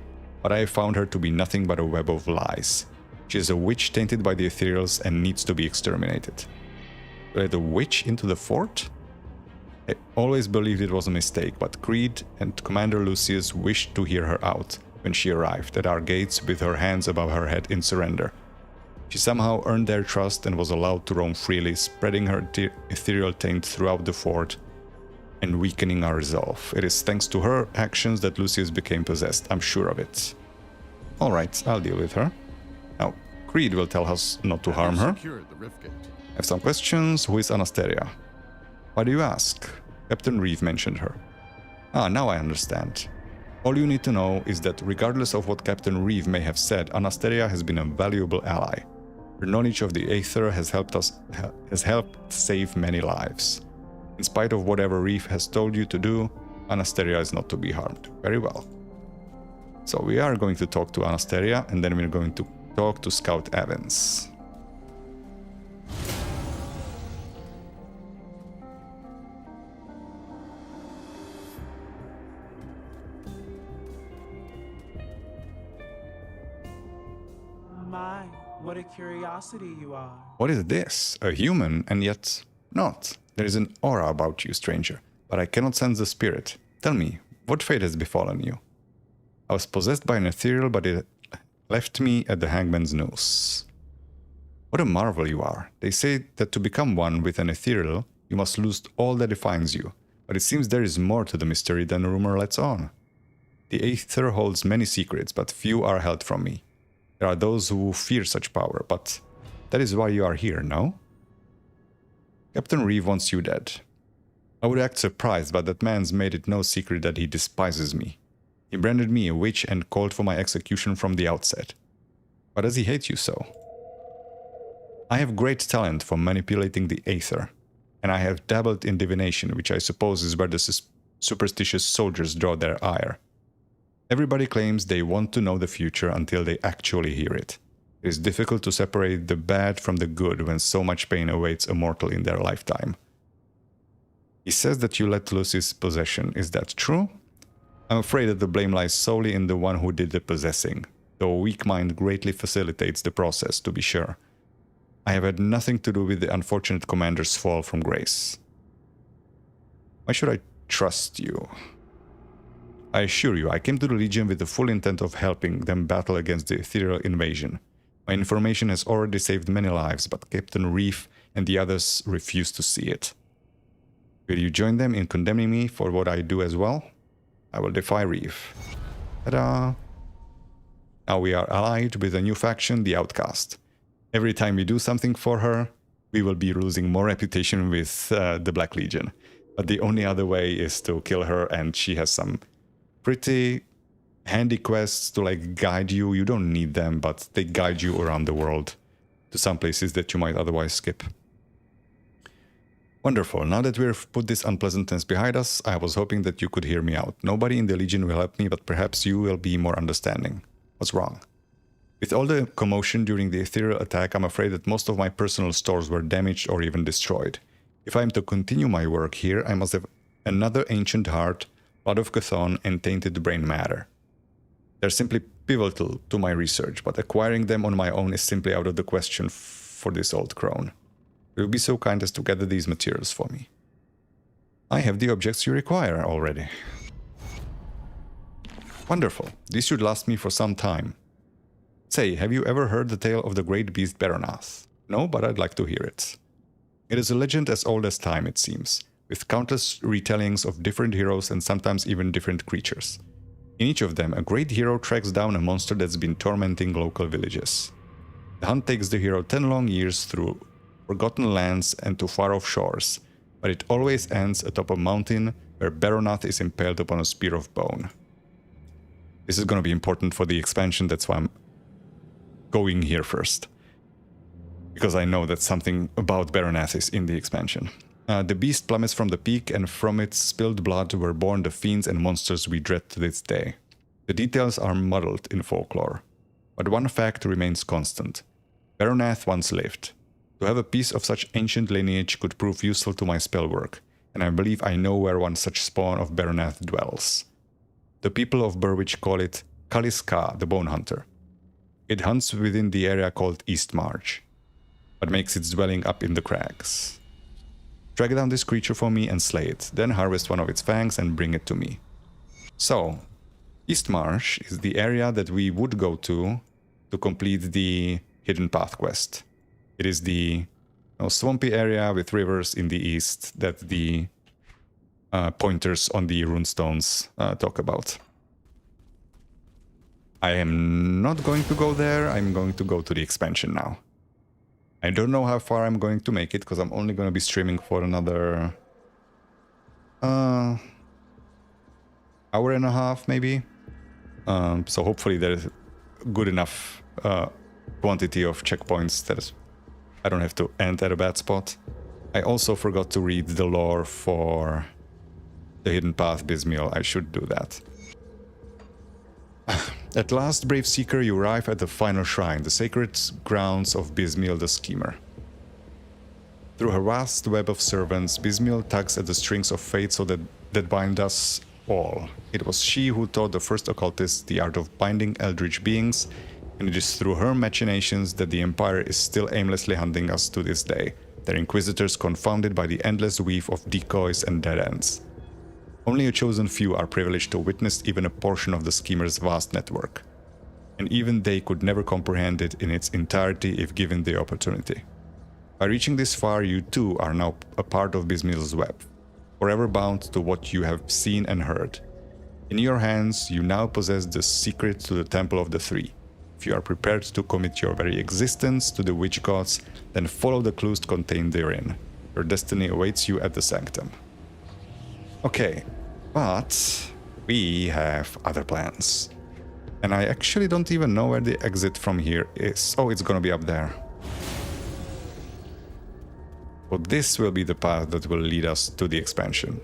but I have found her to be nothing but a web of lies. She is a witch tainted by the Ethereals and needs to be exterminated. To let a witch into the fort? I always believed it was a mistake, but Creed and Commander Lucius wished to hear her out when she arrived at our gates with her hands above her head in surrender. She somehow earned their trust and was allowed to roam freely, spreading her ethereal taint throughout the fort and weakening our resolve. It is thanks to her actions that Lucius became possessed, I'm sure of it. Alright, I'll deal with her. Now, Creed will tell us not to harm her. Secured the rift gate. I have some questions. Who is Anastasia? Why do you ask? Captain Reeve mentioned her. Now I understand. All you need to know is that regardless of what Captain Reeve may have said, Anastasia has been a valuable ally. Her knowledge of the Aether has helped save many lives. In spite of whatever Reeve has told you to do, Anastasia is not to be harmed. Very well. So we are going to talk to Anastasia, and then we're going to talk to Scout Evans. My, what a curiosity you are. What is this? A human, and yet not. There is an aura about you, stranger, but I cannot sense the spirit. Tell me, what fate has befallen you? I was possessed by an ethereal, but it left me at the hangman's noose. What a marvel you are. They say that to become one with an ethereal, you must lose all that defines you, but it seems there is more to the mystery than rumor lets on. The Aether holds many secrets, but few are held from me. There are those who fear such power, but that is why you are here, no? Captain Reeve wants you dead. I would act surprised, but that man's made it no secret that he despises me. He branded me a witch and called for my execution from the outset. Why does he hate you so? I have great talent for manipulating the Aether, and I have dabbled in divination, which I suppose is where the superstitious soldiers draw their ire. Everybody claims they want to know the future until they actually hear it. It is difficult to separate the bad from the good when so much pain awaits a mortal in their lifetime. He says that you let loose his possession. Is that true? I'm afraid that the blame lies solely in the one who did the possessing, though a weak mind greatly facilitates the process, to be sure. I have had nothing to do with the unfortunate commander's fall from grace. Why should I trust you? I assure you, I came to the Legion with the full intent of helping them battle against the ethereal invasion. My information has already saved many lives, but Captain Reeve and the others refuse to see it. Will you join them in condemning me for what I do as well? I will defy Reeve. Ta-da! Now we are allied with a new faction, the Outcast. Every time we do something for her, we will be losing more reputation with the Black Legion. But the only other way is to kill her, and she has some pretty handy quests to guide you. You don't need them, but they guide you around the world to some places that you might otherwise skip. Wonderful. Now that we've put this unpleasantness behind us, I was hoping that you could hear me out. Nobody in the Legion will help me, but perhaps you will be more understanding. What's wrong? With all the commotion during the ethereal attack, I'm afraid that most of my personal stores were damaged or even destroyed. If I am to continue my work here, I must have another ancient heart, blood of Chthon, and tainted brain matter. They're simply pivotal to my research, but acquiring them on my own is simply out of the question for this old crone. Will you be so kind as to gather these materials for me? I have the objects you require already. Wonderful. This should last me for some time. Say, have you ever heard the tale of the great beast Baronath? No, but I'd like to hear it. It is a legend as old as time, it seems, with countless retellings of different heroes and sometimes even different creatures. In each of them, a great hero tracks down a monster that's been tormenting local villages. The hunt takes the hero 10 long years through forgotten lands and to far-off shores, but it always ends atop a mountain where Baronath is impaled upon a spear of bone. This is going to be important for the expansion, that's why I'm going here first. Because I know that something about Baronath is in the expansion. The beast plummets from the peak, and from its spilled blood were born the fiends and monsters we dread to this day. The details are muddled in folklore, but one fact remains constant. Baronath once lived. To have a piece of such ancient lineage could prove useful to my spell work, and I believe I know where one such spawn of Baronath dwells. The people of Burwich call it Kaliska, the Bone Hunter. It hunts within the area called East March, but makes its dwelling up in the crags. Track down this creature for me and slay it, then harvest one of its fangs and bring it to me. So, East Marsh is the area that we would go to complete the Hidden Path quest. It is the swampy area with rivers in the east that the pointers on the runestones talk about. I am not going to go there, I'm going to go to the expansion now. I don't know how far I'm going to make it, because I'm only going to be streaming for another hour and a half, maybe. So hopefully there's good enough quantity of checkpoints that I don't have to end at a bad spot. I also forgot to read the lore for the Hidden Path Bismiel. I should do that. At last, brave seeker, you arrive at the final shrine, the sacred grounds of Bismiel the Schemer. Through her vast web of servants, Bismiel tugs at the strings of fate that bind us all. It was she who taught the first occultists the art of binding eldritch beings, and it is through her machinations that the Empire is still aimlessly hunting us to this day, their inquisitors confounded by the endless weave of decoys and dead ends. Only a chosen few are privileged to witness even a portion of the schemer's vast network, and even they could never comprehend it in its entirety if given the opportunity. By reaching this far, you too are now a part of Bismiel's web, forever bound to what you have seen and heard. In your hands, you now possess the secret to the Temple of the Three. If you are prepared to commit your very existence to the witch gods, then follow the clues contained therein. Your destiny awaits you at the sanctum. Okay. But we have other plans. And I actually don't even know where the exit from here is. Oh, it's gonna be up there. So this will be the path that will lead us to the expansion.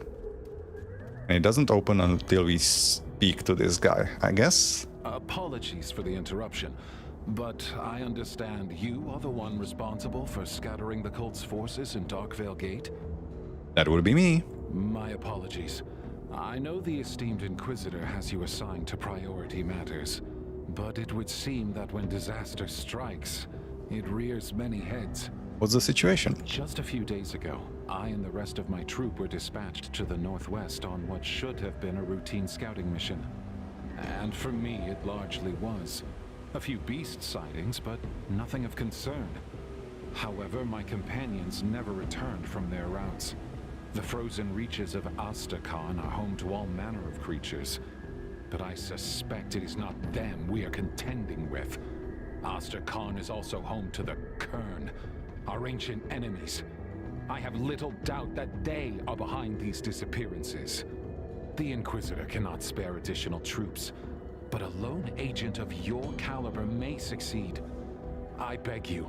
And it doesn't open until we speak to this guy, I guess? Apologies for the interruption, but I understand you are the one responsible for scattering the cult's forces in Darkvale Gate? That would be me. My apologies. I know the esteemed Inquisitor has you assigned to priority matters, but it would seem that when disaster strikes, it rears many heads. What's the situation? Just a few days ago, I and the rest of my troop were dispatched to the northwest on what should have been a routine scouting mission. And for me, it largely was. A few beast sightings, but nothing of concern. However, my companions never returned from their routes. The frozen reaches of Asterkarn are home to all manner of creatures, but I suspect it is not them we are contending with. Asterkarn is also home to the Kern, our ancient enemies. I have little doubt that they are behind these disappearances. The Inquisitor cannot spare additional troops, but a lone agent of your caliber may succeed. I beg you,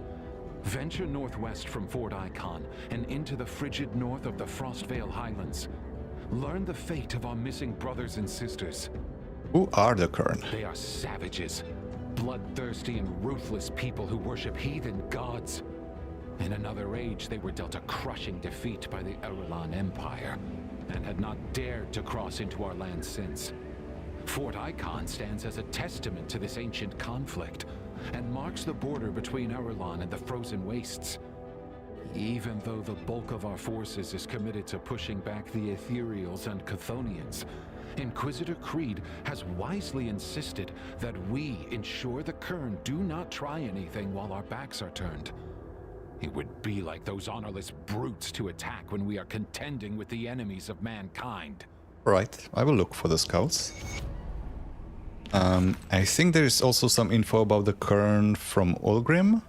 venture northwest from Fort Ikon and into the frigid north of the Frostvale Highlands. Learn the fate of our missing brothers and sisters. Who are the Kern? They are savages, bloodthirsty and ruthless people who worship heathen gods. In another age, they were dealt a crushing defeat by the Irulan Empire, and had not dared to cross into our land since. Fort Ikon stands as a testament to this ancient conflict, and marks the border between Irulan and the frozen wastes. Even though the bulk of our forces is committed to pushing back the Ethereals and Chthonians, Inquisitor Creed has wisely insisted that we ensure the Kern do not try anything while our backs are turned. It would be like those honorless brutes to attack when we are contending with the enemies of mankind. Right, I will look for the scouts. I think there is also some info about the Kern from Ulgrim.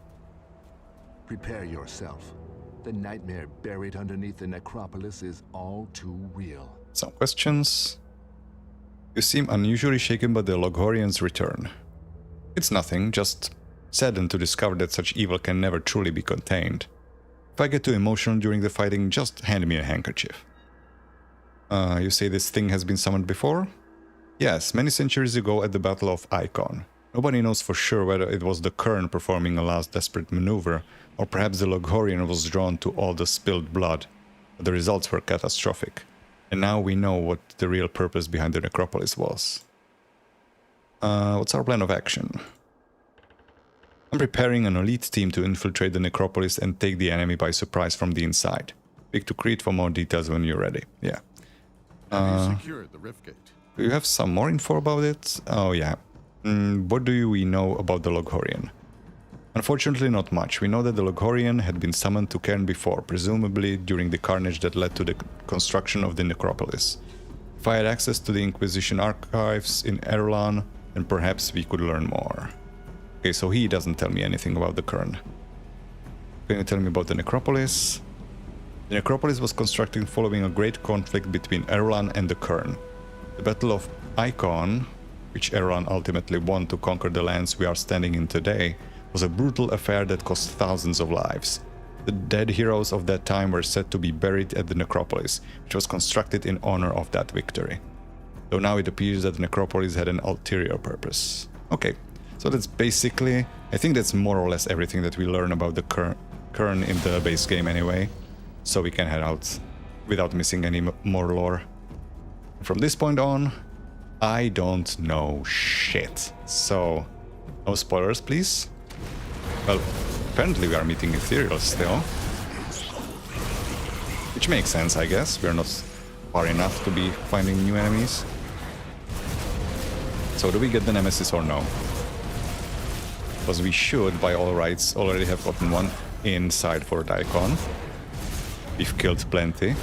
Prepare yourself. The nightmare buried underneath the necropolis is all too real. Some questions. You seem unusually shaken by the Loghorian's return. It's nothing, just saddened to discover that such evil can never truly be contained. If I get too emotional during the fighting, just hand me a handkerchief. You say this thing has been summoned before? Yes, many centuries ago at the Battle of Ikon. Nobody knows for sure whether it was the Kern performing a last desperate maneuver, or perhaps the Loghorian was drawn to all the spilled blood. But the results were catastrophic. And now we know what the real purpose behind the necropolis was. What's our plan of action? I'm preparing an elite team to infiltrate the necropolis and take the enemy by surprise from the inside. Speak to Creed for more details when you're ready. Yeah. Have you secured the rift gate? Do you have some more info about it? Oh yeah. What do we know about the Loghorian? Unfortunately not much. We know that the Loghorian had been summoned to Cairn before, presumably during the carnage that led to the construction of the necropolis. If I had access to the Inquisition archives in Erlan, then perhaps we could learn more. Okay, so he doesn't tell me anything about the Cairn. Can you tell me about the necropolis? The necropolis was constructed following a great conflict between Erlan and the Cairn. The Battle of Ikon, which Erlan ultimately won to conquer the lands we are standing in today, was a brutal affair that cost thousands of lives. The dead heroes of that time were said to be buried at the necropolis, which was constructed in honor of that victory. Though now it appears that the necropolis had an ulterior purpose. Okay, so that's basically... I think that's more or less everything that we learn about the Kern in the base game anyway. So we can head out without missing any more lore. From this point on, I don't know shit. So, no spoilers, please. Well, apparently we are meeting Ethereal still. Which makes sense, I guess. We're not far enough to be finding new enemies. So do we get the Nemesis or no? Because we should, by all rights, already have gotten one inside Fort Ikon. We've killed plenty.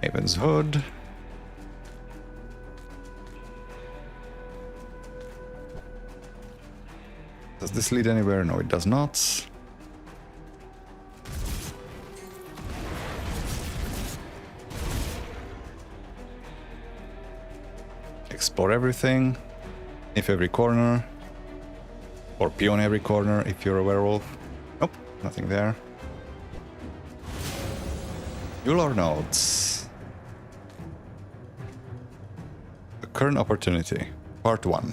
Haven's Hood. Does this lead anywhere? No, it does not. Explore everything. Sniff every corner. Or peon every corner if you're a werewolf. Nope, nothing there. Euler notes. The current opportunity. Part 1.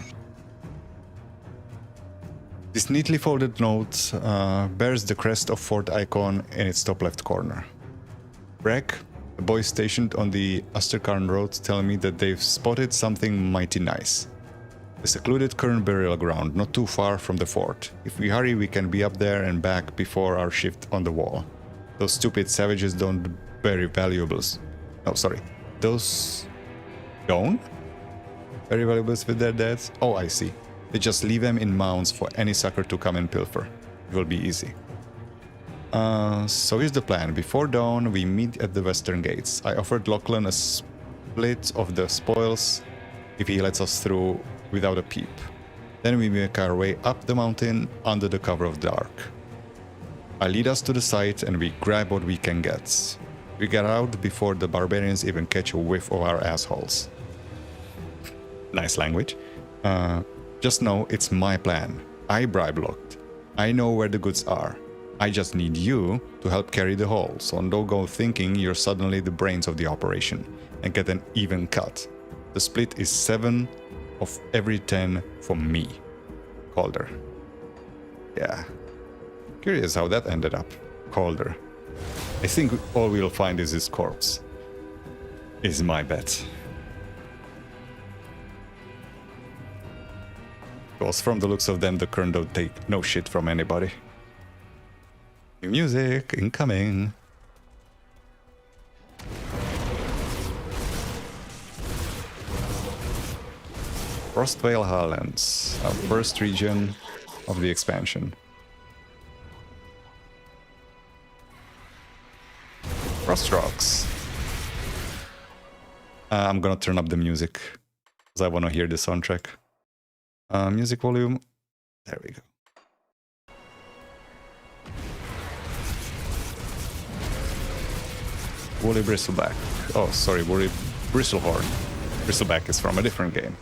This neatly folded note bears the crest of Fort Ikon in its top left corner. Breck, the boys stationed on the Asterkarn Road, tell me that they've spotted something mighty nice. A secluded current burial ground not too far from the fort. If we hurry, we can be up there and back before our shift on the wall. Those stupid savages don't bury valuables. Oh, sorry. Those don't bury valuables with their deads? Oh, I see. They just leave them in mounds for any sucker to come and pilfer. It will be easy. So here's the plan. Before dawn, we meet at the western gates. I offered Lachlan a split of the spoils if he lets us through without a peep. Then we make our way up the mountain under the cover of dark. I lead us to the site and we grab what we can get. We get out before the barbarians even catch a whiff of our assholes. Nice language. Just know it's my plan. I bribe locked. I know where the goods are. I just need you to help carry the haul, so don't go thinking you're suddenly the brains of the operation and get an even cut. The split is 7 of every 10 for me. Calder. Yeah. Curious how that ended up. Calder. I think all we'll find is his corpse. Is my bet. Because from the looks of them, the Kern don't take no shit from anybody. New music incoming. Frostvale Highlands, our first region of the expansion. Frost Rocks. I'm gonna turn up the music because I want to hear the soundtrack. Music volume. There we go. Woolly Bristleback. Oh, sorry, Woolly Bristlehorn. Bristleback is from a different game.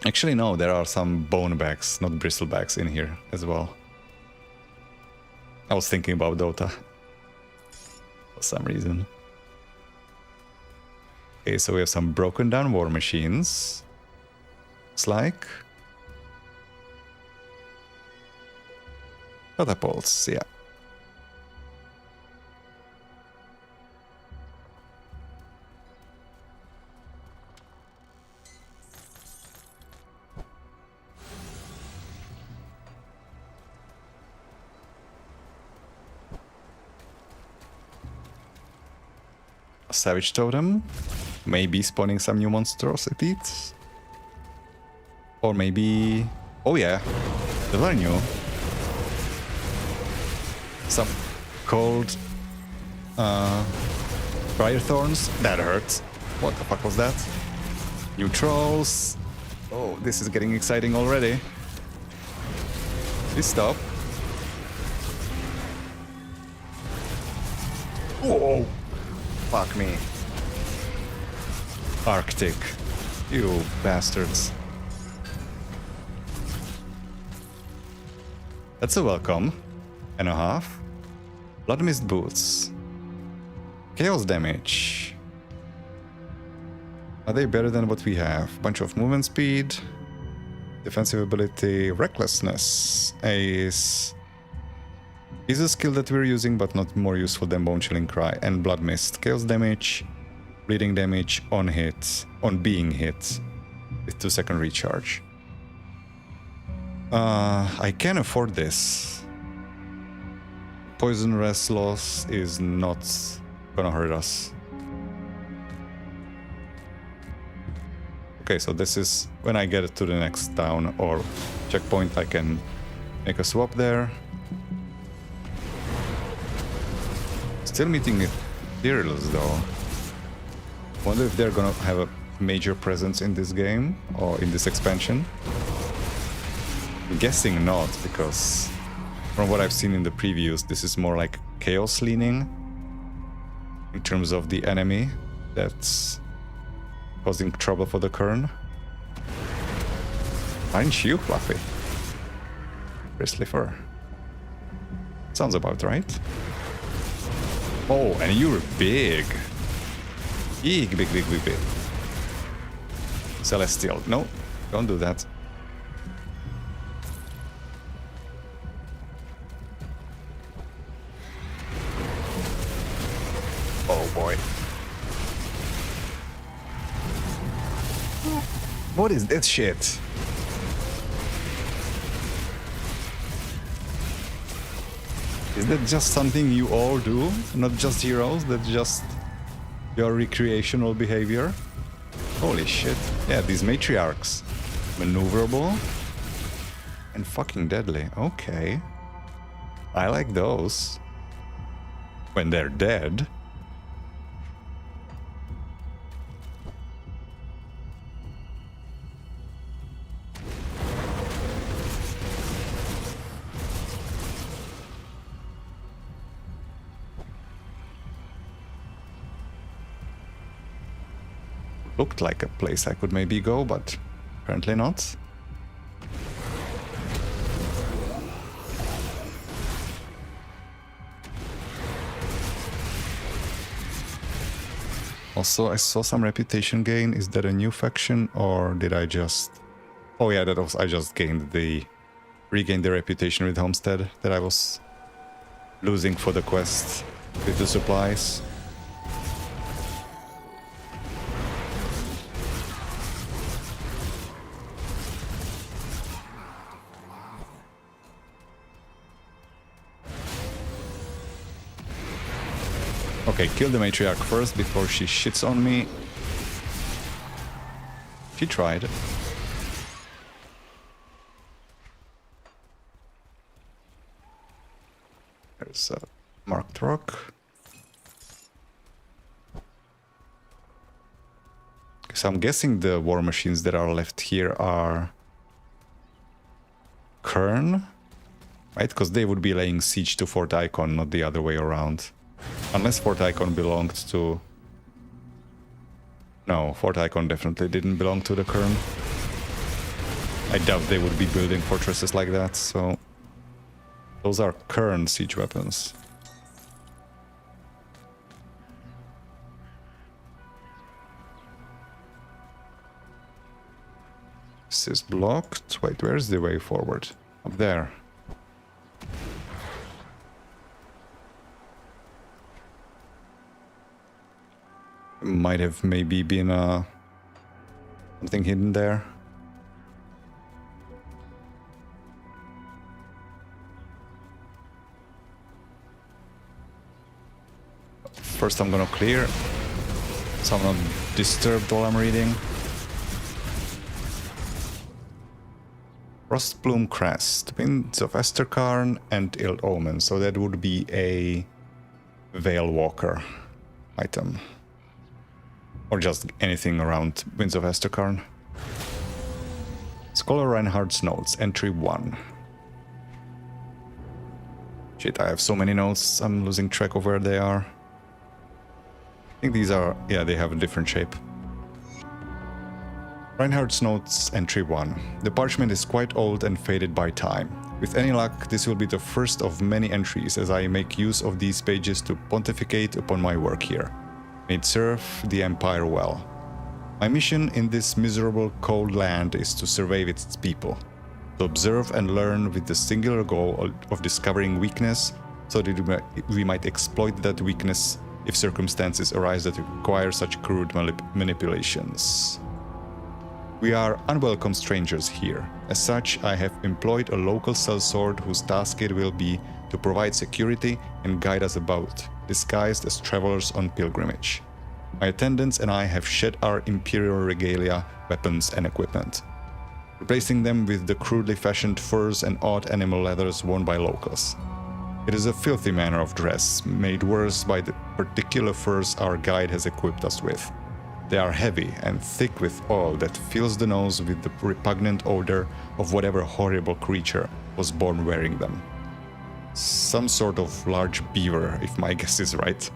Actually, no, there are some bonebacks, not bristlebacks, in here as well. I was thinking about Dota for some reason. Okay, so we have some broken down war machines. Looks like. Catapults, yeah. Savage Totem, maybe spawning some new monstrosities, or maybe, oh yeah, the very new, some cold Fire Thorns, that hurts. What the fuck was that? New trolls. Oh, this is getting exciting already. Please stop. Whoa. Fuck me. Arctic. You bastards. That's a welcome. And a half. Blood Mist Boots. Chaos damage. Are they better than what we have? Bunch of movement speed. Defensive ability. Recklessness. Is a skill that we're using, but not more useful than Bone Chilling Cry and Blood Mist. Chaos damage, bleeding damage on hit, on being hit, with 2-second recharge. I can afford this. Poison rest loss is not gonna hurt us. Okay, so this is when I get to the next town or checkpoint, I can make a swap there. Still meeting Ethereals though. Wonder if they're gonna have a major presence in this game or in this expansion. I'm guessing not, because from what I've seen in the previews, this is more like chaos leaning in terms of the enemy that's causing trouble for the Kern. Aren't you, Fluffy? Bristly fur. Sounds about right. Oh, and you're big. Big, big, big, big, big. Celestial. No, don't do that. Oh boy. What is that shit? Is that just something you all do? Not just heroes? That's just your recreational behavior? Holy shit. Yeah, these matriarchs. Maneuverable. And fucking deadly. Okay. I like those. When they're dead. Looked like a place I could maybe go, but apparently not. Also, I saw some reputation gain. Is that a new faction, or did I just... Oh yeah, that was... I just regained the reputation with Homestead that I was losing for the quest with the supplies. Okay, kill the matriarch first before she shits on me. She tried. There's a marked rock. So I'm guessing the war machines that are left here are Kern, right? Because they would be laying siege to Fort Ikon, not the other way around. Unless Fort Ikon belonged to... No, Fort Ikon definitely didn't belong to the Kern. I doubt they would be building fortresses like that, so... Those are Kern siege weapons. This is blocked. Wait, where's the way forward? Up there. Might have maybe been something hidden there. First I'm gonna clear, so I'm not disturbed while I'm reading. Frostbloom Crest, Winds of Asterkarn and Ill Omen, so that would be a Veil Walker item. Or just anything around Winds of Asterkarn. Scholar Reinhardt's notes, entry 1. Shit, I have so many notes, I'm losing track of where they are. I think these are... yeah, they have a different shape. Reinhardt's notes, entry 1. The parchment is quite old and faded by time. With any luck, this will be the first of many entries as I make use of these pages to pontificate upon my work here. May it serve the Empire well. My mission in this miserable, cold land is to survey its people, to observe and learn with the singular goal of discovering weakness, so that we might exploit that weakness if circumstances arise that require such crude manipulations. We are unwelcome strangers here. As such, I have employed a local sellsword whose task it will be to provide security and guide us about, disguised as travelers on pilgrimage. My attendants and I have shed our imperial regalia, weapons and equipment, replacing them with the crudely fashioned furs and odd animal leathers worn by locals. It is a filthy manner of dress, made worse by the particular furs our guide has equipped us with. They are heavy and thick with oil that fills the nose with the repugnant odor of whatever horrible creature was born wearing them. Some sort of large beaver, if my guess is right.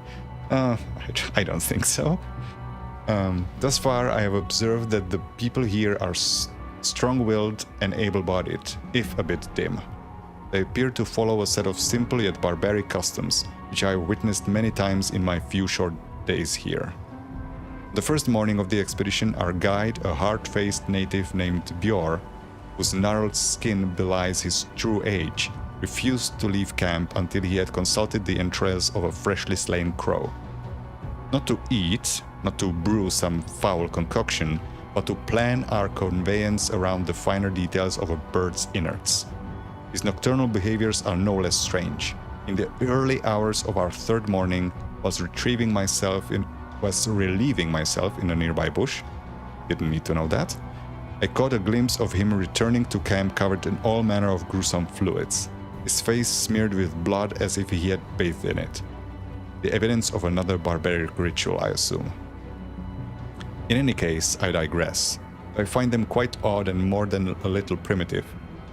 I don't think so. Thus far, I have observed that the people here are strong-willed and able-bodied, if a bit dim. They appear to follow a set of simple yet barbaric customs, which I have witnessed many times in my few short days here. The first morning of the expedition, our guide, a hard-faced native named Bjor, whose gnarled skin belies his true age, refused to leave camp until he had consulted the entrails of a freshly slain crow. Not to eat, not to brew some foul concoction, but to plan our conveyance around the finer details of a bird's innards. His nocturnal behaviors are no less strange. In the early hours of our third morning, was relieving myself in a nearby bush. Didn't need to know that. I caught a glimpse of him returning to camp covered in all manner of gruesome fluids, his face smeared with blood as if he had bathed in it. The evidence of another barbaric ritual, I assume. In any case, I digress. I find them quite odd and more than a little primitive.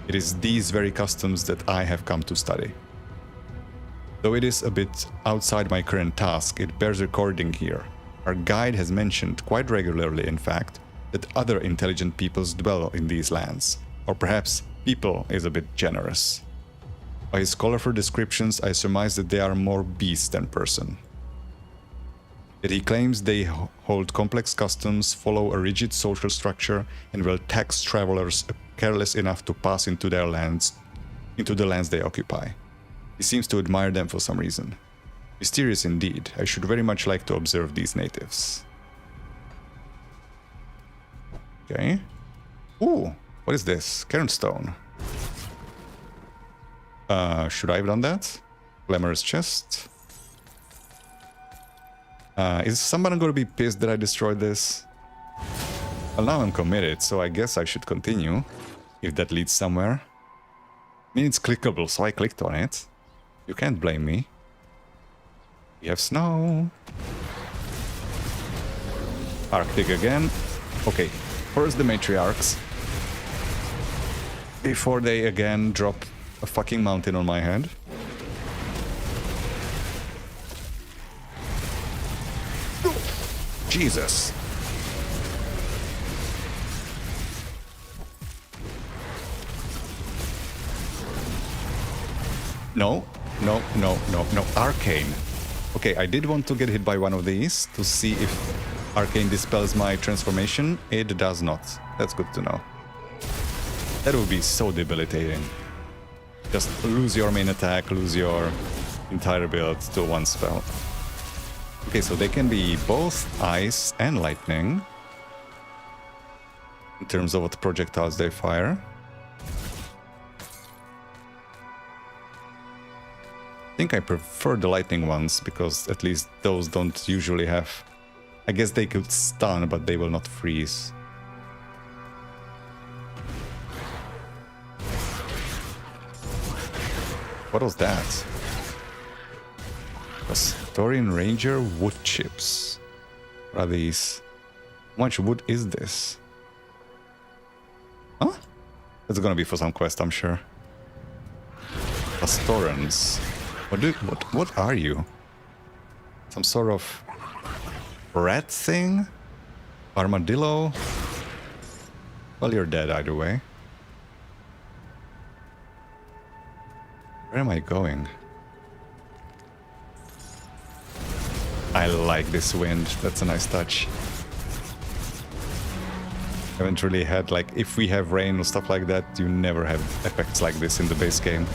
It is these very customs that I have come to study. Though it is a bit outside my current task, it bears recording here. Our guide has mentioned, quite regularly in fact, that other intelligent peoples dwell in these lands. Or perhaps people is a bit generous. By his colorful descriptions, I surmise that they are more beast than person. Yet he claims they hold complex customs, follow a rigid social structure, and will tax travelers careless enough to pass into the lands they occupy. He seems to admire them for some reason. Mysterious indeed. I should very much like to observe these natives. Okay. Ooh, what is this? Cairnstone. Should I have done that? Glamorous chest. Is someone going to be pissed that I destroyed this? Well, now I'm committed, so I guess I should continue. If that leads somewhere. I mean, it's clickable, so I clicked on it. You can't blame me. We have snow. Arctic again. Okay, first the matriarchs. Before they again drop a fucking mountain on my head. Jesus. No, no, no, no, no. Arcane. Okay, I did want to get hit by one of these to see if Arcane dispels my transformation. It does not. That's good to know. That would be so debilitating. Just lose your main attack, lose your entire build to one spell. Okay, so they can be both ice and lightning. In terms of what projectiles they fire. I think I prefer the lightning ones, because at least those don't usually have... I guess they could stun, but they will not freeze. What was that? Astorian Ranger wood chips. What are these? How much wood is this? Huh? It's gonna be for some quest, I'm sure. Astorans. What are you? Some sort of rat thing? Armadillo? Well, you're dead either way. Where am I going? I like this wind. That's a nice touch. Haven't really had, like, if we have rain or stuff like that, you never have effects like this in the base game.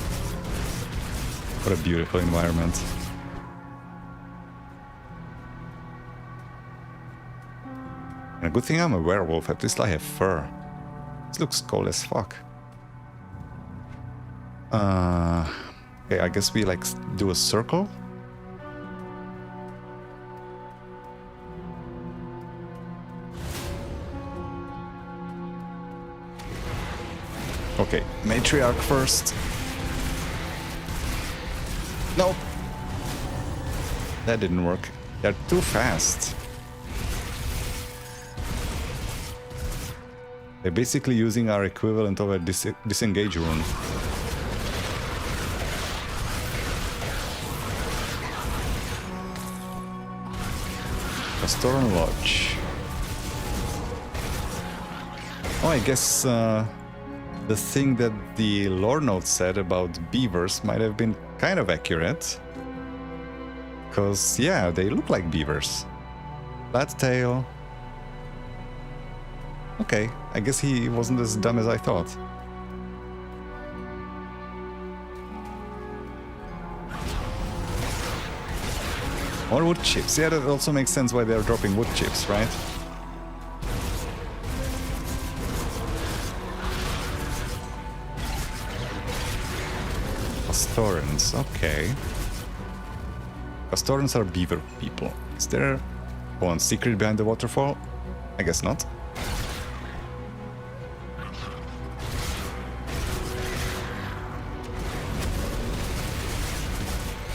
What a beautiful environment. And a good thing I'm a werewolf, at least I have fur. This looks cold as fuck. Okay, I guess we like do a circle. Okay, matriarch first. Nope. That didn't work. They're too fast. They're basically using our equivalent of a disengage rune. Asterkarn Lodge. Oh, I guess the thing that the lore note said about beavers might have been kind of accurate. Because, yeah, they look like beavers. Flat tail. Okay, I guess he wasn't as dumb as I thought. More wood chips. Yeah, that also makes sense why they're dropping wood chips, right? Astorans, okay. Astorans are beaver people. Is there one secret behind the waterfall? I guess not.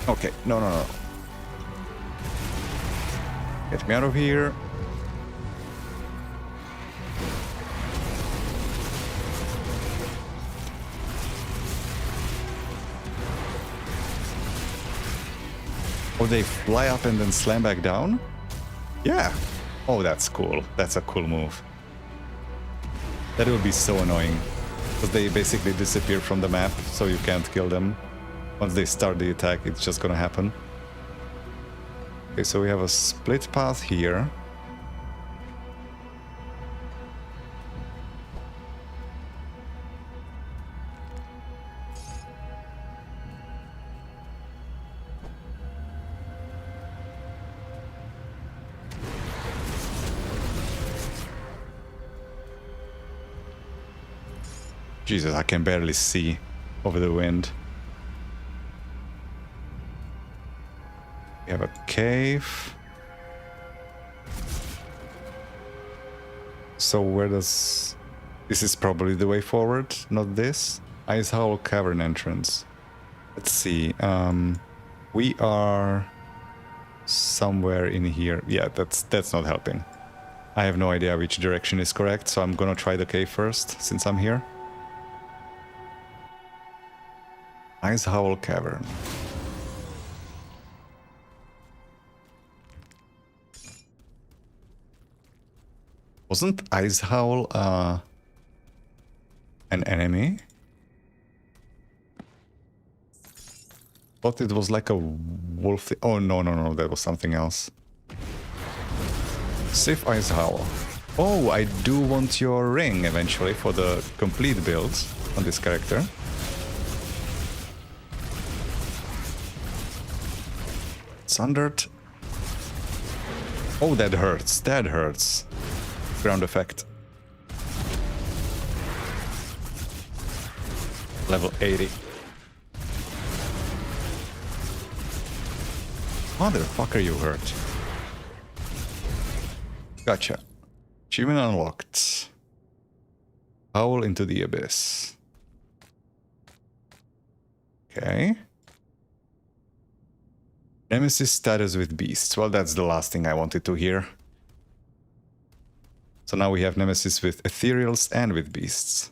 Okay, no, no, no. Get me out of here. Oh, they fly up and then slam back down? Yeah. Oh, that's cool. That's a cool move. That would be so annoying. Because they basically disappear from the map, so you can't kill them. Once they start the attack, it's just gonna happen. Okay, so we have a split path here. Jesus, I can barely see over the wind. We have a cave. So where does... This is probably the way forward, not this. Ice Howl Cavern entrance. Let's see. We are somewhere in here. Yeah, that's not helping. I have no idea which direction is correct, so I'm gonna try the cave first, since I'm here. Ice Howl Cavern. Wasn't Ice Howl an enemy? Thought it was like a wolf. Oh, no, that was something else. Sif Ice Howl. Oh, I do want your ring eventually for the complete build on this character. Sundered. Oh, that hurts. That hurts. Ground effect. Level 80. Motherfucker, you hurt. Gotcha. Achievement unlocked. Howl into the abyss. Okay. Nemesis status with beasts. Well, that's the last thing I wanted to hear. So now we have Nemesis with ethereals and with beasts.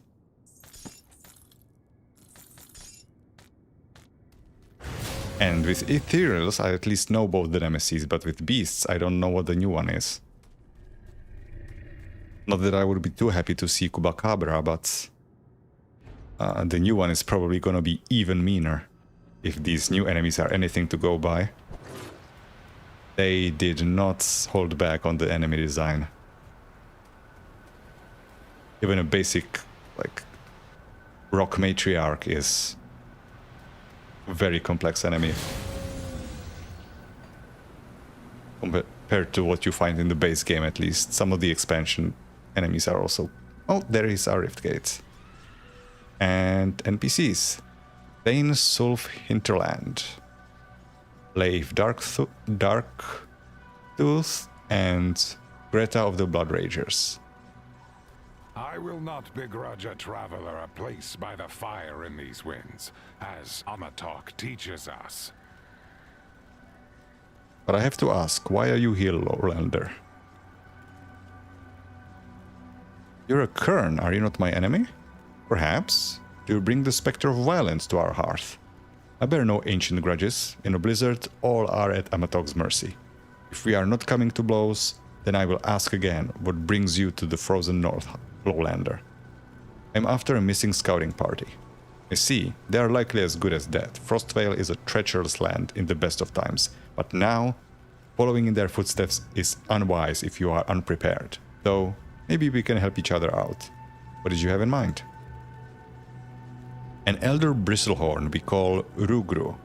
And with ethereals, I at least know both the Nemesis, but with beasts, I don't know what the new one is. Not that I would be too happy to see Kubacabra, but the new one is probably gonna be even meaner if these new enemies are anything to go by. They did not hold back on the enemy design. Even a basic, like, rock matriarch is a very complex enemy compared to what you find in the base game, at least. Some of the expansion enemies are also... Oh, there is our rift gate. And NPCs. Thane Sulf Hinterland. Leif Darktooth and Greta of the Blood Ragers. I will not begrudge a traveler a place by the fire in these winds, as Amatok teaches us. But I have to ask, why are you here, Lowlander? You're a Kern, are you not my enemy? Perhaps. Do you bring the specter of violence to our hearth? I bear no ancient grudges. In a blizzard, all are at Amatok's mercy. If we are not coming to blows, then I will ask again what brings you to the frozen north, Lowlander. I'm after a missing scouting party. You see, they are likely as good as dead. Frostvale is a treacherous land in the best of times, but now, following in their footsteps is unwise if you are unprepared. Though, maybe we can help each other out. What did you have in mind? An elder bristlehorn we call Rugru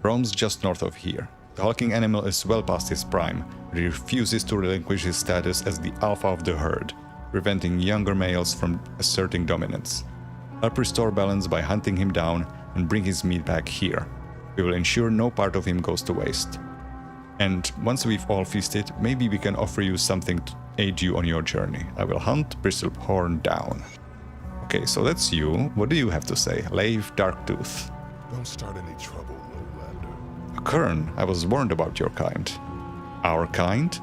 roams just north of here. The hulking animal is well past his prime, but he refuses to relinquish his status as the alpha of the herd, preventing younger males from asserting dominance. Help restore balance by hunting him down and bring his meat back here. We will ensure no part of him goes to waste. And once we've all feasted, maybe we can offer you something to aid you on your journey. I will hunt Bristlehorn down. Okay, so that's you. What do you have to say? Leif Darktooth. Don't start any trouble, Lowlander. Kern, I was warned about your kind. Our kind?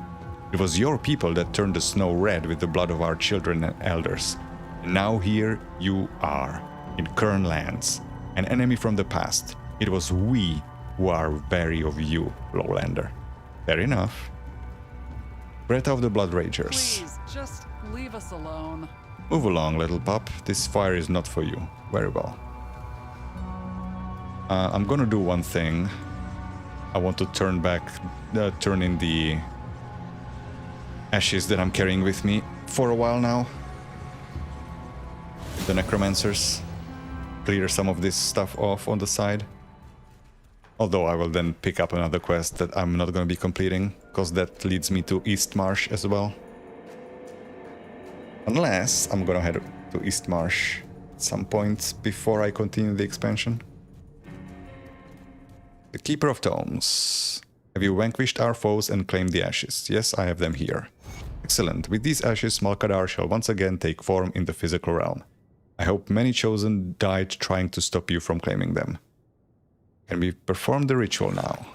It was your people that turned the snow red with the blood of our children and elders. And now here you are, in Kern lands, an enemy from the past. It was we who are wary of you, Lowlander. Fair enough. Greta of the Blood Ragers. Please, just leave us alone. Move along, little pup. This fire is not for you. Very well. I'm gonna do one thing. I want to turn in the ashes that I'm carrying with me for a while now. The necromancers. Clear some of this stuff off on the side. Although I will then pick up another quest that I'm not gonna be completing, because that leads me to East Marsh as well. Unless I'm gonna head to East Marsh at some point before I continue the expansion. The Keeper of Tomes. Have you vanquished our foes and claimed the ashes? Yes, I have them here. Excellent. With these ashes, Malkadar shall once again take form in the physical realm. I hope many chosen died trying to stop you from claiming them. Can we perform the ritual now?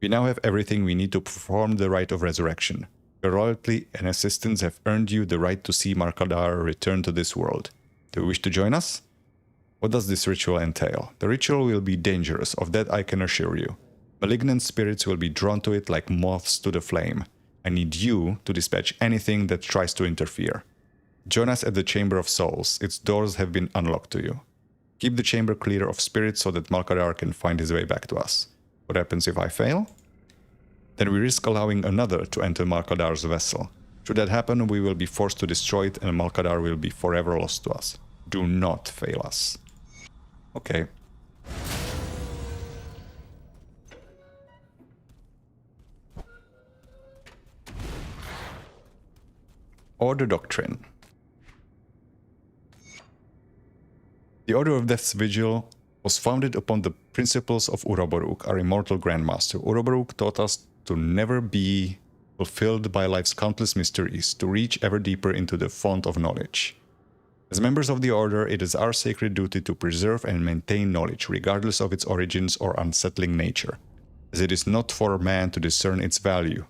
We now have everything we need to perform the rite of resurrection. Your loyalty and assistance have earned you the right to see Malkadar return to this world. Do you wish to join us? What does this ritual entail? The ritual will be dangerous, of that I can assure you. Malignant spirits will be drawn to it like moths to the flame. I need you to dispatch anything that tries to interfere. Join us at the Chamber of Souls. Its doors have been unlocked to you. Keep the chamber clear of spirits so that Malkadar can find his way back to us. What happens if I fail? Then we risk allowing another to enter Malkadar's vessel. Should that happen, we will be forced to destroy it and Malkadar will be forever lost to us. Do not fail us. Okay. Order Doctrine. The Order of Death's Vigil was founded upon the principles of Uroboruk, our immortal Grandmaster. Uroboruk taught us to never be fulfilled by life's countless mysteries, to reach ever deeper into the font of knowledge. As members of the Order, it is our sacred duty to preserve and maintain knowledge, regardless of its origins or unsettling nature, as it is not for man to discern its value.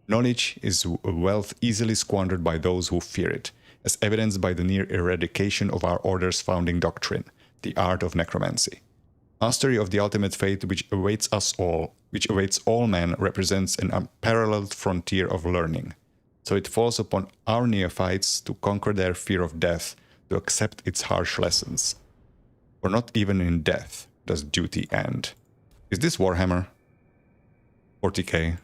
Knowledge is a wealth easily squandered by those who fear it, as evidenced by the near eradication of our Order's founding doctrine, the art of necromancy. Mastery of the ultimate fate which awaits all men, represents an unparalleled frontier of learning. So it falls upon our neophytes to conquer their fear of death, to accept its harsh lessons. For not even in death does duty end. Is this Warhammer? 40k?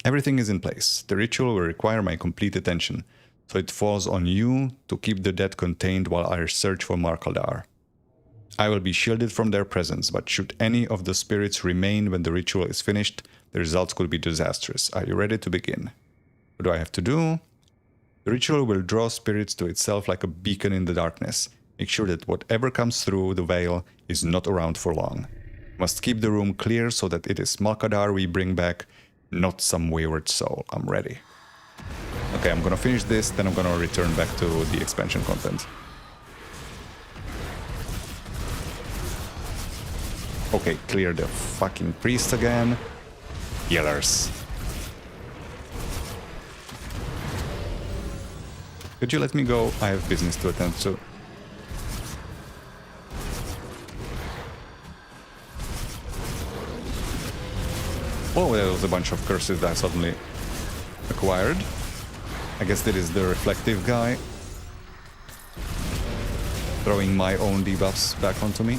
Everything is in place. The ritual will require my complete attention, so it falls on you to keep the dead contained while I search for Malkadar. I will be shielded from their presence, but should any of the spirits remain when the ritual is finished, the results could be disastrous. Are you ready to begin? What do I have to do? The ritual will draw spirits to itself like a beacon in the darkness. Make sure that whatever comes through the veil is not around for long. Must keep the room clear so that it is Malkadar we bring back, not some wayward soul. I'm ready. Okay, I'm gonna finish this, then I'm gonna return back to the expansion content. Okay, clear the fucking priest again. Healers. Could you let me go? I have business to attend to. Oh, there was a bunch of curses that I suddenly acquired. I guess that is the reflective guy throwing my own debuffs back onto me.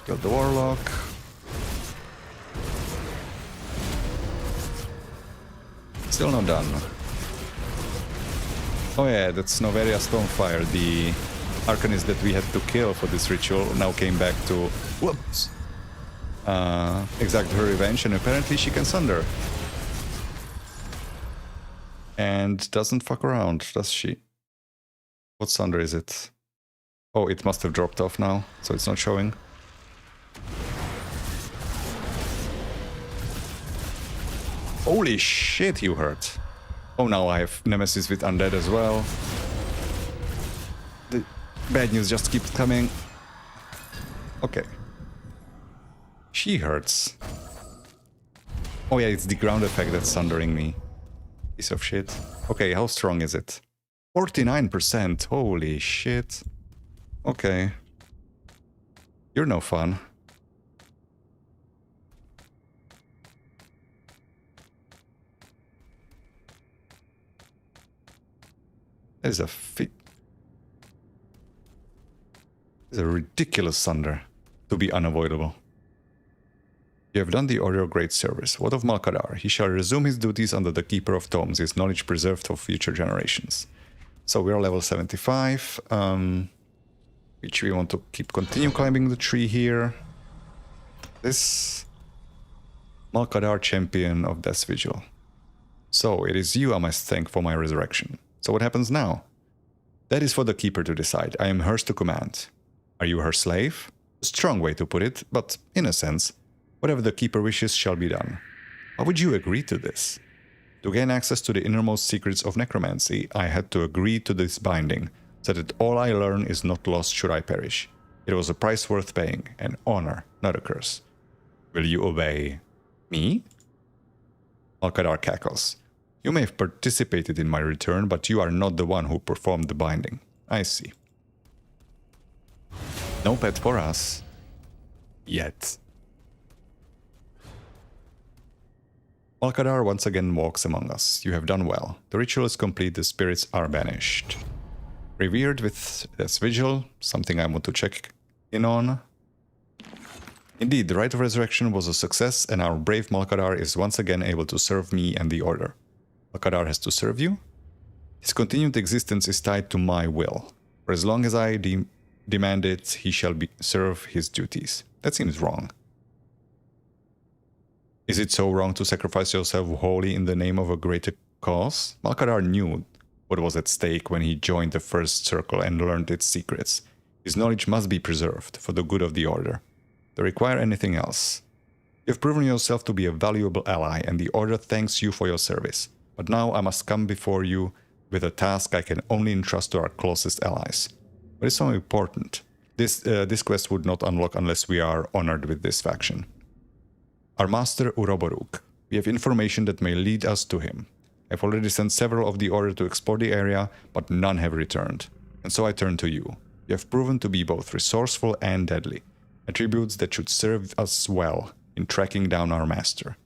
Killed the warlock. Still not done. Oh yeah, that's Noveria Stormfire, the Arcanist that we had to kill for this ritual, now came back to whoops, exact her revenge, and apparently she can sunder. And doesn't fuck around, does she? What sunder is it? Oh, it must have dropped off now, so it's not showing. Holy shit, you hurt. Oh, now I have Nemesis with Undead as well. The bad news just keeps coming. Okay. She hurts. Oh yeah, it's the ground effect that's sundering me. Piece of shit. Okay, how strong is it? 49%. Holy shit. Okay. You're no fun. There's a ridiculous sunder to be unavoidable. You have done the Order great service. What of Malkadar? He shall resume his duties under the Keeper of Tomes, his knowledge preserved for future generations. So we're level 75, which we want to continue climbing the tree here. This Malkadar, champion of Death's Vigil. So it is you I must thank for my resurrection. So what happens now? That is for the Keeper to decide. I am hers to command. Are you her slave? A strong way to put it, but in a sense, whatever the Keeper wishes shall be done. Why would you agree to this? To gain access to the innermost secrets of necromancy, I had to agree to this binding, so that all I learn is not lost should I perish. It was a price worth paying, an honor, not a curse. Will you obey me? Malkadar cackles. You may have participated in my return, but you are not the one who performed the binding. I see. No pet for us. Yet. Malkadar once again walks among us. You have done well. The ritual is complete, the spirits are banished. Revered with this vigil, something I want to check in on. Indeed, the rite of resurrection was a success, and our brave Malkadar is once again able to serve me and the Order. Malkadar has to serve you? His continued existence is tied to my will. For as long as I demand it, he shall serve his duties. That seems wrong. Is it so wrong to sacrifice yourself wholly in the name of a greater cause? Malkadar knew what was at stake when he joined the First Circle and learned its secrets. His knowledge must be preserved for the good of the Order. To require anything else. You have proven yourself to be a valuable ally, and the Order thanks you for your service. But now I must come before you with a task I can only entrust to our closest allies. But it's so important. This quest would not unlock unless we are honored with this faction. Our master Uroboruk. We have information that may lead us to him. I've already sent several of the Order to explore the area, but none have returned. And so I turn to you. You have proven to be both resourceful and deadly. Attributes that should serve us well in tracking down our master.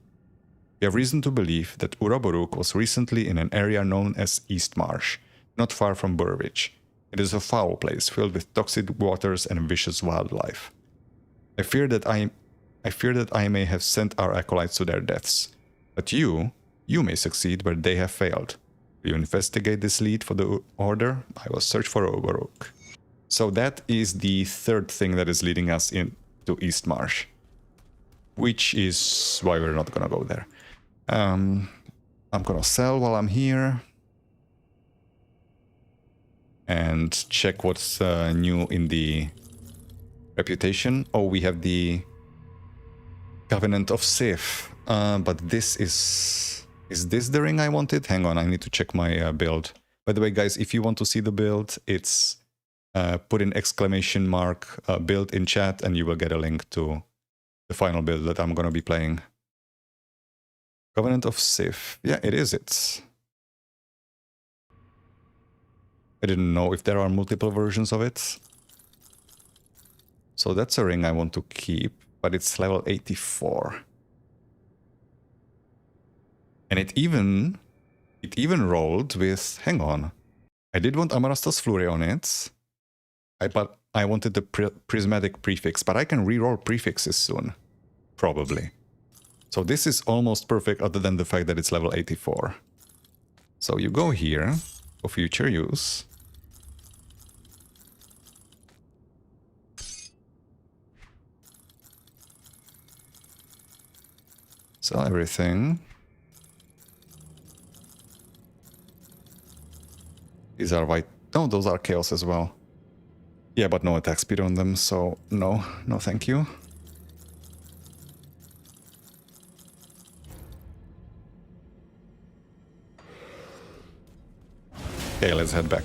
We have reason to believe that Uroboruk was recently in an area known as East Marsh, not far from Burridge. It is a foul place filled with toxic waters and vicious wildlife. I fear that I may have sent our acolytes to their deaths. But you may succeed where they have failed. Will you investigate this lead for the Order? I will search for Uroboruk. So that is the third thing that is leading us into East Marsh. Which is why we're not gonna go there. I'm gonna sell while I'm here. And check what's new in the reputation. Oh, we have the Covenant of Sif. But this is... Is this the ring I wanted? Hang on, I need to check my build. By the way, guys, if you want to see the build, it's... put in exclamation mark build in chat and you will get a link to the final build that I'm gonna be playing. Covenant of Sif. Yeah, it is it. I didn't know if there are multiple versions of it. So that's a ring I want to keep, but it's level 84. And it even rolled with... Hang on. I did want Amarastas Flurry on it. But I wanted the prismatic prefix, but I can reroll prefixes soon. Probably. So this is almost perfect other than the fact that it's level 84. So you go here for future use. Sell everything. These are white. No, those are chaos as well. Yeah, but no attack speed on them, so no thank you. Okay, let's head back.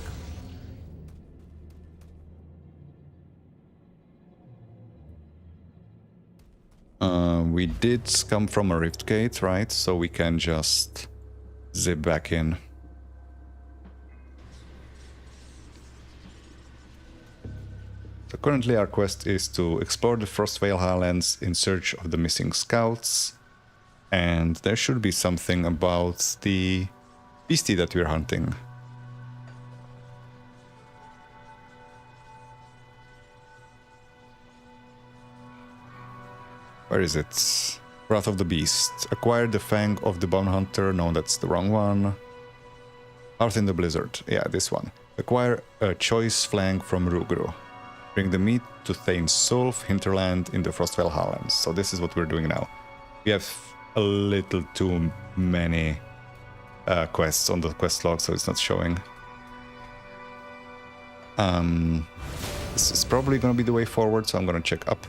We did come from a rift gate, right? So we can just zip back in. So currently our quest is to explore the Frostvale Highlands in search of the missing scouts. And there should be something about the beastie that we're hunting. Where is it? Wrath of the Beast. Acquire the Fang of the Bone Hunter. No, that's the wrong one. Hearth in the Blizzard. Yeah, this one. Acquire a choice flank from Rugru. Bring the meat to Thane's Sulf hinterland in the Frostvale Highlands. So this is what we're doing now. We have a little too many quests on the quest log, so it's not showing. This is probably gonna be the way forward, so I'm gonna check up.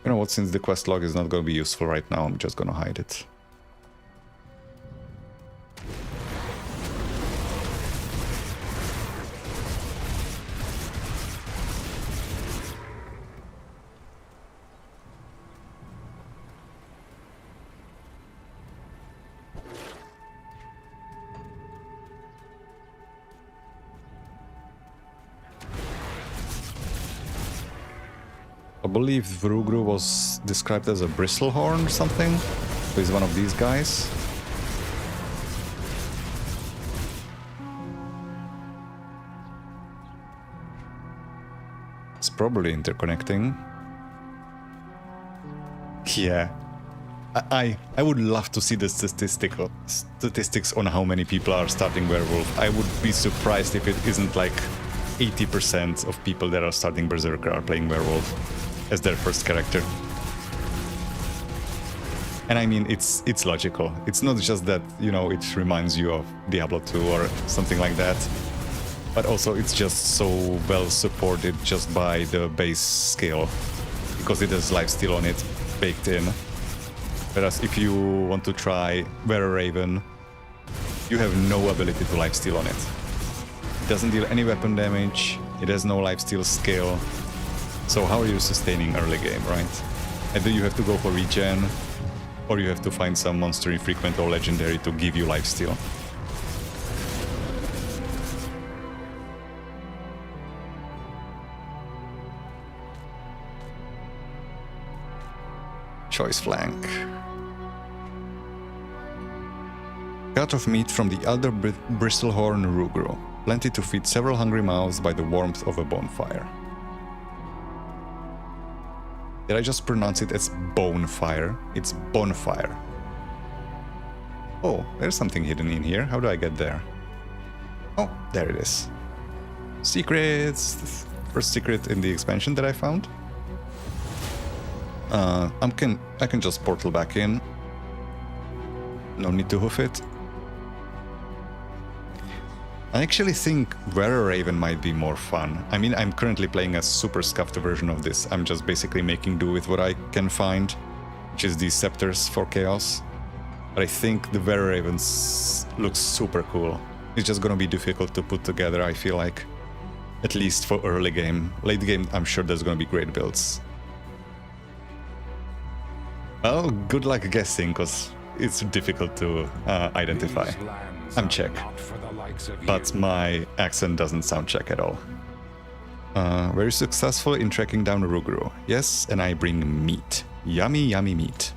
You know what, since the quest log is not going to be useful right now, I'm just going to hide it. I believe Vrugru was described as a bristlehorn or something. So he's one of these guys. It's probably interconnecting. Yeah. I would love to see the statistics on how many people are starting Werewolf. I would be surprised if it isn't like 80% of people that are starting Berserker are playing Werewolf as their first character. And I mean, it's logical. It's not just that, you know, it reminds you of Diablo 2 or something like that, but also it's just so well supported just by the base skill, because it has lifesteal on it baked in. Whereas if you want to try Were-Raven, you have no ability to lifesteal on it. It doesn't deal any weapon damage, it has no lifesteal skill. So how are you sustaining early game, right? Either you have to go for regen, or you have to find some monster infrequent or legendary to give you lifesteal. Choice flank. Cut of meat from the elder bristlehorn Rugro, plenty to feed several hungry mouths by the warmth of a bonfire. Did I just pronounce it as bonefire? It's bonfire. Oh, there's something hidden in here. How do I get there? Oh, there it is. Secrets! First secret in the expansion that I found. I can just portal back in. No need to hoof it. I actually think Were-Raven might be more fun. I mean, I'm currently playing a super scuffed version of this. I'm just basically making do with what I can find, which is these scepters for chaos. But I think the Were-Raven looks super cool. It's just gonna be difficult to put together, I feel like. At least for early game. Late game, I'm sure there's gonna be great builds. Well, good luck guessing, because it's difficult to identify. I'm Czech, but my accent doesn't sound Czech at all. Very successful in tracking down Rugru. Yes, and I bring meat. Yummy, yummy meat.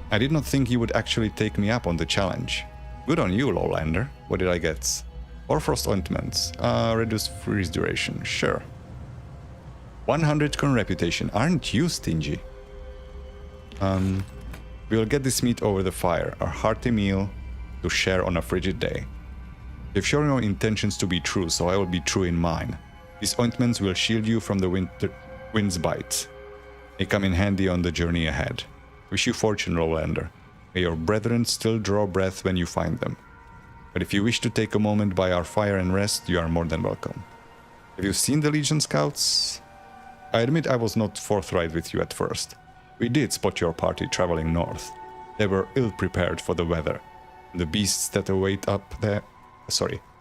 I did not think you would actually take me up on the challenge. Good on you, Lowlander. What did I get? Hoarfrost ointments. Reduced freeze duration. Sure. 100 con reputation. Aren't you stingy? We'll get this meat over the fire. A hearty meal to share on a frigid day. You've shown your intentions to be true, so I will be true in mine. These ointments will shield you from the wind's bite. They come in handy on the journey ahead. Wish you fortune, Lowlander. May your brethren still draw breath when you find them. But if you wish to take a moment by our fire and rest, you are more than welcome. Have you seen the Legion scouts? I admit I was not forthright with you at first. We did spot your party traveling north. They were ill-prepared for the weather. The beasts that await up there...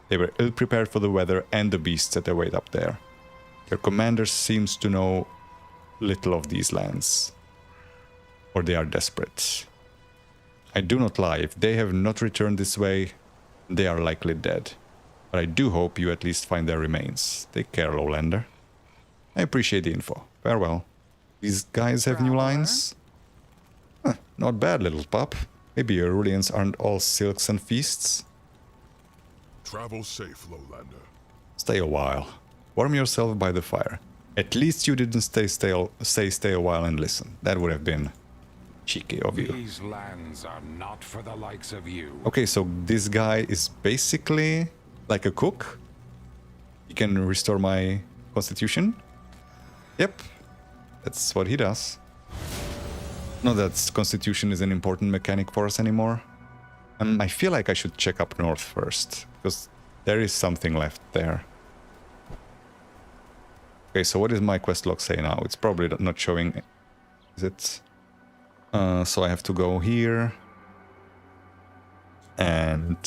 they were ill-prepared for the weather and the beasts that await up there. Your commander seems to know little of these lands. Or they are desperate. I do not lie, if they have not returned this way, they are likely dead. But I do hope you at least find their remains. Take care, Lowlander. I appreciate the info. Farewell. These guys have new lines? Huh, not bad, little pup. Maybe your Rulians aren't all silks and feasts? Travel safe, Lowlander. Stay a while. Warm yourself by the fire. At least you didn't stay a while and listen. That would have been cheeky of you. These lands are not for the likes of you. Okay, so this guy is basically like a cook. He can restore my constitution. Yep, that's what he does. Not that constitution is an important mechanic for us anymore. I feel like I should check up north first, because there is something left there. Okay, so what does my quest log say now? It's probably not showing, is it? So I have to go here. And...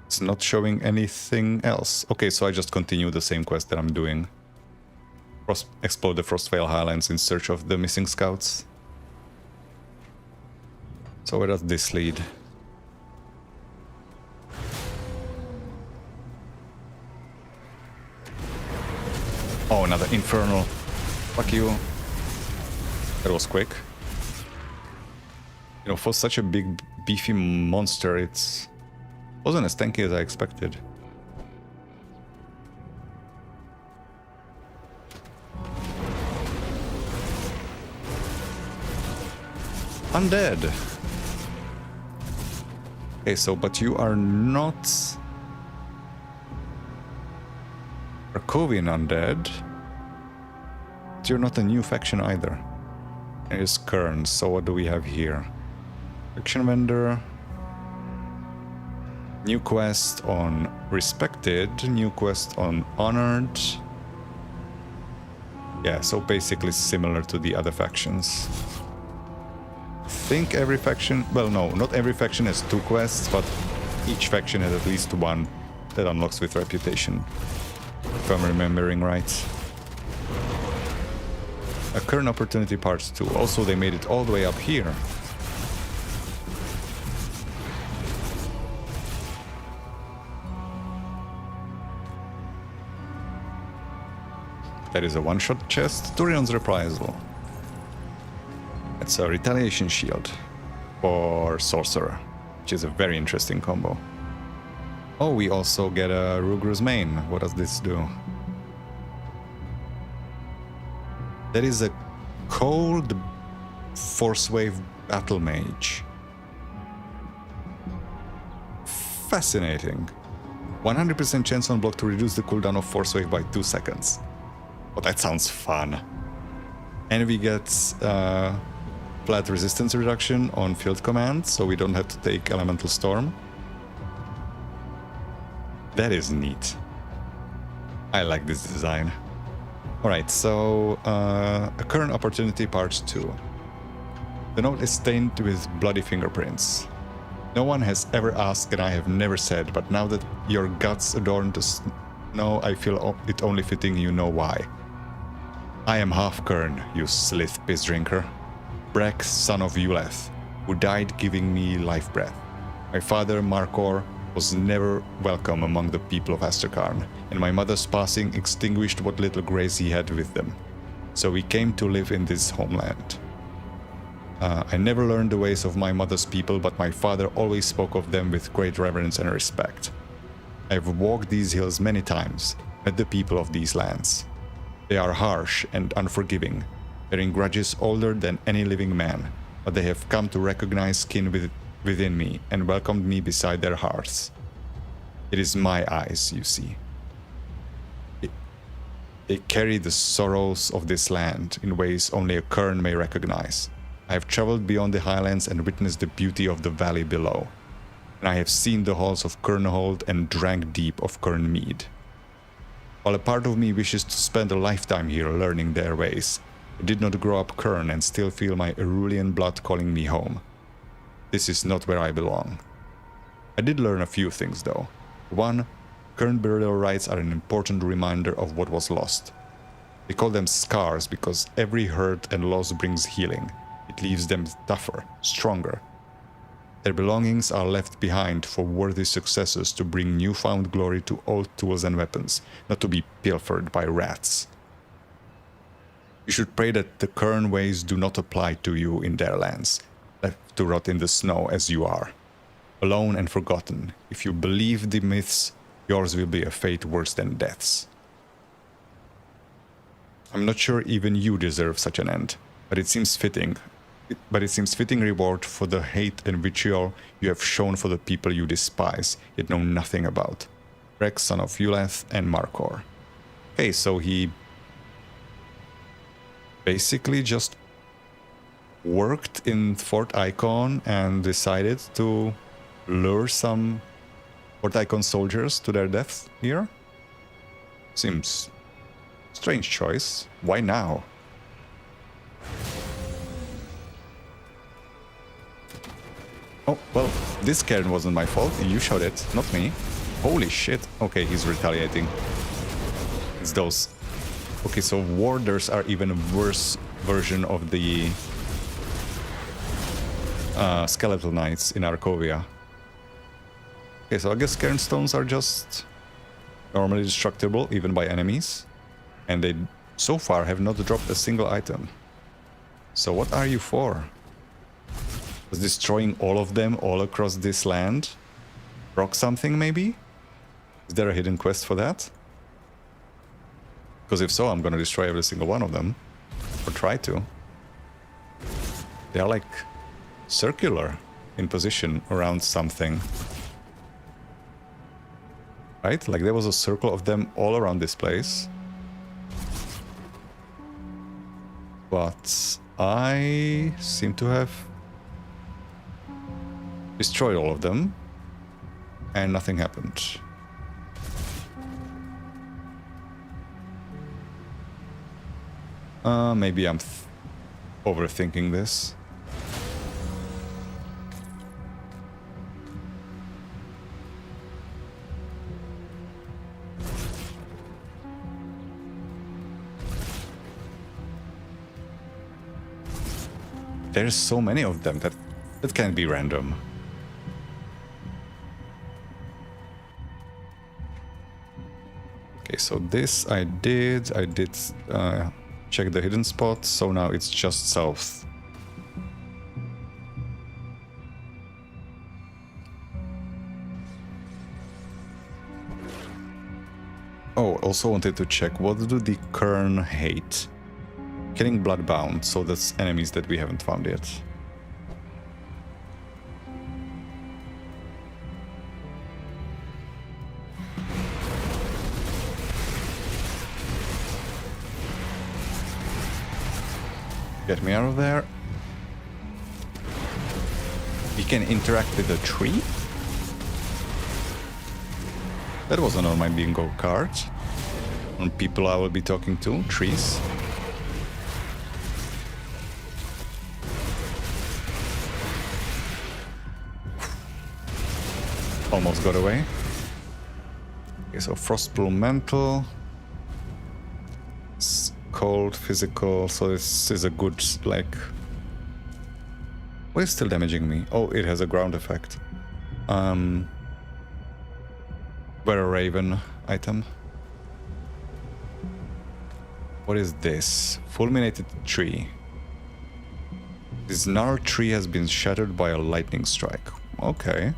it's not showing anything else. Okay, so I just continue the same quest that I'm doing. Explore the Frostvale Highlands in search of the missing scouts. So where does this lead? Oh, another infernal. Fuck you. That was quick. You know, for such a big, beefy monster, it wasn't as tanky as I expected. Undead. Okay, so, but you are not... Krakowian undead. But you're not a new faction either. It is Kern, so what do we have here? Faction vendor. New quest on Respected, new quest on Honored. Yeah, so basically similar to the other factions. I think every faction... well, no, not every faction has 2 quests, but each faction has at least 1 that unlocks with Reputation. If I'm remembering right. A Current Opportunity Part 2. Also, they made it all the way up here. That is a one-shot chest. Turion's Reprisal. It's a Retaliation Shield for Sorcerer, which is a very interesting combo. Oh, we also get a Rugru's Mane. What does this do? That is a cold Force Wave Battle Mage. Fascinating. 100% chance on block to reduce the cooldown of Force Wave by 2 seconds. Oh, that sounds fun. And we get flat resistance reduction on field command, so we don't have to take Elemental Storm. That is neat. I like this design. Alright, so a Current Opportunity Part 2. The note is stained with bloody fingerprints. No one has ever asked and I have never said, but now that your guts adorn the snow, I feel it only fitting you know why. I am half Kern, you slith piss drinker. Brek, son of Uleth, who died giving me life breath. My father, Markor, was never welcome among the people of Asterkarn, and my mother's passing extinguished what little grace he had with them. So we came to live in this homeland. I never learned the ways of my mother's people, but my father always spoke of them with great reverence and respect. I have walked these hills many times, met the people of these lands. They are harsh and unforgiving, bearing grudges older than any living man, but they have come to recognize kin within me and welcomed me beside their hearths. It is my eyes, you see. They carry the sorrows of this land in ways only a Kern may recognize. I have traveled beyond the highlands and witnessed the beauty of the valley below, and I have seen the halls of Kernhold and drank deep of Kern mead. While a part of me wishes to spend a lifetime here learning their ways, I did not grow up Kern and still feel my Erulian blood calling me home. This is not where I belong. I did learn a few things though. 1. Kern burial rites are an important reminder of what was lost. They call them scars because every hurt and loss brings healing. It leaves them tougher, stronger. Their belongings are left behind for worthy successors to bring newfound glory to old tools and weapons, not to be pilfered by rats. You should pray that the Kern ways do not apply to you in their lands, left to rot in the snow as you are. Alone and forgotten, if you believe the myths, yours will be a fate worse than death's. I'm not sure even you deserve such an end, but it seems fitting. But it seems fitting reward for the hate and vitriol you have shown for the people you despise, yet know nothing about. Rex, son of Uleth, and Markor. Okay, so he basically just worked in Fort Ikon and decided to lure some Fort Ikon soldiers to their deaths here. Seems strange choice. Why now? Oh, well, this Cairn wasn't my fault. You shot it, not me. Holy shit. Okay, he's retaliating. It's those. Okay, so warders are even a worse version of the skeletal knights in Arkovia. Okay, so I guess Cairn stones are just normally destructible, even by enemies. And they, so far, have not dropped a single item. So what are you for? Does destroying all of them all across this land rock something, maybe? Is there a hidden quest for that? Because if so, I'm gonna destroy every single one of them. Or try to. They are like circular in position around something. Right? Like there was a circle of them all around this place. But I seem to have destroyed all of them. And nothing happened. Maybe I'm overthinking this. There's so many of them that can't be random. Okay, so this I did check the hidden spot, so now it's just south. Oh, also wanted to check, what do the Kern hate? Killing Bloodbound, so that's enemies that we haven't found yet. Get me out of there. You can interact with the tree? That wasn't on my bingo card. On people I will be talking to, trees. Almost got away. Okay, so Frostpool Mantle. It's cold, physical, so this is a good, like... What is still damaging me? Oh, it has a ground effect. Where a Raven item. What is this? Fulminated tree. This gnarled tree has been shattered by a lightning strike. Okay.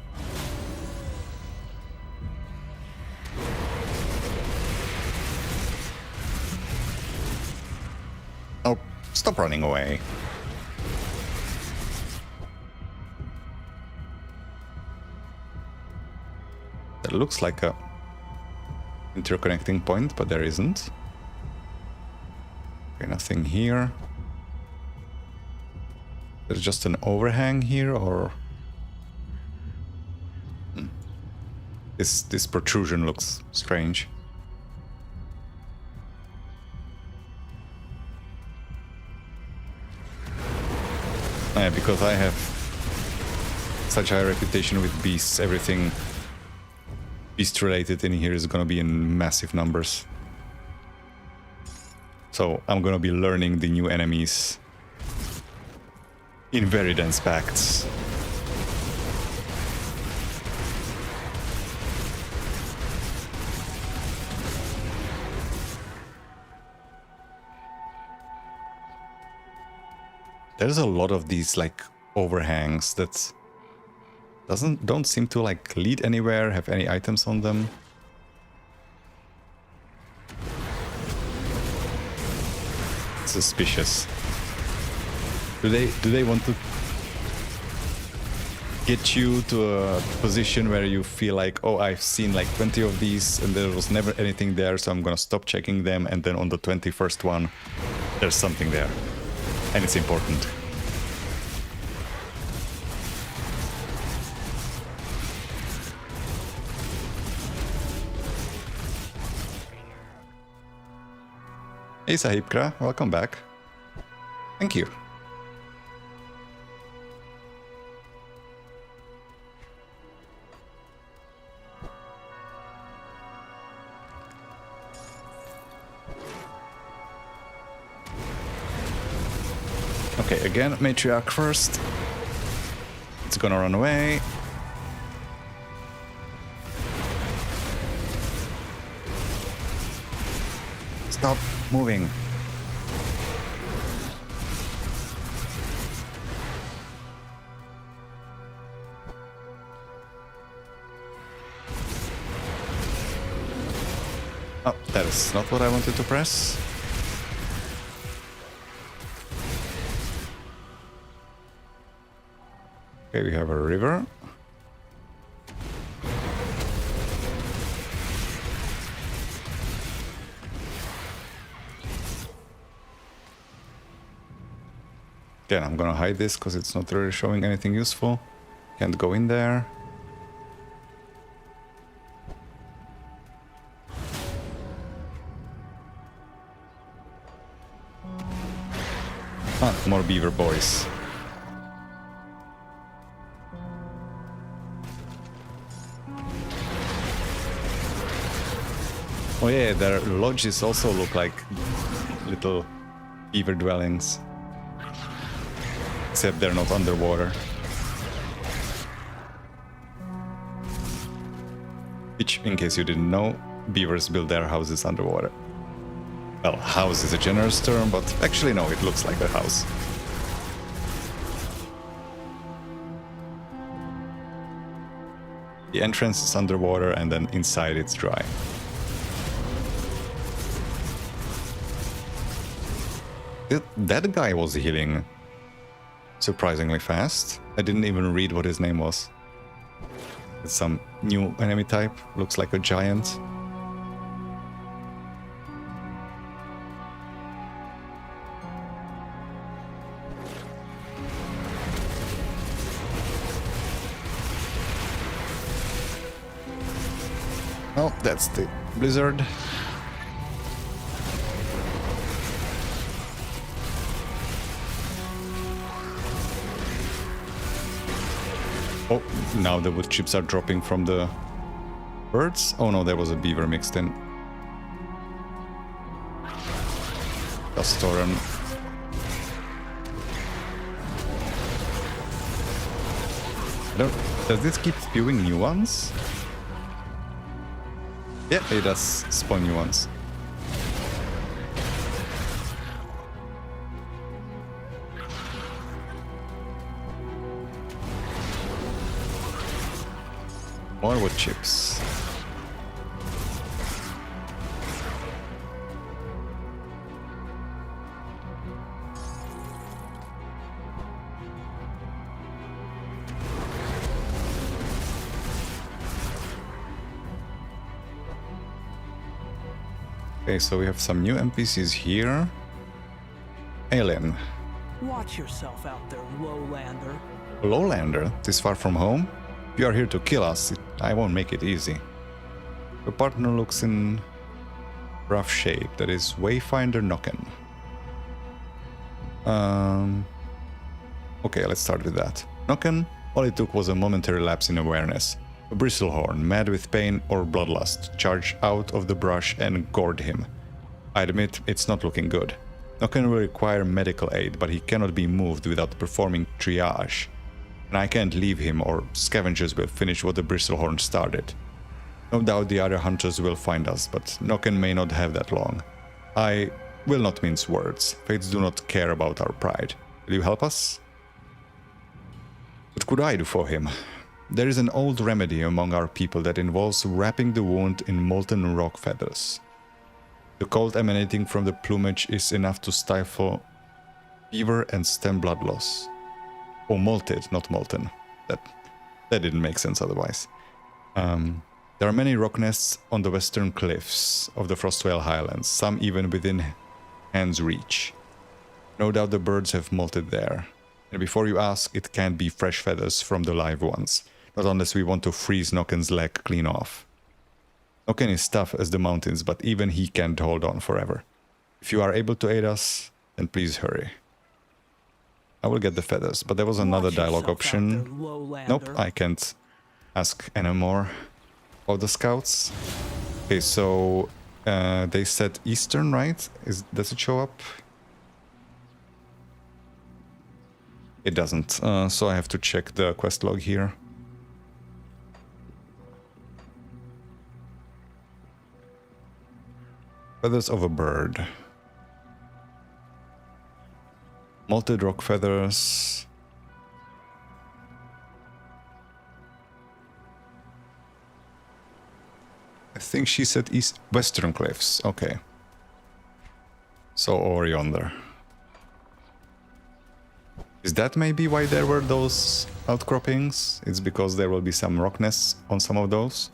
Oh, stop running away. That looks like a interconnecting point, but there isn't. Okay, nothing here. There's just an overhang here, or... This protrusion looks strange. Yeah, because I have such a high reputation with beasts, everything beast related in here is gonna be in massive numbers. So I'm gonna be learning the new enemies in very dense packs. There's a lot of these like overhangs that don't seem to like lead anywhere, have any items on them. Suspicious. Do they want to get you to a position where you feel like, oh, I've seen like 20 of these and there was never anything there, so I'm gonna stop checking them, and then on the 21st one there's something there and it's important. Hey Sahibkra, welcome back. Thank you. Okay, again, matriarch first. It's gonna run away. Stop moving. Oh, that is not what I wanted to press. Okay, we have a river. Again, I'm gonna hide this because it's not really showing anything useful. Can't go in there. Ah, more beaver boys. Oh yeah, their lodges also look like little beaver dwellings. Except they're not underwater. Which, in case you didn't know, beavers build their houses underwater. Well, house is a generous term, but actually no, it looks like a house. The entrance is underwater and then inside it's dry. That guy was healing surprisingly fast. I didn't even read what his name was. It's some new enemy type. Looks like a giant. Oh, that's the blizzard. Oh, now the wood chips are dropping from the birds. Oh no, there was a beaver mixed in. Dust storm. Does this keep spewing new ones? Yeah, it does spawn new ones. More wood chips. Okay, so we have some new NPCs here. Alien. Watch yourself out there, lowlander. Lowlander? This far from home? If you are here to kill us, I won't make it easy. Your partner looks in rough shape. That is Wayfinder Nokken. Okay, let's start with that. Nokken, all it took was a momentary lapse in awareness. A bristlehorn, mad with pain or bloodlust, charged out of the brush and gored him. I admit, it's not looking good. Nokken will require medical aid, but he cannot be moved without performing triage. And I can't leave him, or scavengers will finish what the bristlehorn started. No doubt the other hunters will find us, but Nokken may not have that long. I will not mince words. Fates do not care about our pride. Will you help us? What could I do for him? There is an old remedy among our people that involves wrapping the wound in molten rock feathers. The cold emanating from the plumage is enough to stifle Fever and stem blood loss. Oh, malted, not molten. That didn't make sense otherwise. There are many rock nests on the western cliffs of the Frostwell Highlands, some even within hand's reach. No doubt the birds have molted there. And before you ask, it can't be fresh feathers from the live ones. Not unless we want to freeze Nokken's leg clean off. Nokken is tough as the mountains, but even he can't hold on forever. If you are able to aid us, then please hurry. I will get the feathers, but there was another dialogue option. Nope, I can't ask anymore of the scouts. Okay, so they said eastern, right? Does it show up? It doesn't, so I have to check the quest log here. Feathers of a bird. Malted rock feathers. I think she said western cliffs. Okay. So over yonder. Is that maybe why there were those outcroppings? It's because there will be some rock nests on some of those.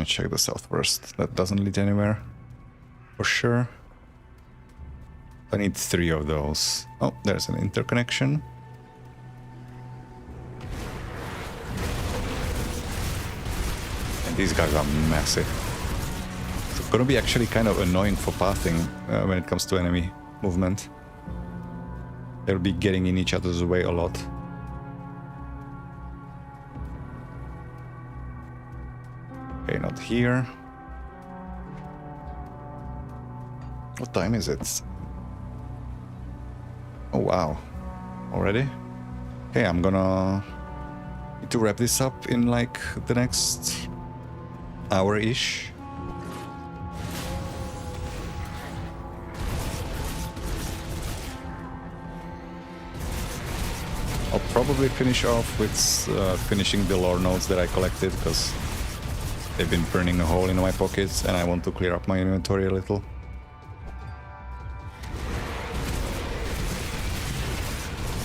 Check the south first. That doesn't lead anywhere. For sure. I need 3 of those. Oh, there's an interconnection. And these guys are massive. It's gonna be actually kind of annoying for pathing when it comes to enemy movement. They'll be getting in each other's way a lot. Okay, not here. What time is it? Oh wow. Already? Okay, I'm gonna need to wrap this up in like the next hour-ish. I'll probably finish off with finishing the lore notes that I collected, because they've been burning a hole in my pockets and I want to clear up my inventory a little.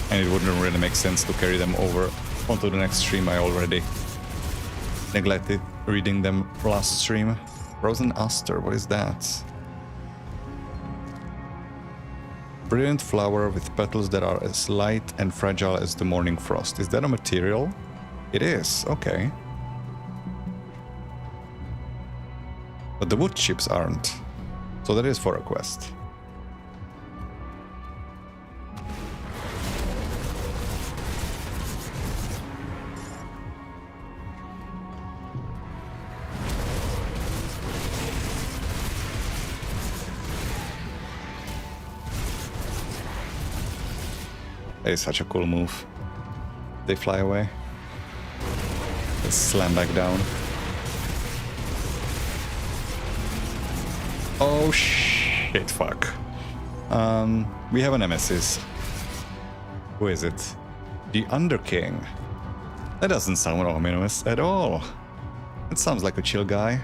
And it wouldn't really make sense to carry them over onto the next stream. I already neglected reading them last stream. Frozen Aster, what is that? Brilliant flower with petals that are as light and fragile as the morning frost. Is that a material? It is, okay. But the wood chips aren't. So that is for a quest. That is such a cool move. They fly away. Let's slam back down. Oh shit, fuck. We have a nemesis. Who is it? The Underking. That doesn't sound ominous at all. It sounds like a chill guy.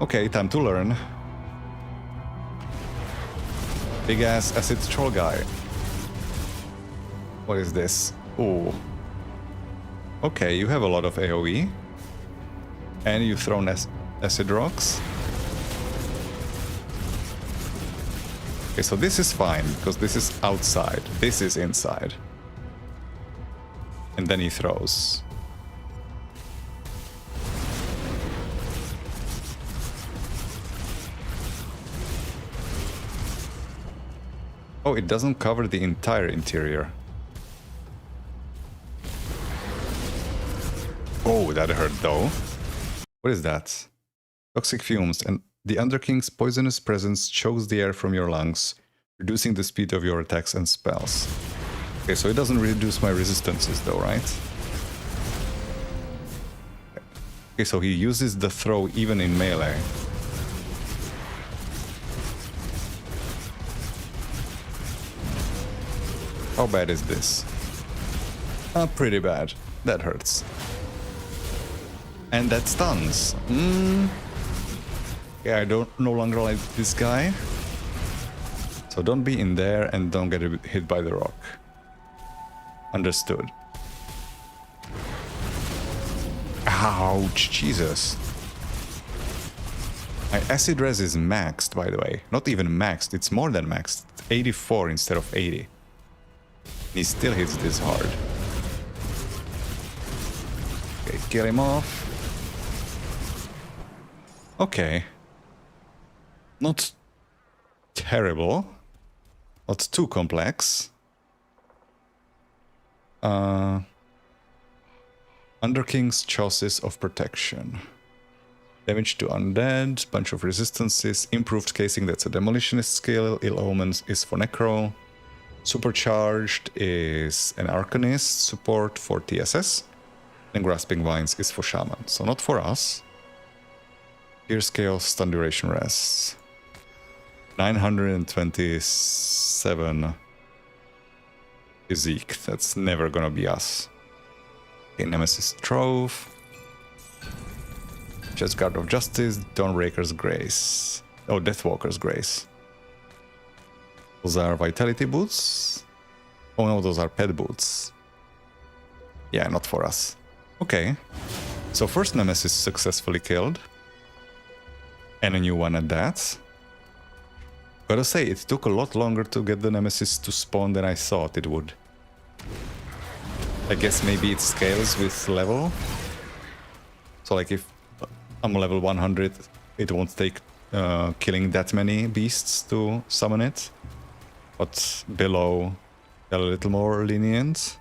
Okay, time to learn. Big ass acid troll guy. What is this? Ooh. Okay, you have a lot of AoE. And you've thrown acid rocks. Okay, so this is fine, because this is outside. This is inside. And then he throws. Oh, it doesn't cover the entire interior. Oh, that hurt though. What is that? Toxic fumes, and the Underking's poisonous presence chokes the air from your lungs, reducing the speed of your attacks and spells. Okay, so it doesn't reduce my resistances though, right? Okay, so he uses the throw even in melee. How bad is this? Pretty bad. That hurts. And that stuns. Yeah, I don't no longer like this guy. So don't be in there and don't get hit by the rock. Understood. Ouch, Jesus. My acid res is maxed, by the way. Not even maxed, it's more than maxed. It's 84 instead of 80. He still hits this hard. Okay, kill him off. Okay. Not terrible. Not too complex. Underking's Chassis of Protection. Damage to undead, bunch of resistances, improved casing, that's a demolitionist skill, Ill Omens is for Necro. Supercharged is an Arcanist support for TSS. And Grasping Vines is for Shaman, so not for us. Pierce Chaos, Stun Duration Rest. 927 physique, that's never gonna be us. Okay, Nemesis Trove. Just Guard of Justice, Dawnbreaker's Grace. Oh, Deathwalker's Grace. Those are Vitality Boots. Oh no, those are Pet Boots. Yeah, not for us. Okay. So first Nemesis successfully killed. And a new one at that. Gotta say, it took a lot longer to get the Nemesis to spawn than I thought it would. I guess maybe it scales with level. So like if I'm level 100, it won't take killing that many beasts to summon it. But below, they're a little more lenient.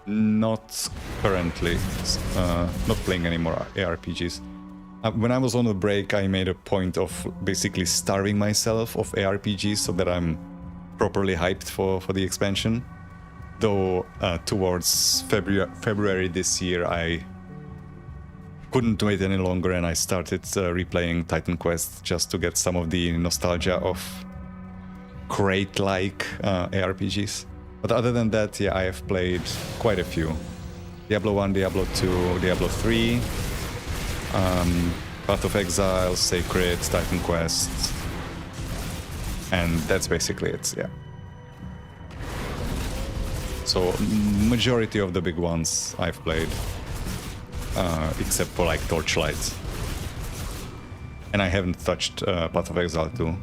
Not currently. Not playing any more ARPGs. When I was on a break, I made a point of basically starving myself of ARPGs so that I'm properly hyped for the expansion. Though towards February this year, I couldn't wait any longer and I started replaying Titan Quest just to get some of the nostalgia of crate-like ARPGs. But other than that, yeah, I have played quite a few. Diablo 1, Diablo 2, Diablo 3, Path of Exile, Sacred, Titan Quest, and that's basically it, yeah. So, majority of the big ones I've played, except for like Torchlight. And I haven't touched Path of Exile 2,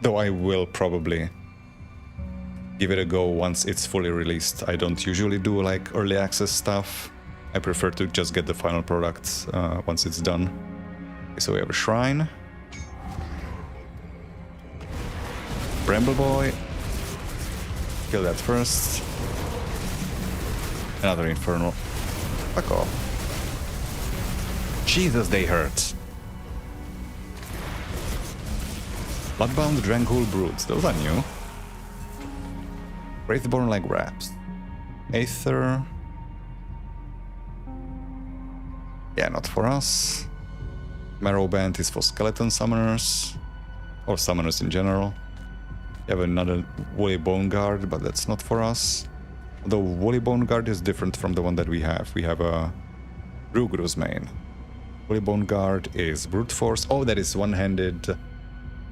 though I will probably give it a go once it's fully released. I don't usually do like early access stuff. I prefer to just get the final product once it's done. Okay, so we have a shrine. Bramble Boy. Kill that first. Another Infernal. Fuck off. Jesus, they hurt. Bloodbound Dranghul Brutes. Those are new. Wraithborn Leg Wraps. Aether. Yeah, not for us. Marrowband is for skeleton summoners. Or summoners in general. You have another Woolly Bone Guard, but that's not for us. Although Woolly Bone Guard is different from the one that we have. We have a Ruguru's main. Woolly Bone Guard is Brute Force. Oh, that is one-handed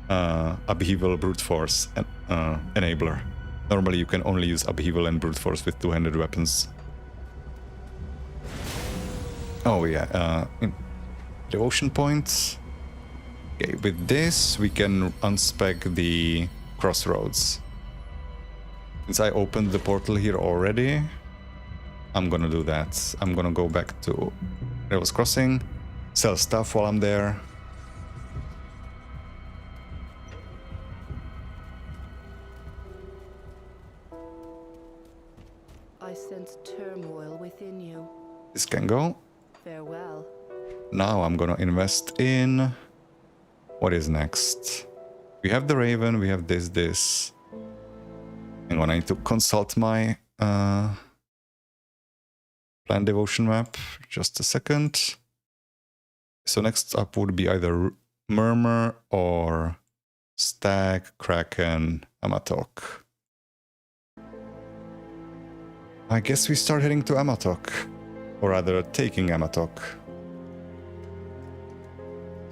Upheaval Brute Force enabler. Normally you can only use Upheaval and Brute Force with two-handed weapons. Oh yeah, Devotion Points. Okay, with this we can unspec the Crossroads. Since I opened the portal here already, I'm gonna do that. I'm gonna go back to Rails Crossing, sell stuff while I'm there. I sense turmoil within you. This can go. Farewell. Now I'm gonna invest in... What is next? We have the Raven, we have this. Hang on, I need to consult my Plan Devotion map. Just a second. So next up would be either Murmur or Stag, Kraken, Amatok. I guess we start heading to Amatok. Or rather, taking Amatok.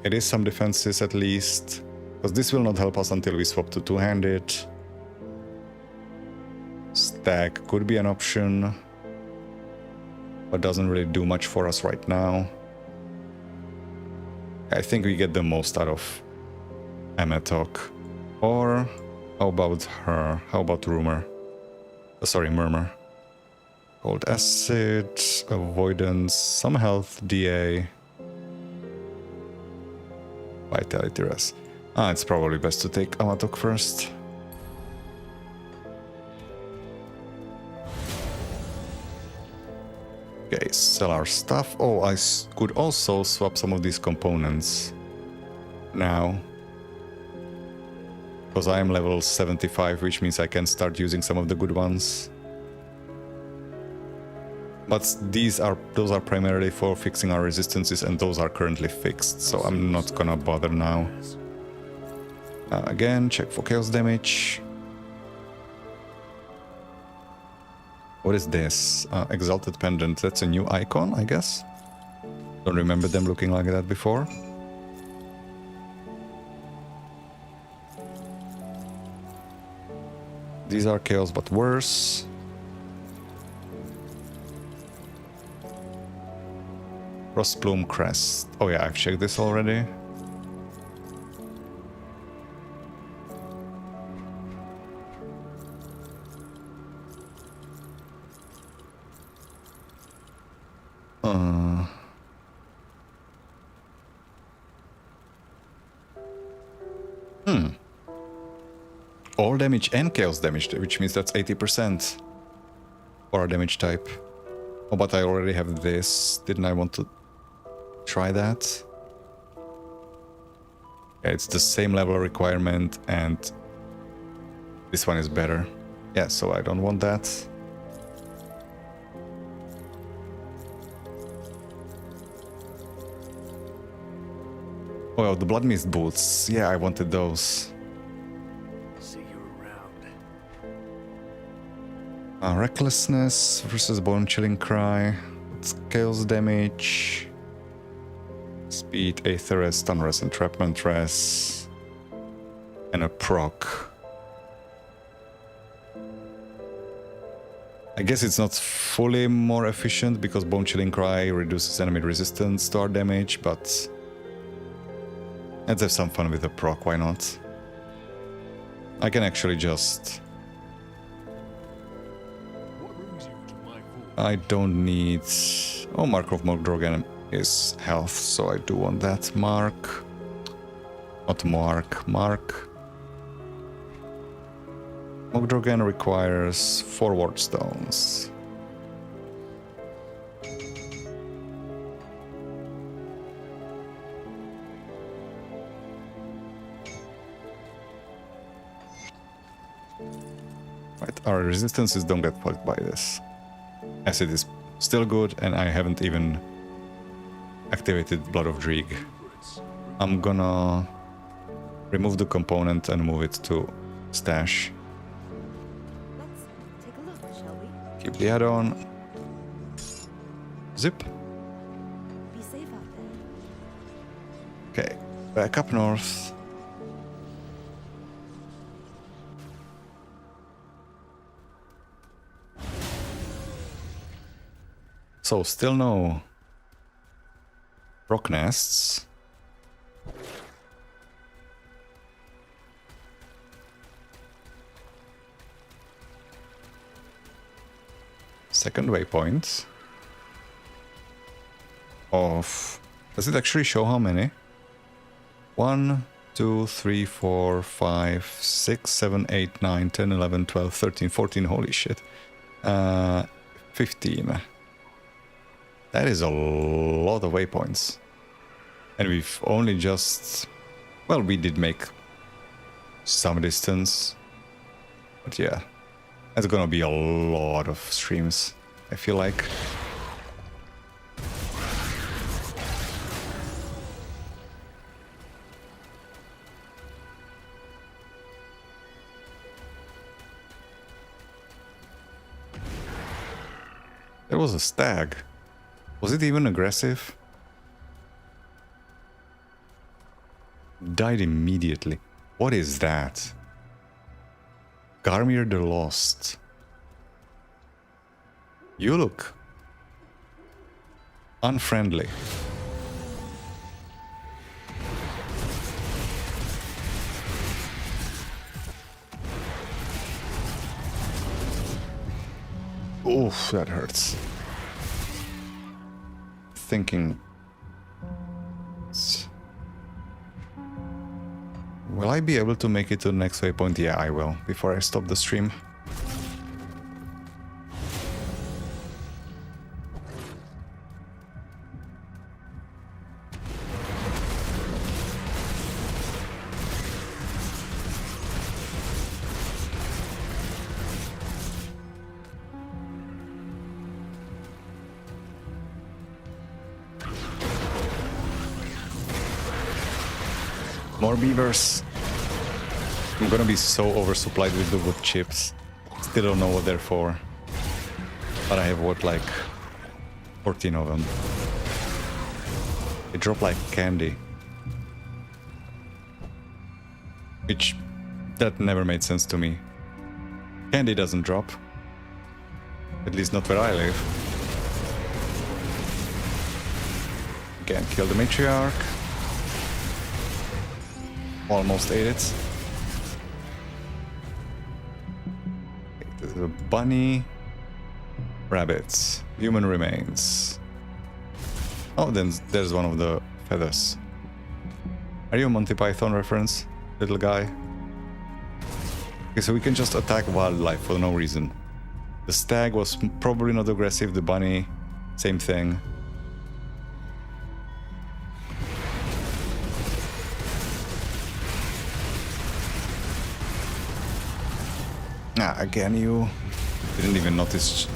It is some defenses at least. Because this will not help us until we swap to two-handed. Stag could be an option. But doesn't really do much for us right now. I think we get the most out of Amatok. Or how about her? How about Rumor? Sorry, Murmur. Cold Acid, Avoidance, some health, DA. Vitality Rest. It's probably best to take Amatok first. Okay, sell our stuff. Oh, I could also swap some of these components now. Because I am level 75, which means I can start using some of the good ones. But those are primarily for fixing our resistances, and those are currently fixed, so I'm not gonna bother now. Again, check for chaos damage. What is this? Exalted Pendant. That's a new icon, I guess? Don't remember them looking like that before. These are chaos, but worse. Frostplume Crest. Oh yeah, I've checked this already. All damage and chaos damage, which means that's 80% for our damage type. Oh, but I already have this. Didn't I want to try that? Yeah, it's the same level requirement, and this one is better. Yeah, so I don't want that. Oh, the Blood Mist boots. Yeah, I wanted those. Recklessness versus Bone Chilling Cry. It's chaos damage. Speed, Aether Rest, Stun Rest, Entrapment Rest. And a proc. I guess it's not fully more efficient because Bone Chilling Cry reduces enemy resistance to our damage, but let's have some fun with the proc, why not? I can actually just... I don't need... Oh, Mark of Mogdrogen is health, so I do want that. Mark. Not Mark. Mark. Mogdrogen requires 4 ward stones. Right, our resistances don't get fucked by this. Acid is still good, and I haven't even activated Blood of Dreeg. I'm gonna remove the component and move it to stash. Let's take a look, shall we? Keep the add-on. Zip. Be safe out there. Okay, back up north. So, still no rock nests. Second waypoint of... Does it actually show how many? 1, 2, 3, 4, 5, 6, 7, 8, 9, 10, 11, 12, 13, 14, holy shit. 15. That is a lot of waypoints. And we've only just... Well, we did make some distance. But yeah. That's gonna be a lot of streams, I feel like. There was a stag. Was it even aggressive? Died immediately. What is that? Garmir the Lost. You look unfriendly. Oof, that hurts. Thinking. Will I be able to make it to the next waypoint? Yeah, I will, before I stop the stream. More beavers. I'm gonna be so oversupplied with the wood chips. Still don't know what they're for. But I have what, like 14 of them. They drop like candy. Which, that never made sense to me. Candy doesn't drop. At least not where I live. Again, kill the matriarch. Almost ate it. The bunny, rabbits, human remains. Oh, then there's one of the feathers. Are you a Monty Python reference, little guy? Okay, so we can just attack wildlife for no reason. The stag was probably not aggressive, the bunny, same thing. Ah, again, you didn't even notice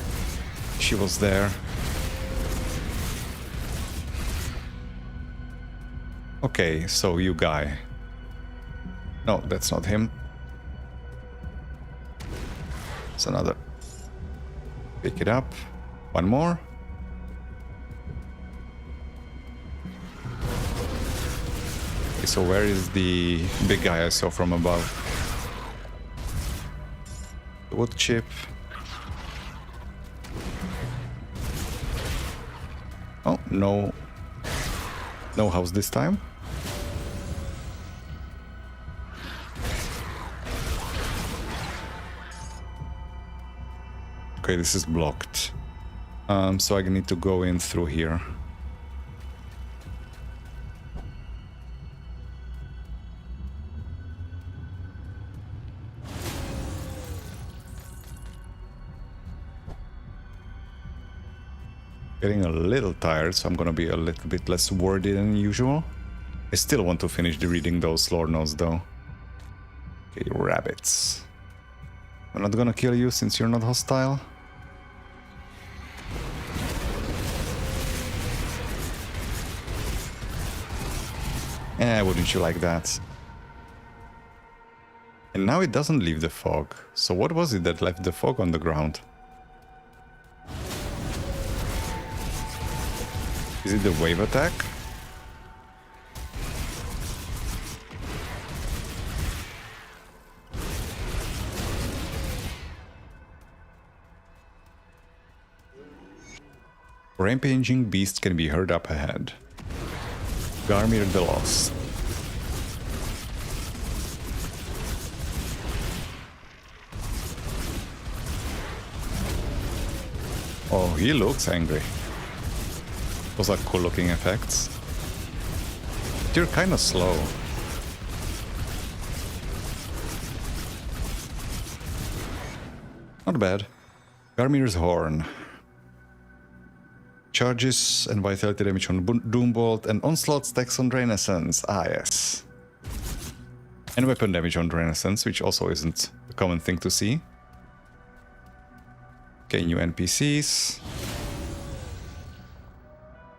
she was there. Okay, so you guy. No, that's not him. It's another. Pick it up. One more. Okay, so where is the big guy I saw from above? Wood chip. Oh, no. No house this time. Okay, this is blocked. So I need to go in through here. Getting a little tired, so I'm gonna be a little bit less wordy than usual. I still want to finish reading those lore notes though. Okay, rabbits. I'm not gonna kill you since you're not hostile. Wouldn't you like that? And now it doesn't leave the fog. So what was it that left the fog on the ground? Is it the wave attack? Rampaging beast can be heard up ahead. Garmir the Lost. Oh, he looks angry. Those are cool looking effects. But you're kind of slow. Not bad. Garmir's Horn. Charges and vitality damage on Doombolt and onslaught stacks on Renaissance. Ah, yes. And weapon damage on Renaissance, which also isn't a common thing to see. Okay, new NPCs.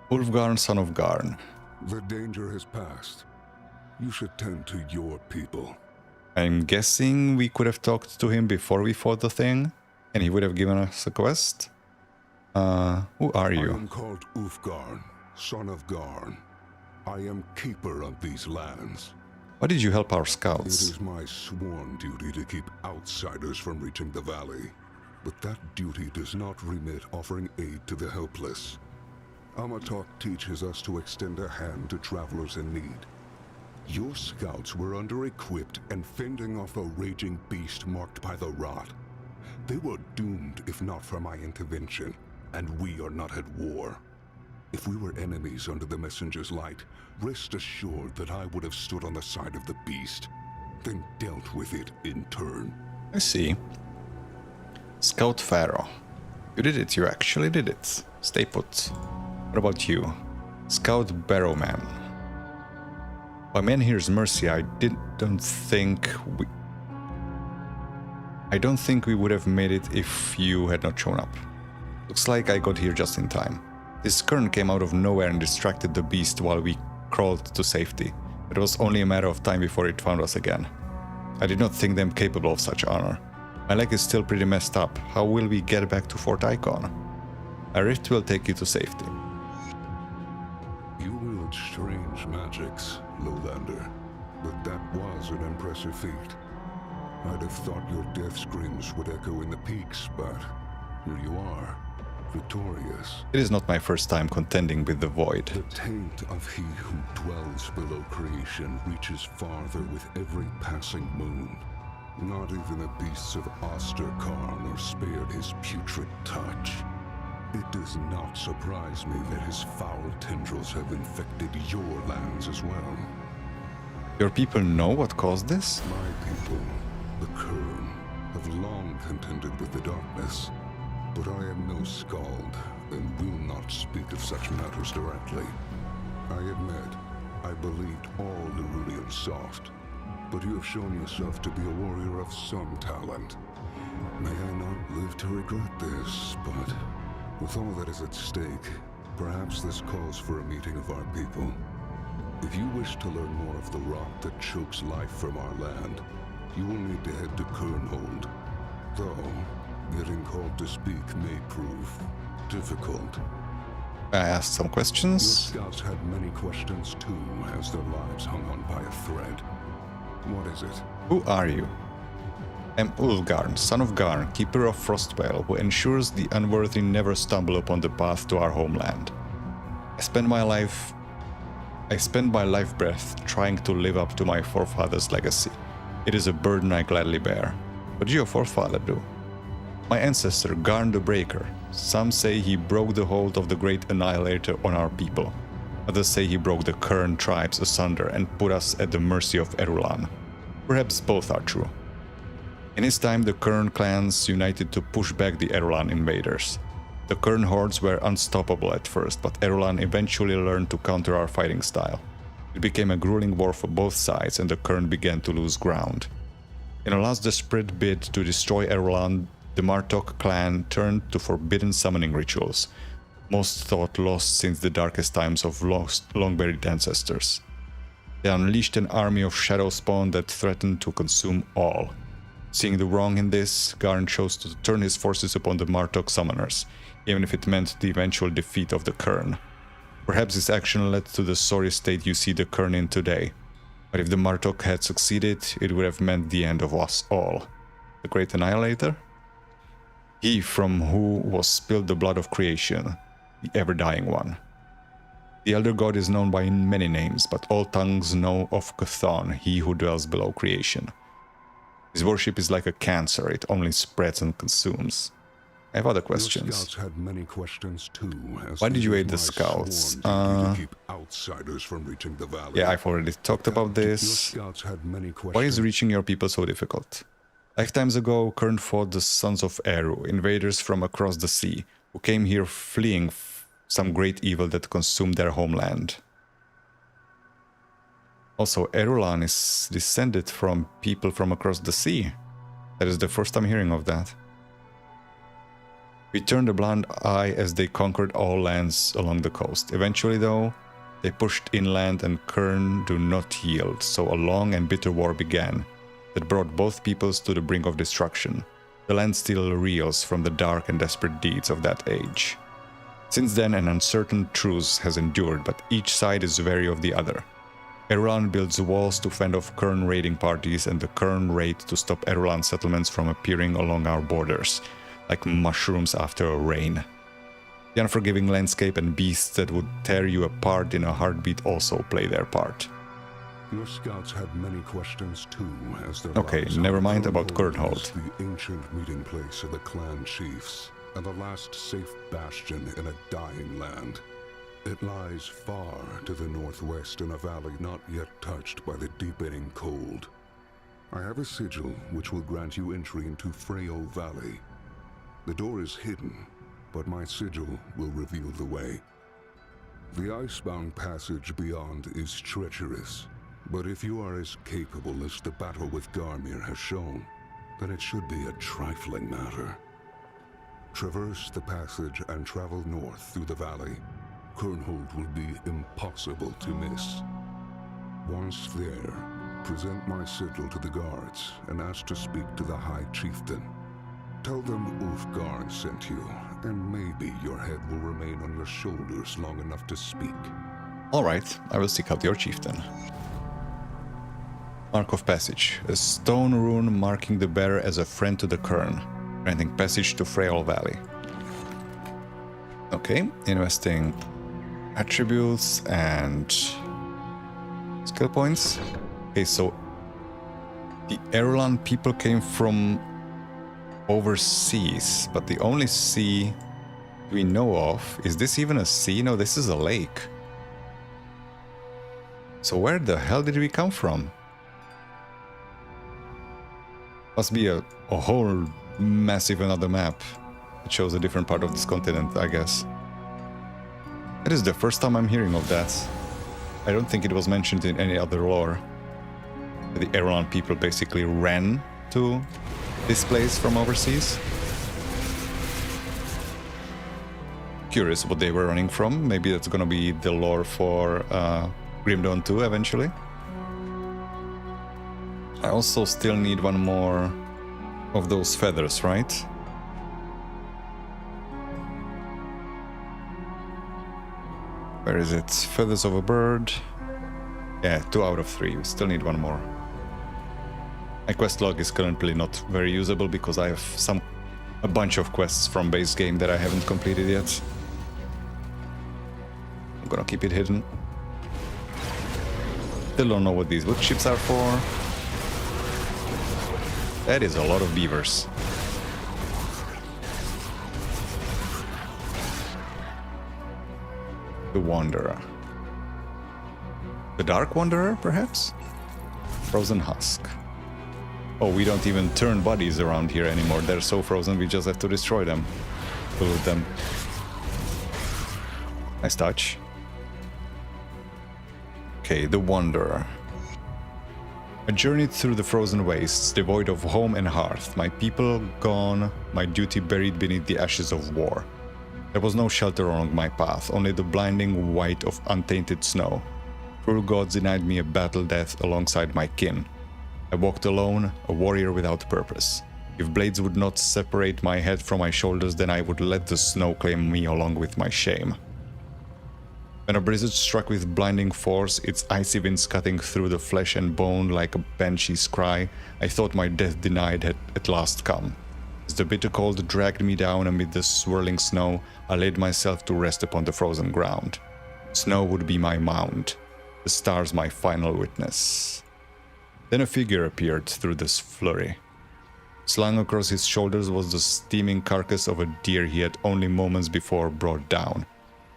Ulfgarn, son of Garn. The danger has passed. You should tend to your people. I'm guessing we could have talked to him before we fought the thing, and he would have given us a quest. Who are I you? am called Ulfgarn, son of Garn. I am keeper of these lands. Why did you help our It scouts? is my sworn duty to keep outsiders from reaching the valley. But that duty does not remit offering aid to the helpless. Amatok teaches us to extend a hand to travelers in need. Your scouts were under-equipped and fending off a raging beast marked by the rot. They were doomed if not for my intervention, and we are not at war. If we were enemies under the messenger's light, rest assured that I would have stood on the side of the beast, then dealt with it in turn. I see. Scout Pharaoh. You did it, you actually did it. Stay put. What about you? Scout Barrowman. By man here's mercy, I don't think we would have made it if you had not shown up. Looks like I got here just in time. This Kern came out of nowhere and distracted the beast while we crawled to safety. It was only a matter of time before it found us again. I did not think them capable of such honor. My leg is still pretty messed up. How will we get back to Fort Ikon? A rift will take you to safety. You wield strange magics, Lowlander, but that was an impressive feat. I'd have thought your death screams would echo in the peaks, but here you are, victorious. It is not my first time contending with the void. The taint of he who dwells below creation reaches farther with every passing moon. Not even the beasts of Asterkarn are spared his putrid touch. It does not surprise me that his foul tendrils have infected your lands as well. Your people know what caused this? My people, the Kern, have long contended with the darkness. But I am no skald, and will not speak of such matters directly. I admit, I believed all Irunians soft, but you have shown yourself to be a warrior of some talent. May I not live to regret this, but with all that is at stake, perhaps this calls for a meeting of our people. If you wish to learn more of the rot that chokes life from our land, you will need to head to Kernhold. Though, getting called to speak may prove difficult. I asked some Your questions. scouts had many questions too, as their lives hung on by a thread. What is it? Who are you? I'm Ulfgarn, son of Garn, keeper of Frostwell, who ensures the unworthy never stumble upon the path to our homeland. I spend my life breath trying to live up to my forefathers' legacy. It is a burden I gladly bear. What did your forefather do? My ancestor, Garn the Breaker. Some say he broke the hold of the great annihilator on our people. Others say he broke the Kern tribes asunder and put us at the mercy of Erulan. Perhaps both are true. In his time, the Kern clans united to push back the Erulan invaders. The Kern hordes were unstoppable at first, but Erulan eventually learned to counter our fighting style. It became a grueling war for both sides, and the Kern began to lose ground. In a last desperate bid to destroy Erulan, the Martok clan turned to forbidden summoning rituals, most thought lost since the darkest times of lost, long-buried ancestors. They unleashed an army of shadow spawn that threatened to consume all. Seeing the wrong in this, Garn chose to turn his forces upon the Martok summoners, even if it meant the eventual defeat of the Kern. Perhaps this action led to the sorry state you see the Kern in today. But if the Martok had succeeded, it would have meant the end of us all. The Great Annihilator? He from who was spilled the blood of creation, the ever-dying one. The Elder God is known by many names, but all tongues know of Chthon, he who dwells below creation. His worship is like a cancer, it only spreads and consumes. I have other questions. Your scouts had many questions too. Why did you aid the scouts? To keep outsiders from reaching the valley. Yeah, I've already talked about this. Your scouts had many questions. Why is reaching your people so difficult? Lifetimes ago, Kern fought the Sons of Eru, invaders from across the sea, who came here fleeing some great evil that consumed their homeland. Also, Erulan is descended from people from across the sea. That is the first time hearing of that. We turned a blind eye as they conquered all lands along the coast. Eventually, though, they pushed inland and Kern do not yield, so a long and bitter war began that brought both peoples to the brink of destruction. The land still reels from the dark and desperate deeds of that age. Since then, an uncertain truce has endured, but each side is wary of the other. Erulan builds walls to fend off Kern raiding parties, and the Kern raid to stop Erulan settlements from appearing along our borders, like mushrooms after a rain. The unforgiving landscape and beasts that would tear you apart in a heartbeat also play their part. Your scouts had many questions too, as their Okay, never mind about Kernhold. The ancient meeting place of the clan chiefs, and the last safe bastion in a dying land. It lies far to the northwest in a valley not yet touched by the deepening cold. I have a sigil which will grant you entry into FoA Valley. The door is hidden, but my sigil will reveal the way. The icebound passage beyond is treacherous, but if you are as capable as the battle with Garmir has shown, then it should be a trifling matter. Traverse the passage and travel north through the valley. Kernhold will be impossible to miss. Once there, present my sigil to the guards and ask to speak to the High Chieftain. Tell them Ulfgarn sent you, and maybe your head will remain on your shoulders long enough to speak. Alright, I will seek out your chieftain. Mark of Passage. A stone rune marking the bearer as a friend to the Kern, granting passage to FoA Valley. Okay, investing attributes and skill points. Okay, so the Erulan people came from overseas, but the only sea we know of, is this even a sea? No, this is a lake. So where the hell did we come from? Must be a whole massive another map. It shows a different part of this continent, I guess. It is the first time I'm hearing of that. I don't think it was mentioned in any other lore. The Erulan people basically ran to this place from overseas. Curious what they were running from. Maybe that's gonna be the lore for Grim Dawn 2 eventually. I also still need one more of those feathers, right? Where is it? Feathers of a bird. Yeah, 2 out of 3. We still need one more. My quest log is currently not very usable because I have a bunch of quests from base game that I haven't completed yet. I'm gonna keep it hidden. Still don't know what these wood chips are for. That is a lot of beavers. The Wanderer. The Dark Wanderer, perhaps? Frozen Husk. Oh, we don't even turn bodies around here anymore. They're so frozen, we just have to destroy them. Loot them. Nice touch. Okay, the Wanderer. I journeyed through the frozen wastes, devoid of home and hearth. My people gone, my duty buried beneath the ashes of war. There was no shelter along my path, only the blinding white of untainted snow. Cruel gods denied me a battle death alongside my kin. I walked alone, a warrior without purpose. If blades would not separate my head from my shoulders, then I would let the snow claim me along with my shame. When a blizzard struck with blinding force, its icy winds cutting through the flesh and bone like a banshee's cry, I thought my death denied had at last come. As the bitter cold dragged me down amid the swirling snow, I laid myself to rest upon the frozen ground. Snow would be my mount, the stars my final witness. Then a figure appeared through this flurry. Slung across his shoulders was the steaming carcass of a deer he had only moments before brought down.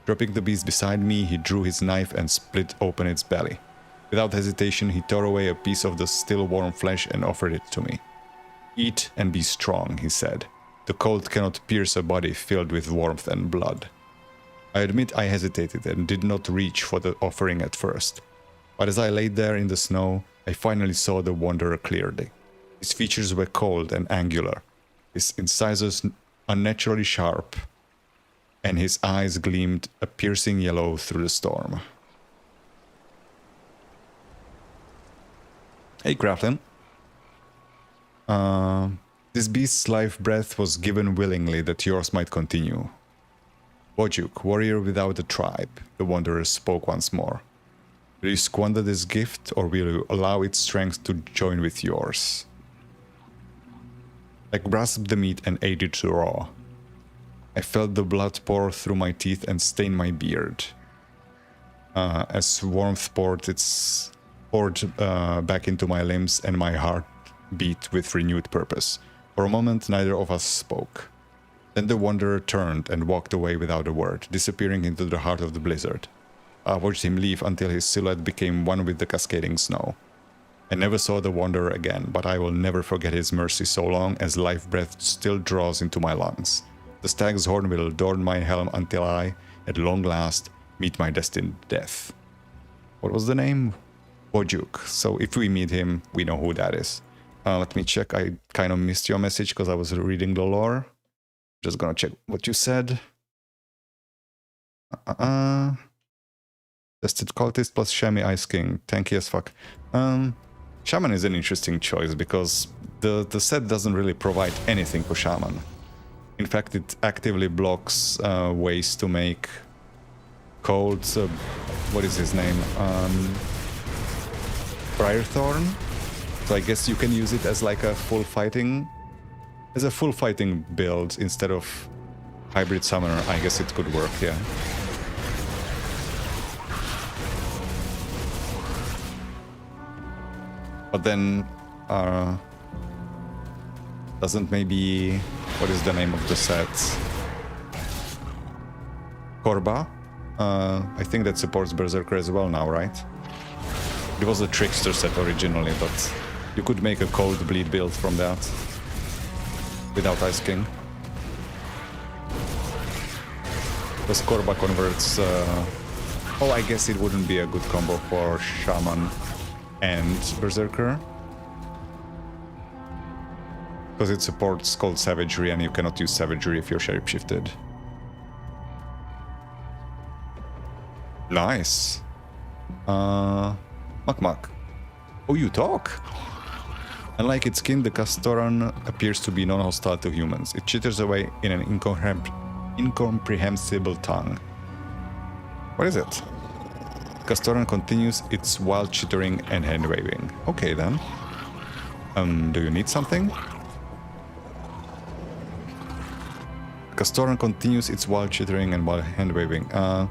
Dropping the beast beside me, he drew his knife and split open its belly. Without hesitation, he tore away a piece of the still warm flesh and offered it to me. "Eat and be strong," he said. "The cold cannot pierce a body filled with warmth and blood." I admit I hesitated and did not reach for the offering at first. But as I lay there in the snow, I finally saw the Wanderer clearly. His features were cold and angular. His incisors unnaturally sharp, and his eyes gleamed a piercing yellow through the storm. Hey, Craftlin. This beast's life breath was given willingly that yours might continue. Bojuk, warrior without a tribe, the Wanderer spoke once more. Will you squander this gift, or will you allow its strength to join with yours? I grasped the meat and ate it raw. I felt the blood pour through my teeth and stain my beard. As warmth poured back into my limbs, and my heart beat with renewed purpose. For a moment, neither of us spoke. Then the Wanderer turned and walked away without a word, disappearing into the heart of the blizzard. I watched him leave until his silhouette became one with the cascading snow. I never saw the Wanderer again, but I will never forget his mercy so long as life breath still draws into my lungs. The stag's horn will adorn my helm until I, at long last, meet my destined death. What was the name? Bojuk. So if we meet him, we know who that is. Let me check. I kind of missed your message because I was reading the lore. Just gonna check what you said. Tested cultist plus Shami Ice King. Tanky as fuck. Shaman is an interesting choice because the set doesn't really provide anything for Shaman. In fact, it actively blocks ways to make cold. What is his name? Briarthorn. So I guess you can use it as like a full fighting build instead of hybrid summoner. I guess it could work, yeah. But then, doesn't maybe, what is the name of the set? Korba? I think that supports Berserker as well now, right? It was a Trickster set originally, but you could make a Cold Bleed build from that without Ice King. Because Korba converts... oh, I guess it wouldn't be a good combo for Shaman and Berserker. Because it supports Cold Savagery and you cannot use Savagery if you're shapeshifted. Nice. Mak. Oh, you talk? Unlike its kin, the Castoran appears to be non-hostile to humans. It chitters away in an incomprehensible tongue. What is it? Castoran continues its wild chittering and hand-waving. Okay, then. Do you need something? Castoran continues its wild chittering and wild hand-waving. I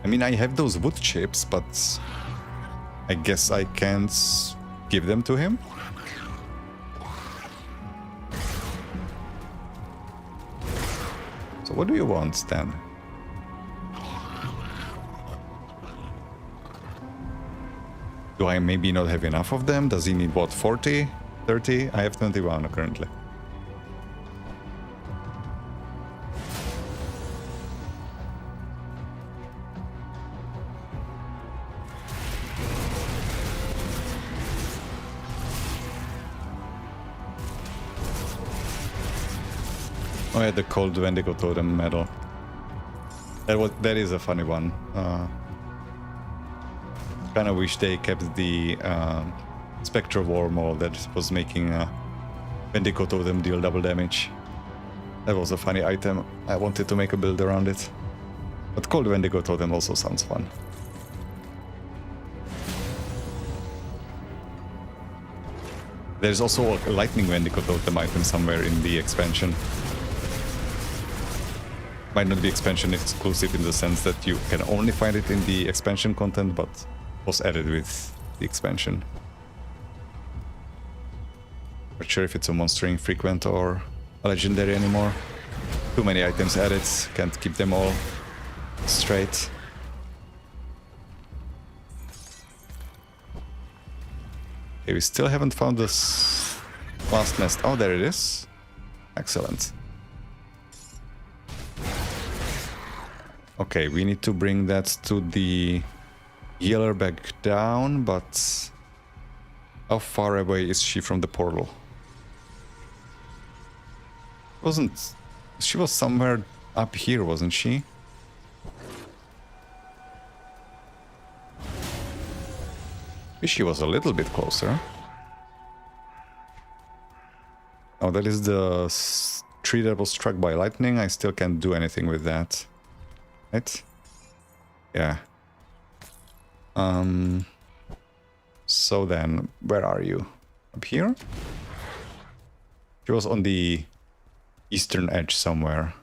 mean, I have those wood chips, but I guess I can't give them to him? So what do you want, then? Do I maybe not have enough of them? Does he need, what, 40? 30? I have 21 currently. Oh yeah, the Cold Wendigo Totem medal. That is a funny one. Kind of wish they kept the Spectral War model that was making Wendigo Totem deal double damage. That was a funny item. I wanted to make a build around it. But Cold Wendigo Totem also sounds fun. There's also a Lightning Wendigo Totem item somewhere in the expansion. Might not be expansion exclusive in the sense that you can only find it in the expansion content, but was added with the expansion. Not sure if it's a monster infrequent or a legendary anymore. Too many items added, can't keep them all straight. Okay, we still haven't found this last nest. Oh, there it is. Excellent. Okay, we need to bring that to the healer back down, but how far away is she from the portal? Wasn't She was somewhere up here, wasn't she? Wish she was a little bit closer. Oh, that is the tree that was struck by lightning. I still can't do anything with that. Right? Yeah. So then, where are you? Up here? She was on the eastern edge somewhere.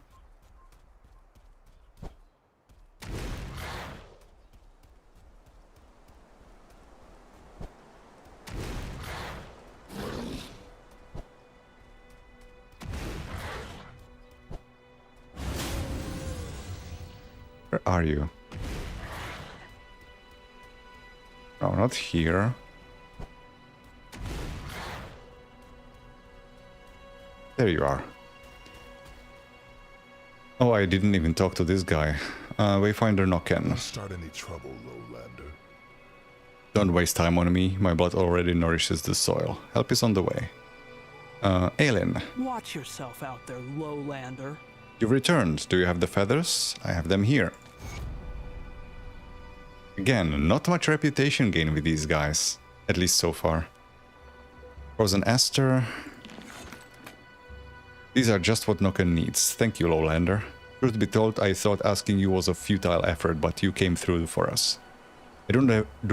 Where are you? No, not here. There you are. Oh, I didn't even talk to this guy. Wayfinder Nokken. Start any trouble, lowlander. Don't waste time on me. My blood already nourishes the soil. Help is on the way. Aelin. Watch yourself out there, lowlander. You've returned. Do you have the feathers? I have them here. Again, not much reputation gain with these guys. At least so far. Frozen Aster. These are just what Nokken needs. Thank you, lowlander. Truth be told, I thought asking you was a futile effort, but you came through for us. I do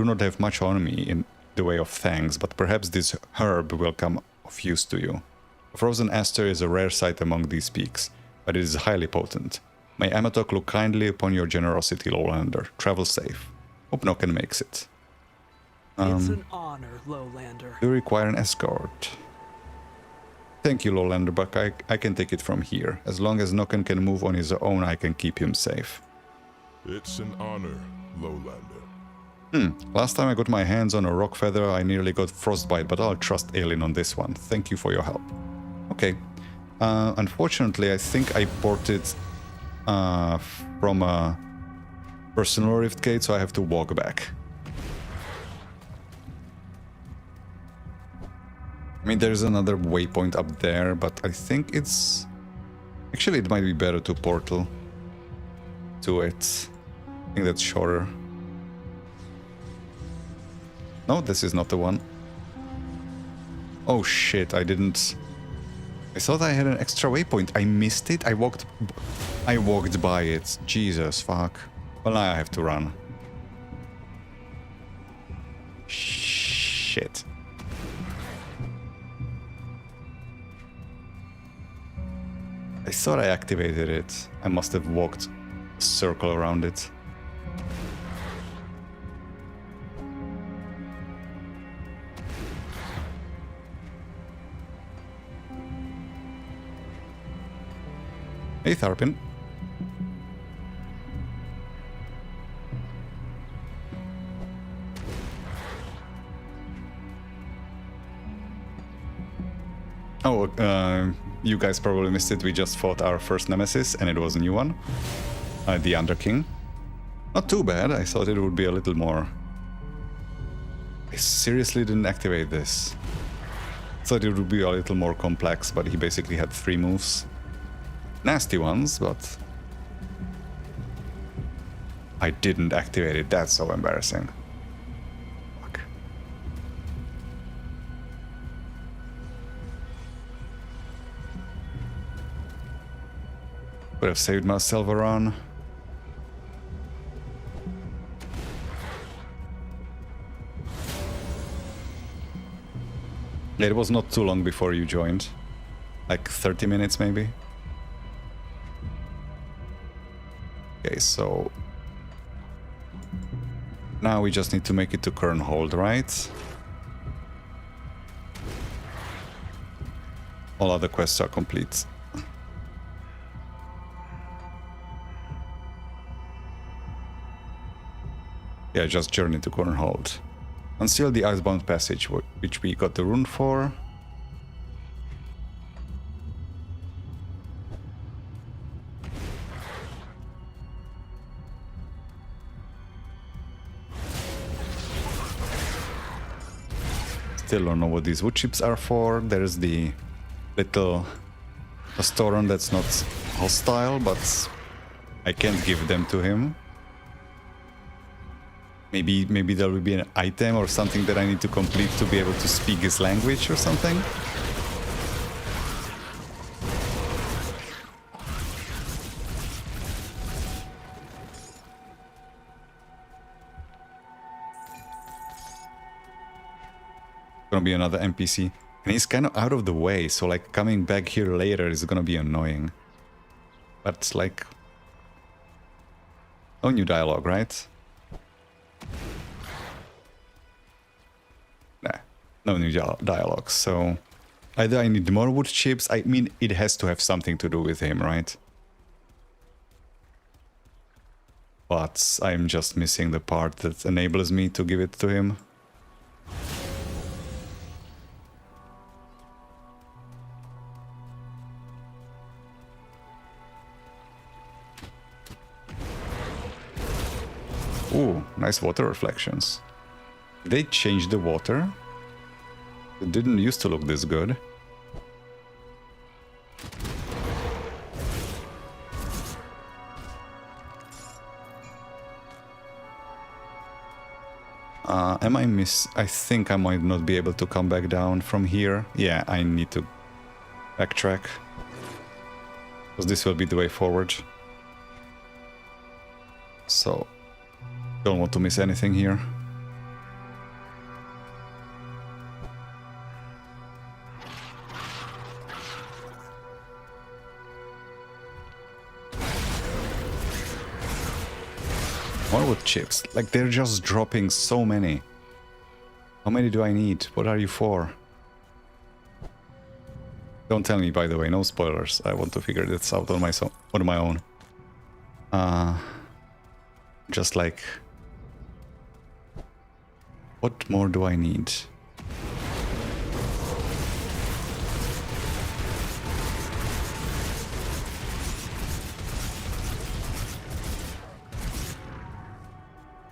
not have much on me in the way of thanks, but perhaps this herb will come of use to you. A frozen aster is a rare sight among these peaks, but it is highly potent. May Amatok look kindly upon your generosity, lowlander. Travel safe. Hope Nokken makes it. It's an honor, lowlander. Do you require an escort? Thank you, lowlander, but I can take it from here. As long as Nokken can move on his own, I can keep him safe. It's an honor, lowlander. Last time I got my hands on a rock feather, I nearly got frostbite, but I'll trust Aelin on this one. Thank you for your help. Okay. Unfortunately, I think I ported from a personal rift gate, so I have to walk back. I mean, there's another waypoint up there, but I think it's... Actually, it might be better to portal to it. I think that's shorter. No, this is not the one. Oh shit, I didn't... I thought I had an extra waypoint. I missed it. I walked by it. Jesus, fuck. Well, now I have to run. Shit. I thought I activated it. I must have walked a circle around it. Hey, Tharpin. Oh, you guys probably missed it. We just fought our first nemesis, and it was a new one. The Underking. Not too bad. I thought it would be a little more... I seriously didn't activate this. Thought it would be a little more complex, but he basically had 3 moves. Nasty ones, but... I didn't activate it. That's so embarrassing. Fuck. Would have saved myself a run. Yeah, it was not too long before you joined. Like 30 minutes maybe. Okay, so... Now we just need to make it to Kernhold, right? All other quests are complete. Yeah, just journey to Kernhold. Unseal the Icebound Passage, which we got the rune for. Still don't know what these wood chips are for. There's the little Astoron that's not hostile, but I can't give them to him. Maybe there will be an item or something that I need to complete to be able to speak his language or something. Gonna be another NPC. And he's kind of out of the way, so like coming back here later is gonna be annoying. But like... no new dialogue, right? Nah, no new dialogue, so... either I need more wood chips, I mean it has to have something to do with him, right? But I'm just missing the part that enables me to give it to him. Ooh, nice water reflections. They changed the water? It didn't used to look this good. I think I might not be able to come back down from here. Yeah, I need to backtrack. Because this will be the way forward. So... don't want to miss anything here. More wood chips. Like, they're just dropping so many. How many do I need? What are you for? Don't tell me, by the way, no spoilers. I want to figure this out on my own. Just like... what more do I need?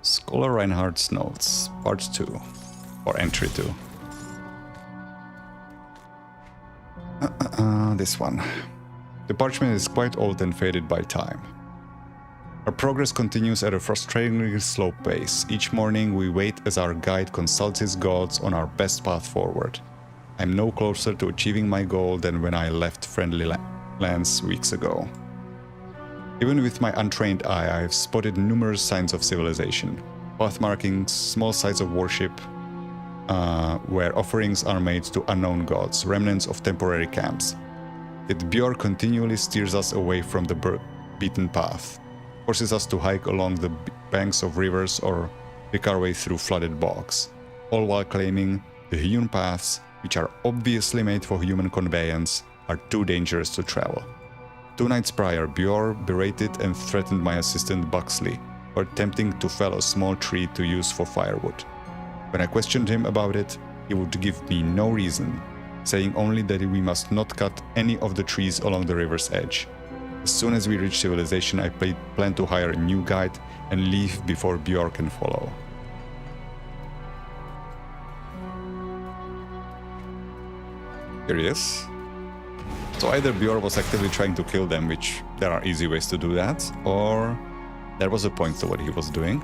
Scholar Reinhardt's Notes, Part 2, or Entry 2. This one. The parchment is quite old and faded by time. Our progress continues at a frustratingly slow pace. Each morning we wait as our guide consults his gods on our best path forward. I'm no closer to achieving my goal than when I left friendly lands weeks ago. Even with my untrained eye, I have spotted numerous signs of civilization. Path markings, small sites of worship, where offerings are made to unknown gods, remnants of temporary camps. Yet Björk continually steers us away from the beaten path. Forces us to hike along the banks of rivers or pick our way through flooded bogs, all while claiming the hewn paths, which are obviously made for human conveyance, are too dangerous to travel. 2 nights prior, Björk berated and threatened my assistant Buxley for attempting to fell a small tree to use for firewood. When I questioned him about it, he would give me no reason, saying only that we must not cut any of the trees along the river's edge. As soon as we reach civilization, I plan to hire a new guide and leave before Björk can follow. Here he is. So either Björk was actively trying to kill them, which there are easy ways to do that, or there was a point to what he was doing.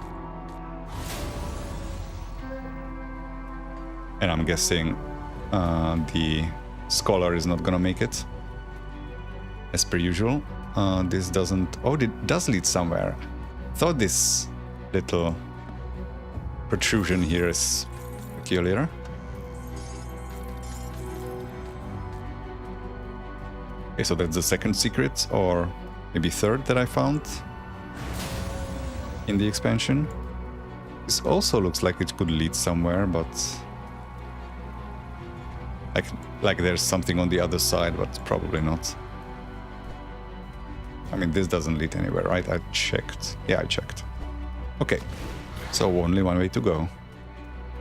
And I'm guessing the scholar is not gonna make it, as per usual. This doesn't... oh, it does lead somewhere. Thought this little protrusion here is peculiar. Okay, so that's the second secret, or maybe third that I found in the expansion. This also looks like it could lead somewhere, but... like there's something on the other side, but probably not. I mean, this doesn't lead anywhere, right? I checked. Yeah, I checked. Okay, so only one way to go.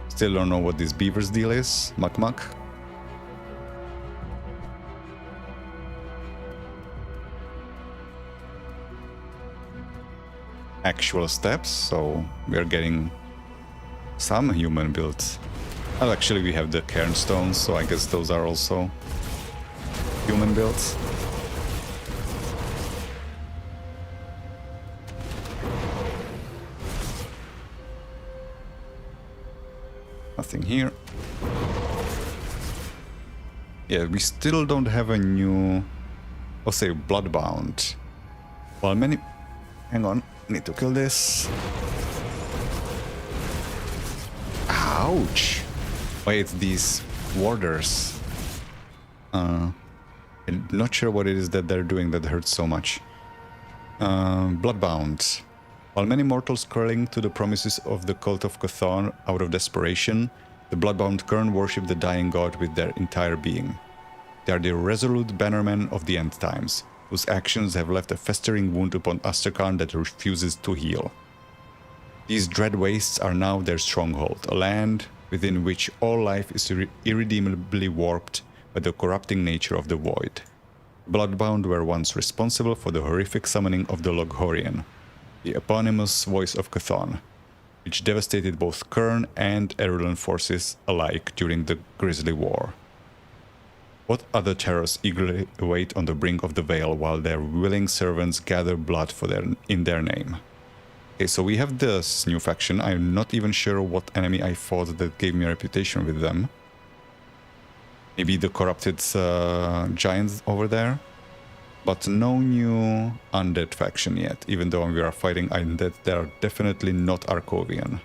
Still don't know what this beaver's deal is. Muck muck. Actual steps, so we're getting some human built. Well, actually we have the cairnstones, so I guess those are also human built. Nothing here. Yeah, we still don't have a new... I'll say Bloodbound. Well, many... Hang on, need to kill this. Ouch! Wait, these warders. I'm not sure what it is that they're doing that hurts so much. Bloodbound. While many mortals cling to the promises of the cult of Chthon out of desperation, the Bloodbound Kern worship the dying god with their entire being. They are the resolute bannermen of the end times, whose actions have left a festering wound upon Asterkarn that refuses to heal. These dread wastes are now their stronghold, a land within which all life is irredeemably warped by the corrupting nature of the void. Bloodbound were once responsible for the horrific summoning of the Loghorian, the eponymous voice of Chthon, which devastated both Kern and Erulan forces alike during the Grisly War. What other terrors eagerly await on the brink of the Veil while their willing servants gather blood for in their name? Okay, so we have this new faction. I'm not even sure what enemy I fought that gave me a reputation with them. Maybe the corrupted giants over there? But no new undead faction yet, even though we are fighting undead. They are definitely not Arkovian.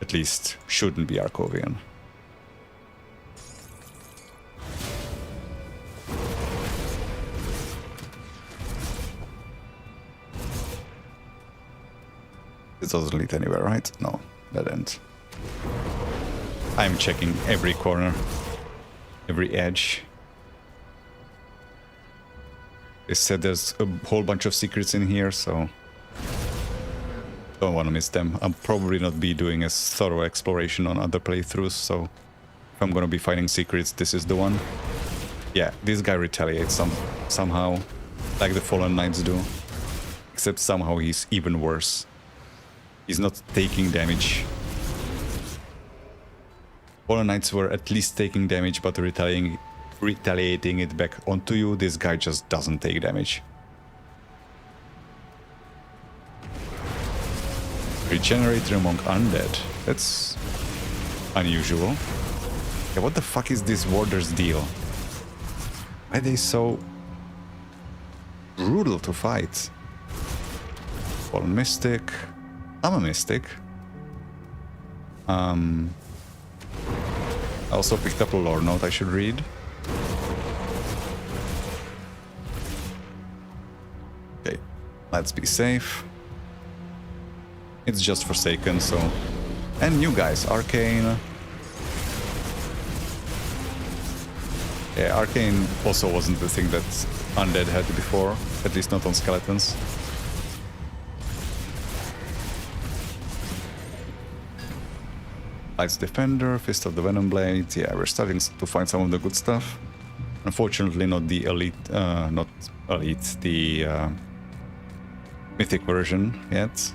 At least, shouldn't be Arkovian. This doesn't lead anywhere, right? No, that ends. I'm checking every corner, every edge. They said there's a whole bunch of secrets in here, so don't want to miss them. I'll probably not be doing a thorough exploration on other playthroughs, so if I'm gonna be finding secrets, this is the one. Yeah, this guy retaliates somehow, like the Fallen Knights do, except somehow he's even worse. He's not taking damage. Fallen Knights were at least taking damage, but retaliating it back onto you. This guy just doesn't take damage. Regenerator among undead. That's unusual. Yeah, what the fuck is this warder's deal? Why are they so brutal to fight? Fallen Mystic. I'm a Mystic. I also picked up a lore note I should read. Okay, let's be safe. It's just Forsaken, so... And new guys, Arcane. Yeah, Arcane also wasn't the thing that Undead had before, at least not on skeletons. Light's Defender, Fist of the Venom Blade. Yeah, we're starting to find some of the good stuff. Unfortunately, not the the mythic version yet.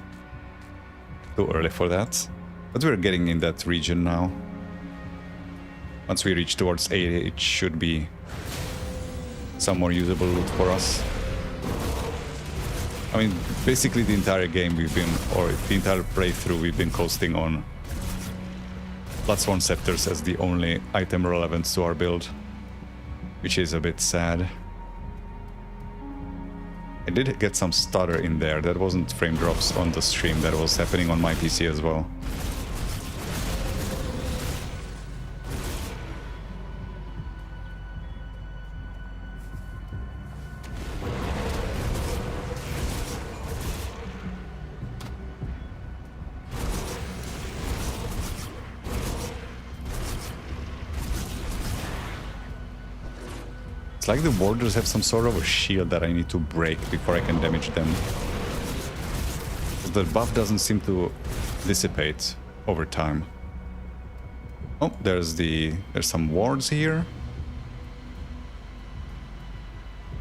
Too early for that. But we're getting in that region now. Once we reach towards 80, it should be some more usable loot for us. I mean, basically the entire game or the entire playthrough, we've been coasting on Bloodsworn Scepters as the only item relevant to our build, which is a bit sad. I did get some stutter in there. That wasn't frame drops on the stream, that was happening on my PC as well. It's like the warders have some sort of a shield that I need to break before I can damage them. The buff doesn't seem to dissipate over time. Oh, there's some wards here.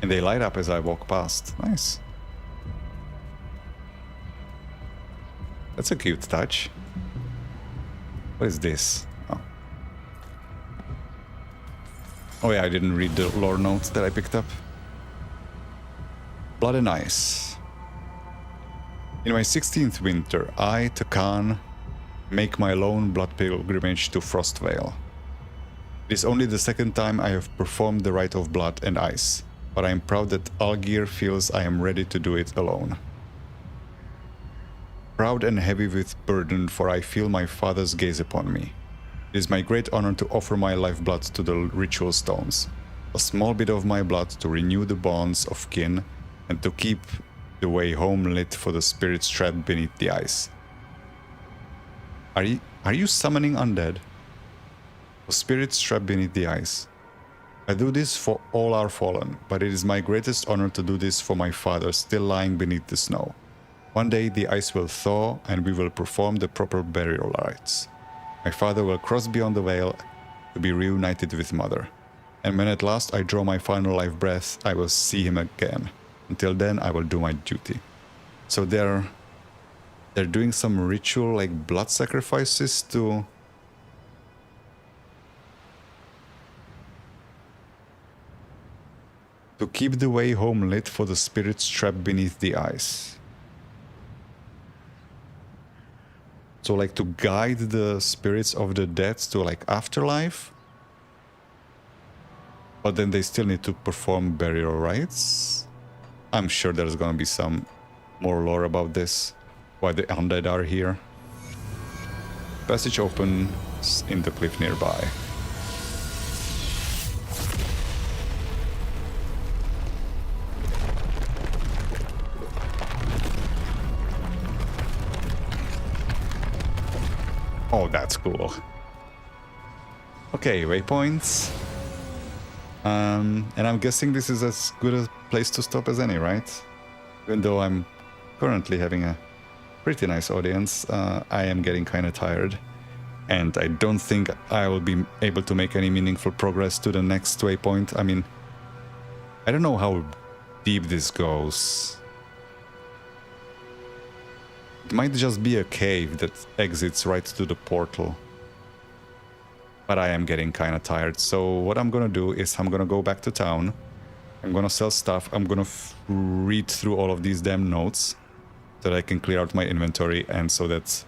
And they light up as I walk past. Nice. That's a cute touch. What is this? Oh yeah, I didn't read the lore notes that I picked up. Blood and Ice. In my 16th winter, I, Takan, make my lone blood pilgrimage to Frostvale. It is only the second time I have performed the rite of blood and ice, but I am proud that Algir feels I am ready to do it alone. Proud and heavy with burden, for I feel my father's gaze upon me. It is my great honor to offer my lifeblood to the ritual stones, a small bit of my blood to renew the bonds of kin and to keep the way home lit for the spirits trapped beneath the ice. Are you summoning undead? For spirits trapped beneath the ice. I do this for all our fallen, but it is my greatest honor to do this for my father still lying beneath the snow. One day the ice will thaw and we will perform the proper burial rites. My father will cross beyond the veil to be reunited with mother. And when at last I draw my final life breath, I will see him again. Until then, I will do my duty. So they're doing some ritual like blood sacrifices to keep the way home lit for the spirits trapped beneath the ice. So like to guide the spirits of the dead to like afterlife. But then they still need to perform burial rites. I'm sure there's gonna be some more lore about this. Why the undead are here. Passage opens in the cliff nearby. Oh, that's cool. Okay, waypoints. And I'm guessing this is as good a place to stop as any, right? Even though I'm currently having a pretty nice audience, I am getting kind of tired. And I don't think I will be able to make any meaningful progress to the next waypoint. I mean, I don't know how deep this goes. It might just be a cave that exits right to the portal. But I am getting kind of tired. So what I'm gonna do is I'm gonna go back to town. I'm gonna sell stuff. I'm gonna read through all of these damn notes so that I can clear out my inventory, and so that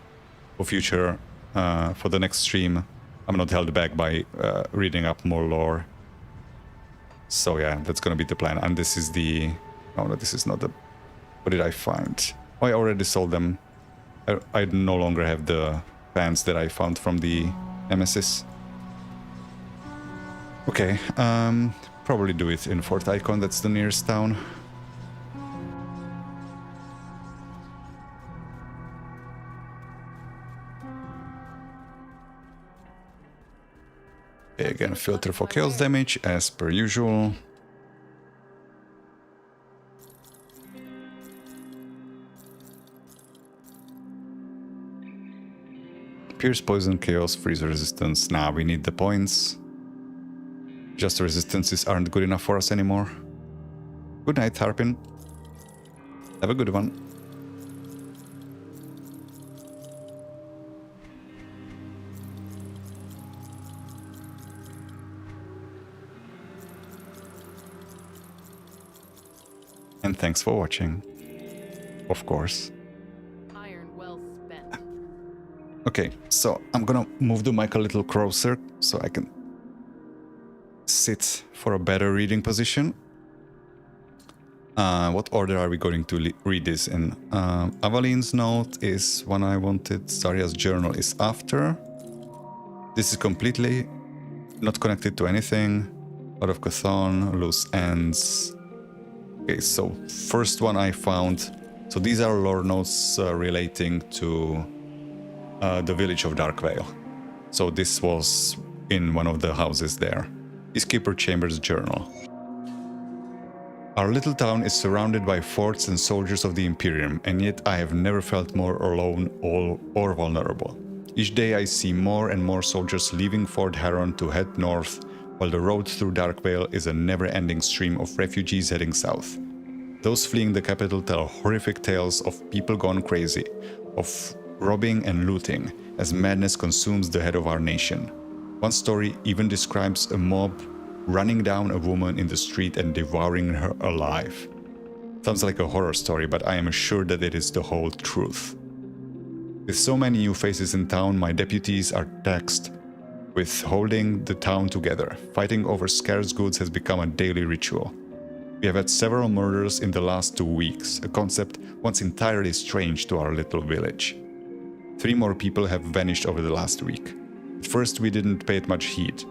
for future, for the next stream, I'm not held back by reading up more lore. So yeah, that's gonna be the plan. And this is the... Oh no, this is not the... What did I find? Oh, I already sold them. I no longer have the pants that I found from the Nemesis. Okay, probably do it in Fort Ikon, that's the nearest town. Okay, again, filter for chaos damage as per usual. Pierce, poison, chaos, freeze resistance. Nah, we need the points. Just resistances aren't good enough for us anymore. Good night, Harpin. Have a good one. And thanks for watching. Of course. Iron well spent. Okay, so I'm gonna move the mic a little closer so I can sit for a better reading position. What order are we going to read this in? Avaline's note is one I wanted. Zaria's journal is after. This is completely not connected to anything. Out of Chthon, loose ends. Okay, so first one I found. So these are lore notes relating to the village of Darkvale. So this was in one of the houses there. Peacekeeper Chambers journal. Our little town is surrounded by forts and soldiers of the Imperium, and yet I have never felt more alone or vulnerable. Each day I see more and more soldiers leaving Fort Heron to head north, while the road through Darkvale is a never-ending stream of refugees heading south. Those fleeing the capital tell horrific tales of people gone crazy, of robbing and looting, as madness consumes the head of our nation. One story even describes a mob running down a woman in the street and devouring her alive. Sounds like a horror story, but I am assured that it is the whole truth. With so many new faces in town, my deputies are tasked with holding the town together. Fighting over scarce goods has become a daily ritual. We have had several murders in the last 2 weeks, a concept once entirely strange to our little village. 3 more people have vanished over the last week. At first we didn't pay it much heed,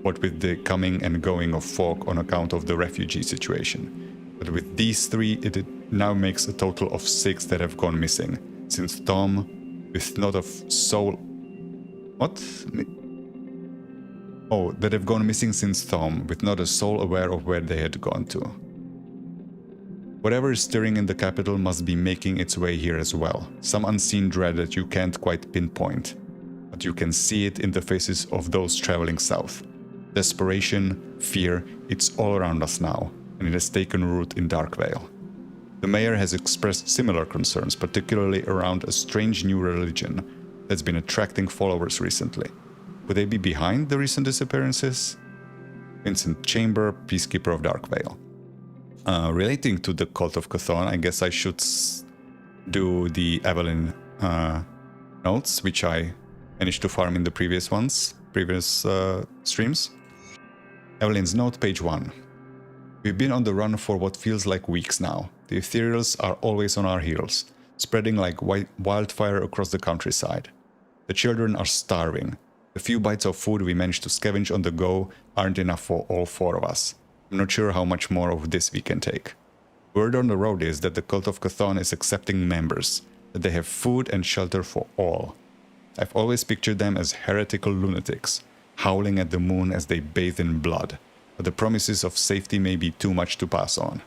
what with the coming and going of folk on account of the refugee situation. But with these 3, it now makes a total of 6 that have gone missing, since Tom, with not a soul... What? Oh, that have gone missing since Tom, with not a soul aware of where they had gone to. Whatever is stirring in the capital must be making its way here as well. Some unseen dread that you can't quite pinpoint, but you can see it in the faces of those traveling south. Desperation, fear, it's all around us now, and it has taken root in Darkvale. The mayor has expressed similar concerns, particularly around a strange new religion that's been attracting followers recently. Would they be behind the recent disappearances? Vincent Chamber, Peacekeeper of Darkvale. Relating to the Cult of Chthon, I guess I should do the Evelyn notes, which I managed to farm in the previous streams. Evelyn's note, page 1. We've been on the run for what feels like weeks now. The ethereals are always on our heels, spreading like wildfire across the countryside. The children are starving. The few bites of food we managed to scavenge on the go aren't enough for all 4 of us. I'm not sure how much more of this we can take. Word on the road is that the Cult of Chthon is accepting members, that they have food and shelter for all. I've always pictured them as heretical lunatics, howling at the moon as they bathe in blood, but the promises of safety may be too much to pass on.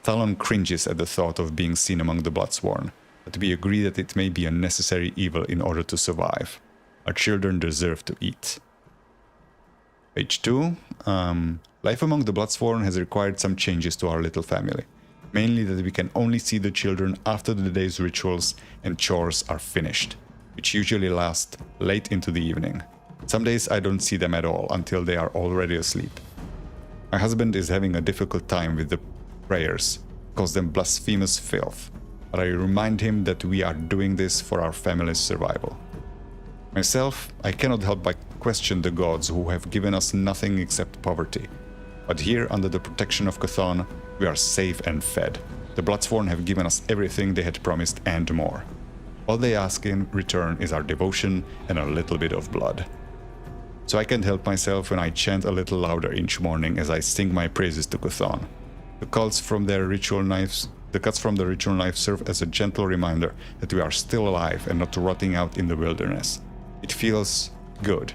Talon cringes at the thought of being seen among the Bloodsworn, but we agree that it may be a necessary evil in order to survive. Our children deserve to eat. Page 2. Life among the Bloodsworn has required some changes to our little family. Mainly that we can only see the children after the day's rituals and chores are finished, which usually last late into the evening. Some days I don't see them at all until they are already asleep. My husband is having a difficult time with the prayers, calls them blasphemous filth, but I remind him that we are doing this for our family's survival. Myself, I cannot help but question the gods who have given us nothing except poverty. But here, under the protection of Chthon, we are safe and fed. The Bloodsworn have given us everything they had promised and more. All they ask in return is our devotion and a little bit of blood. So I can't help myself when I chant a little louder each morning as I sing my praises to Chthon. The cuts from the ritual knives serve as a gentle reminder that we are still alive and not rotting out in the wilderness. It feels good.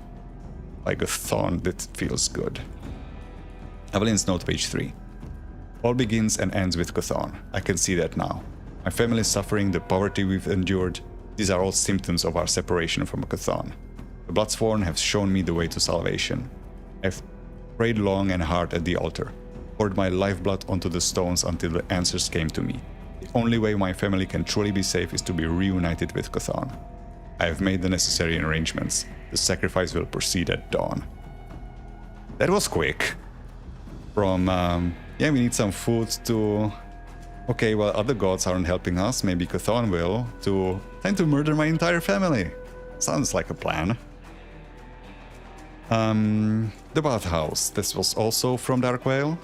Like a thorn that feels good. Evelyn's note, page 3. All begins and ends with Chthon. I can see that now. My family is suffering, the poverty we've endured. These are all symptoms of our separation from Chthon. The Bloodsworn have shown me the way to salvation. I've prayed long and hard at the altar, poured my lifeblood onto the stones until the answers came to me. The only way my family can truly be safe is to be reunited with Chthon. I have made the necessary arrangements. The sacrifice will proceed at dawn. That was quick. From, yeah, we need some food to... Okay, well, other gods aren't helping us. Maybe Chthon will. Time to murder my entire family. Sounds like a plan. The bathhouse. This was also from Darkvale.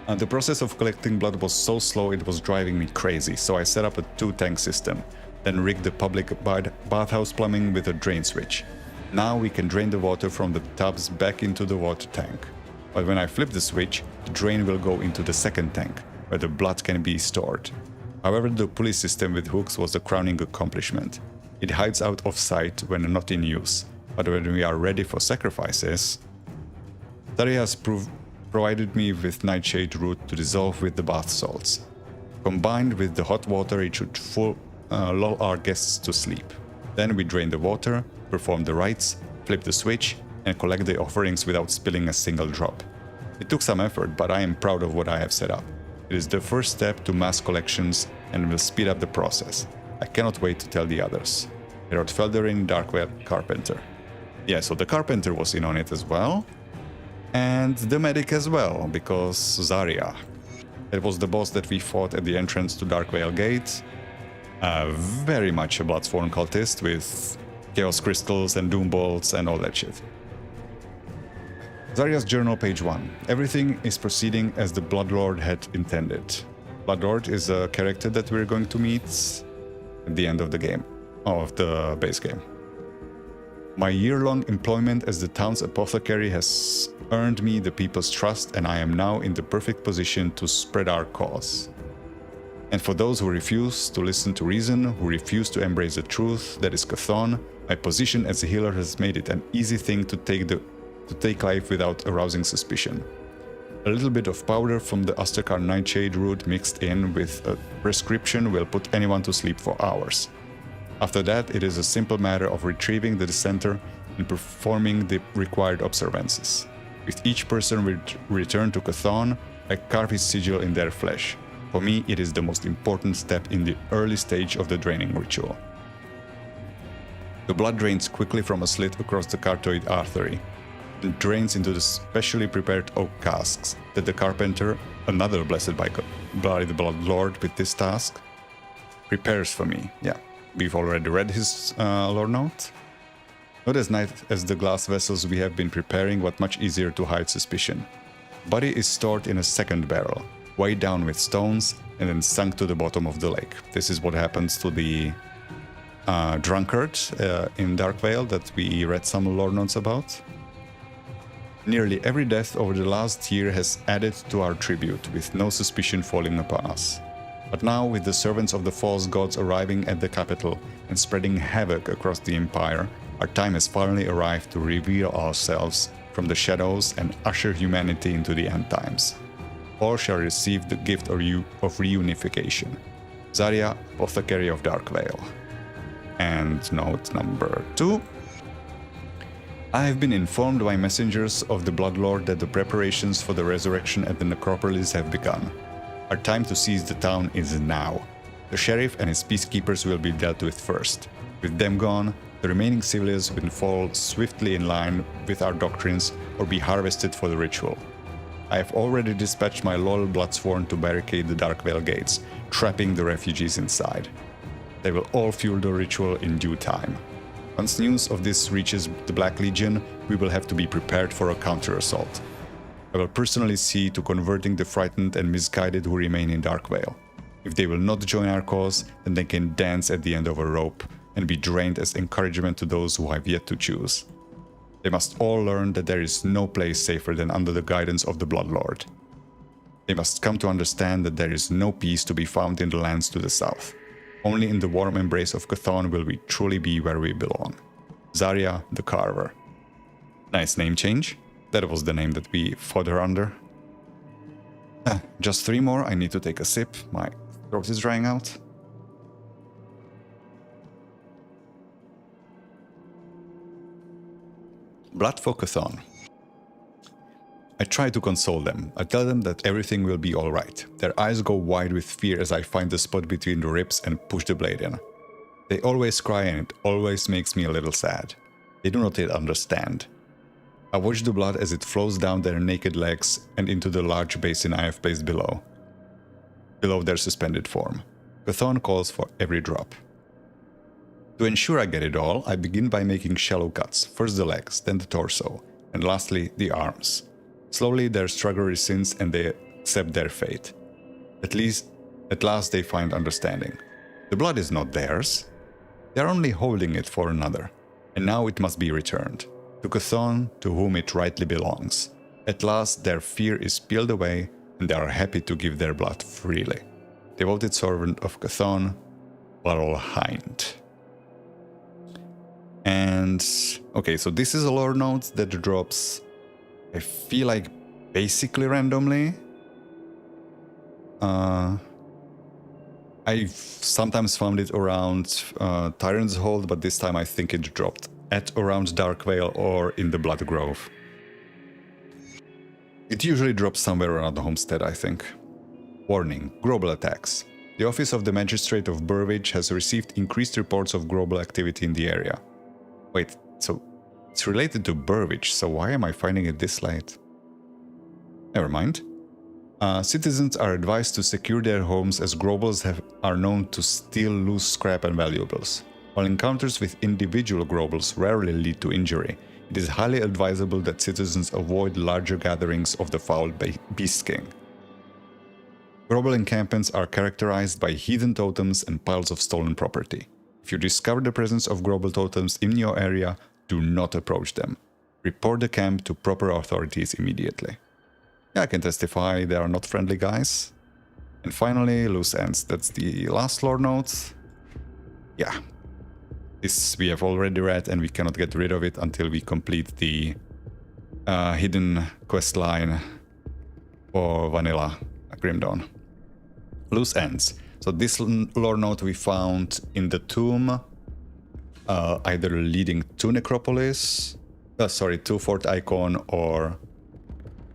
The process of collecting blood was so slow it was driving me crazy, so I set up a 2-tank system, then rigged the public bathhouse plumbing with a drain switch. Now we can drain the water from the tubs back into the water tank. But when I flip the switch, the drain will go into the second tank, where the blood can be stored. However, the pulley system with hooks was a crowning accomplishment. It hides out of sight when not in use, but when we are ready for sacrifices... Tari has provided me with nightshade root to dissolve with the bath salts. Combined with the hot water, it should lull our guests to sleep. Then we drain the water, perform the rites, flip the switch, and collect the offerings without spilling a single drop. It took some effort, but I am proud of what I have set up. It is the first step to mass collections and will speed up the process. I cannot wait to tell the others. Gerard Felderin, Darkvale Carpenter. Yeah, so the Carpenter was in on it as well. And the Medic as well, because Zarya. It was the boss that we fought at the entrance to Darkvale Gate. Very much a Bloodsworn cultist with Chaos Crystals and Doom Bolts and all that shit. Zarya's journal, page 1. Everything is proceeding as the Bloodlord had intended. Bloodlord is a character that we're going to meet at the end of the game, of the base game. My year-long employment as the town's apothecary has earned me the people's trust, and I am now in the perfect position to spread our cause. And for those who refuse to listen to reason, who refuse to embrace the truth that is Chthon, my position as a healer has made it an easy thing to take life without arousing suspicion. A little bit of powder from the Asterkarn nightshade root mixed in with a prescription will put anyone to sleep for hours. After that, it is a simple matter of retrieving the dissenter and performing the required observances. With each person returned to Chthon, I carve his sigil in their flesh. For me, it is the most important step in the early stage of the draining ritual. The blood drains quickly from a slit across the cartoid artery. It drains into the specially prepared oak casks that the carpenter, another blessed by the Bloodlord with this task, prepares for me. Yeah, we've already read his lore note. Not as nice as the glass vessels we have been preparing, but much easier to hide suspicion. Body is stored in a second barrel, weighed down with stones, and then sunk to the bottom of the lake. This is what happens to the drunkard in Darkvale that we read some lore notes about. Nearly every death over the last year has added to our tribute, with no suspicion falling upon us. But now, with the servants of the false gods arriving at the capital and spreading havoc across the empire, our time has finally arrived to reveal ourselves from the shadows and usher humanity into the end times. All shall receive the gift of reunification. Zarya, Apothecary of Darkvale. And note number 2. I have been informed by messengers of the Bloodlord that the preparations for the resurrection at the necropolis have begun. Our time to seize the town is now. The sheriff and his peacekeepers will be dealt with first. With them gone, the remaining civilians will fall swiftly in line with our doctrines or be harvested for the ritual. I have already dispatched my loyal Bloodsworn to barricade the Darkvale gates, trapping the refugees inside. They will all fuel the ritual in due time. Once news of this reaches the Black Legion, we will have to be prepared for a counter-assault. I will personally see to converting the frightened and misguided who remain in Darkvale. If they will not join our cause, then they can dance at the end of a rope and be drained as encouragement to those who have yet to choose. They must all learn that there is no place safer than under the guidance of the Bloodlord. They must come to understand that there is no peace to be found in the lands to the south. Only in the warm embrace of Chthon will we truly be where we belong. Zarya the Carver. Nice name change. That was the name that we fought her under. Just 3 more. I need to take a sip. My throat is drying out. Blood for Chthon. I try to console them. I tell them that everything will be alright. Their eyes go wide with fear as I find the spot between the ribs and push the blade in. They always cry and it always makes me a little sad. They do not yet understand. I watch the blood as it flows down their naked legs and into the large basin I have placed below their suspended form. Chthon calls for every drop. To ensure I get it all, I begin by making shallow cuts, first the legs, then the torso, and lastly the arms. Slowly their struggle rescinds and they accept their fate. At last they find understanding. The blood is not theirs. They are only holding it for another, and now it must be returned. To Chthon, to whom it rightly belongs. At last their fear is peeled away, and they are happy to give their blood freely. Devoted servant of Chthon, Laurel Hind. And okay, so this is a lore note that drops, I feel like, basically randomly. I've sometimes found it around Tyrant's Hold, but this time I think it dropped at around Darkvale or in the Blood Grove. It usually drops somewhere around the homestead, I think. Warning: Grobel attacks. The office of the Magistrate of Burridge has received increased reports of Grobel activity in the area. Wait, so it's related to Burridge, so why am I finding it this late? Never mind. Citizens are advised to secure their homes as Grobels are known to steal loose scrap and valuables. While encounters with individual Grobels rarely lead to injury, it is highly advisable that citizens avoid larger gatherings of the foul Beast King. Grobel encampments are characterized by hidden totems and piles of stolen property. If you discover the presence of Grobel totems in your area, do not approach them. Report the camp to proper authorities immediately. Yeah, I can testify they are not friendly guys. And finally, loose ends. That's the last lore note. Yeah. This we have already read and we cannot get rid of it until we complete the hidden quest line for Vanilla Grim Dawn. Loose ends. So this lore note we found in the tomb, either leading to Necropolis, to Fort Ikon, or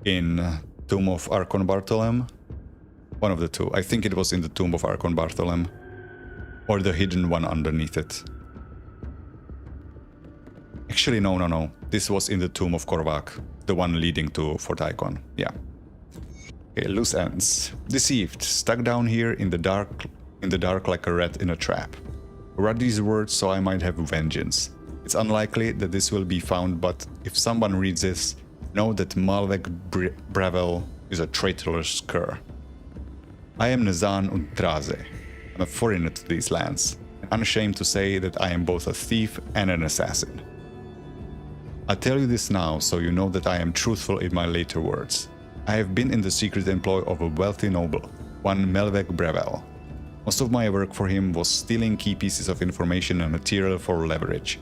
in Tomb of Archon Bartholem. One of the two. I think it was in the Tomb of Archon Bartholem, or the hidden one underneath it. Actually, no. This was in the Tomb of Korvac, the one leading to Fort Ikon. Yeah. Okay, loose ends. Deceived, stuck down here in the dark like a rat in a trap. I read these words so I might have vengeance. It's unlikely that this will be found, but if someone reads this, know that Malvek Bravel is a traitorous cur. I am Nazan und Draze. I'm a foreigner to these lands, and unashamed to say that I am both a thief and an assassin. I tell you this now so you know that I am truthful in my later words. I have been in the secret employ of a wealthy noble, one Malvek Bravel. Most of my work for him was stealing key pieces of information and material for leverage.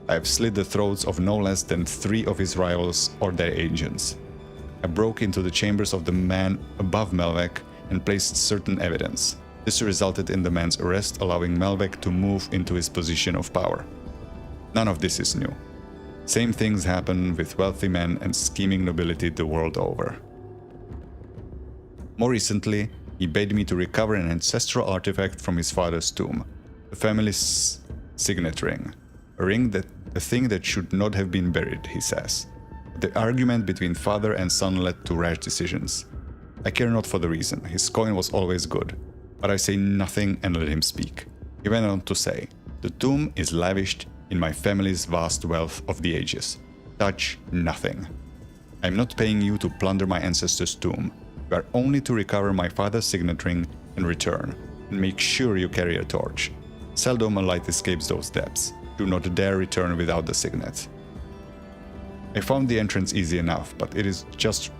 I have slit the throats of no less than 3 of his rivals or their agents. I broke into the chambers of the man above Malvek and placed certain evidence. This resulted in the man's arrest, allowing Malvek to move into his position of power. None of this is new. Same things happen with wealthy men and scheming nobility the world over. More recently, he bade me to recover an ancestral artifact from his father's tomb, the family's signet ring. A thing that should not have been buried, he says. The argument between father and son led to rash decisions. I care not for the reason, his coin was always good, but I say nothing and let him speak. He went on to say, the tomb is lavished in my family's vast wealth of the ages. Touch nothing. I am not paying you to plunder my ancestor's tomb. You are only to recover my father's signet ring and return, and make sure you carry a torch. Seldom a light escapes those depths. Do not dare return without the signet. I found the entrance easy enough, but it just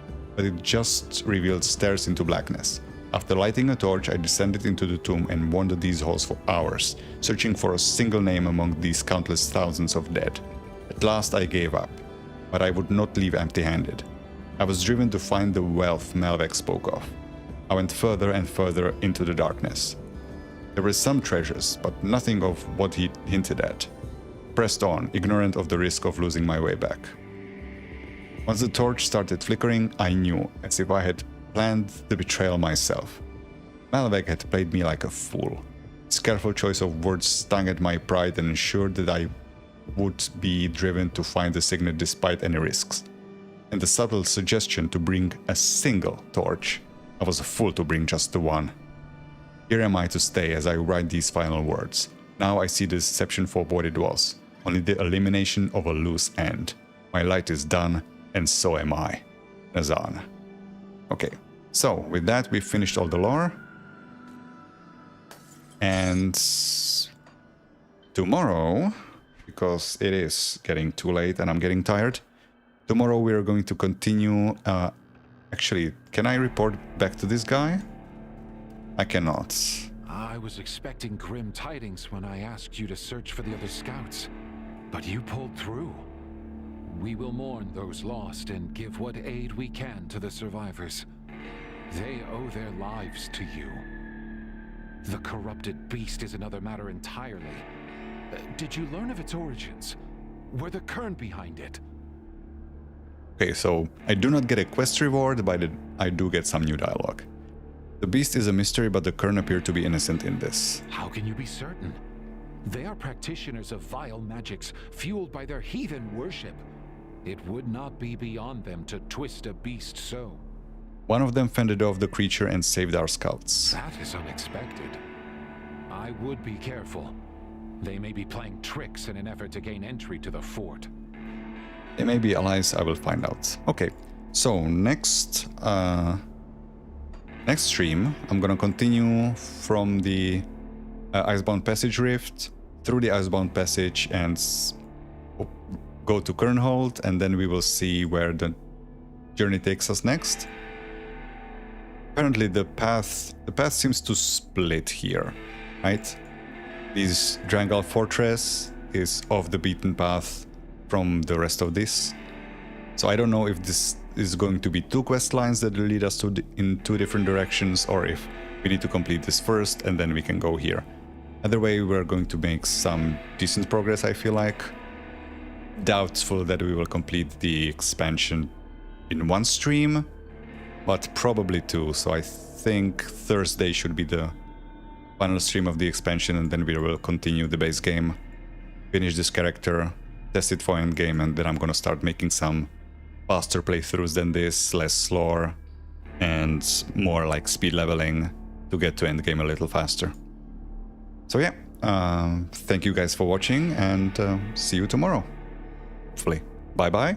revealed stairs into blackness. After lighting a torch, I descended into the tomb and wandered these halls for hours, searching for a single name among these countless thousands of dead. At last I gave up, but I would not leave empty-handed. I was driven to find the wealth Malvek spoke of. I went further and further into the darkness. There were some treasures, but nothing of what he hinted at. Pressed on, ignorant of the risk of losing my way back. Once the torch started flickering, I knew, as if I had planned the betrayal myself. Malvek had played me like a fool. His careful choice of words stung at my pride and ensured that I would be driven to find the signet despite any risks. And the subtle suggestion to bring a single torch. I was a fool to bring just the one. Here am I to stay as I write these final words. Now I see the deception for what it was. Only the elimination of a loose end. My light is done, and so am I. Nazan. Okay, so with that we've finished all the lore. And tomorrow, because it is getting too late and I'm getting tired, tomorrow we are going to continue. Actually, can I report back to this guy? I cannot. I was expecting grim tidings when I asked you to search for the other scouts, but you pulled through. We will mourn those lost and give what aid we can to the survivors. They owe their lives to you. The corrupted beast is another matter entirely. Did you learn of its origins? Were the Kern behind it? Okay, so I do not get a quest reward, but I do get some new dialogue. The beast is a mystery, but the Kern appear to be innocent in this. How can you be certain? They are practitioners of vile magics, fueled by their heathen worship. It would not be beyond them to twist a beast so. One of them fended off the creature and saved our scouts. That is unexpected. I would be careful. They may be playing tricks in an effort to gain entry to the fort. They may be allies, I will find out. Okay, so next stream, I'm gonna continue from the Icebound Passage Rift, through the Icebound Passage, and go to Kernhold, and then we will see where the journey takes us next. Apparently the path seems to split here, right? This Drangal Fortress is off the beaten path from the rest of this. So I don't know if this is going to be two quest lines that will lead us to in two different directions, or if we need to complete this first and then we can go here. Either way, we're going to make some decent progress, I feel like. Doubtful that we will complete the expansion in one stream, but probably two. So I think Thursday should be the final stream of the expansion, and then we will continue the base game, finish this character, test it for endgame, and then I'm gonna start making some faster playthroughs than this, less lore, and more like speed leveling to get to endgame a little faster. So yeah, thank you guys for watching, and see you tomorrow, hopefully. Bye bye.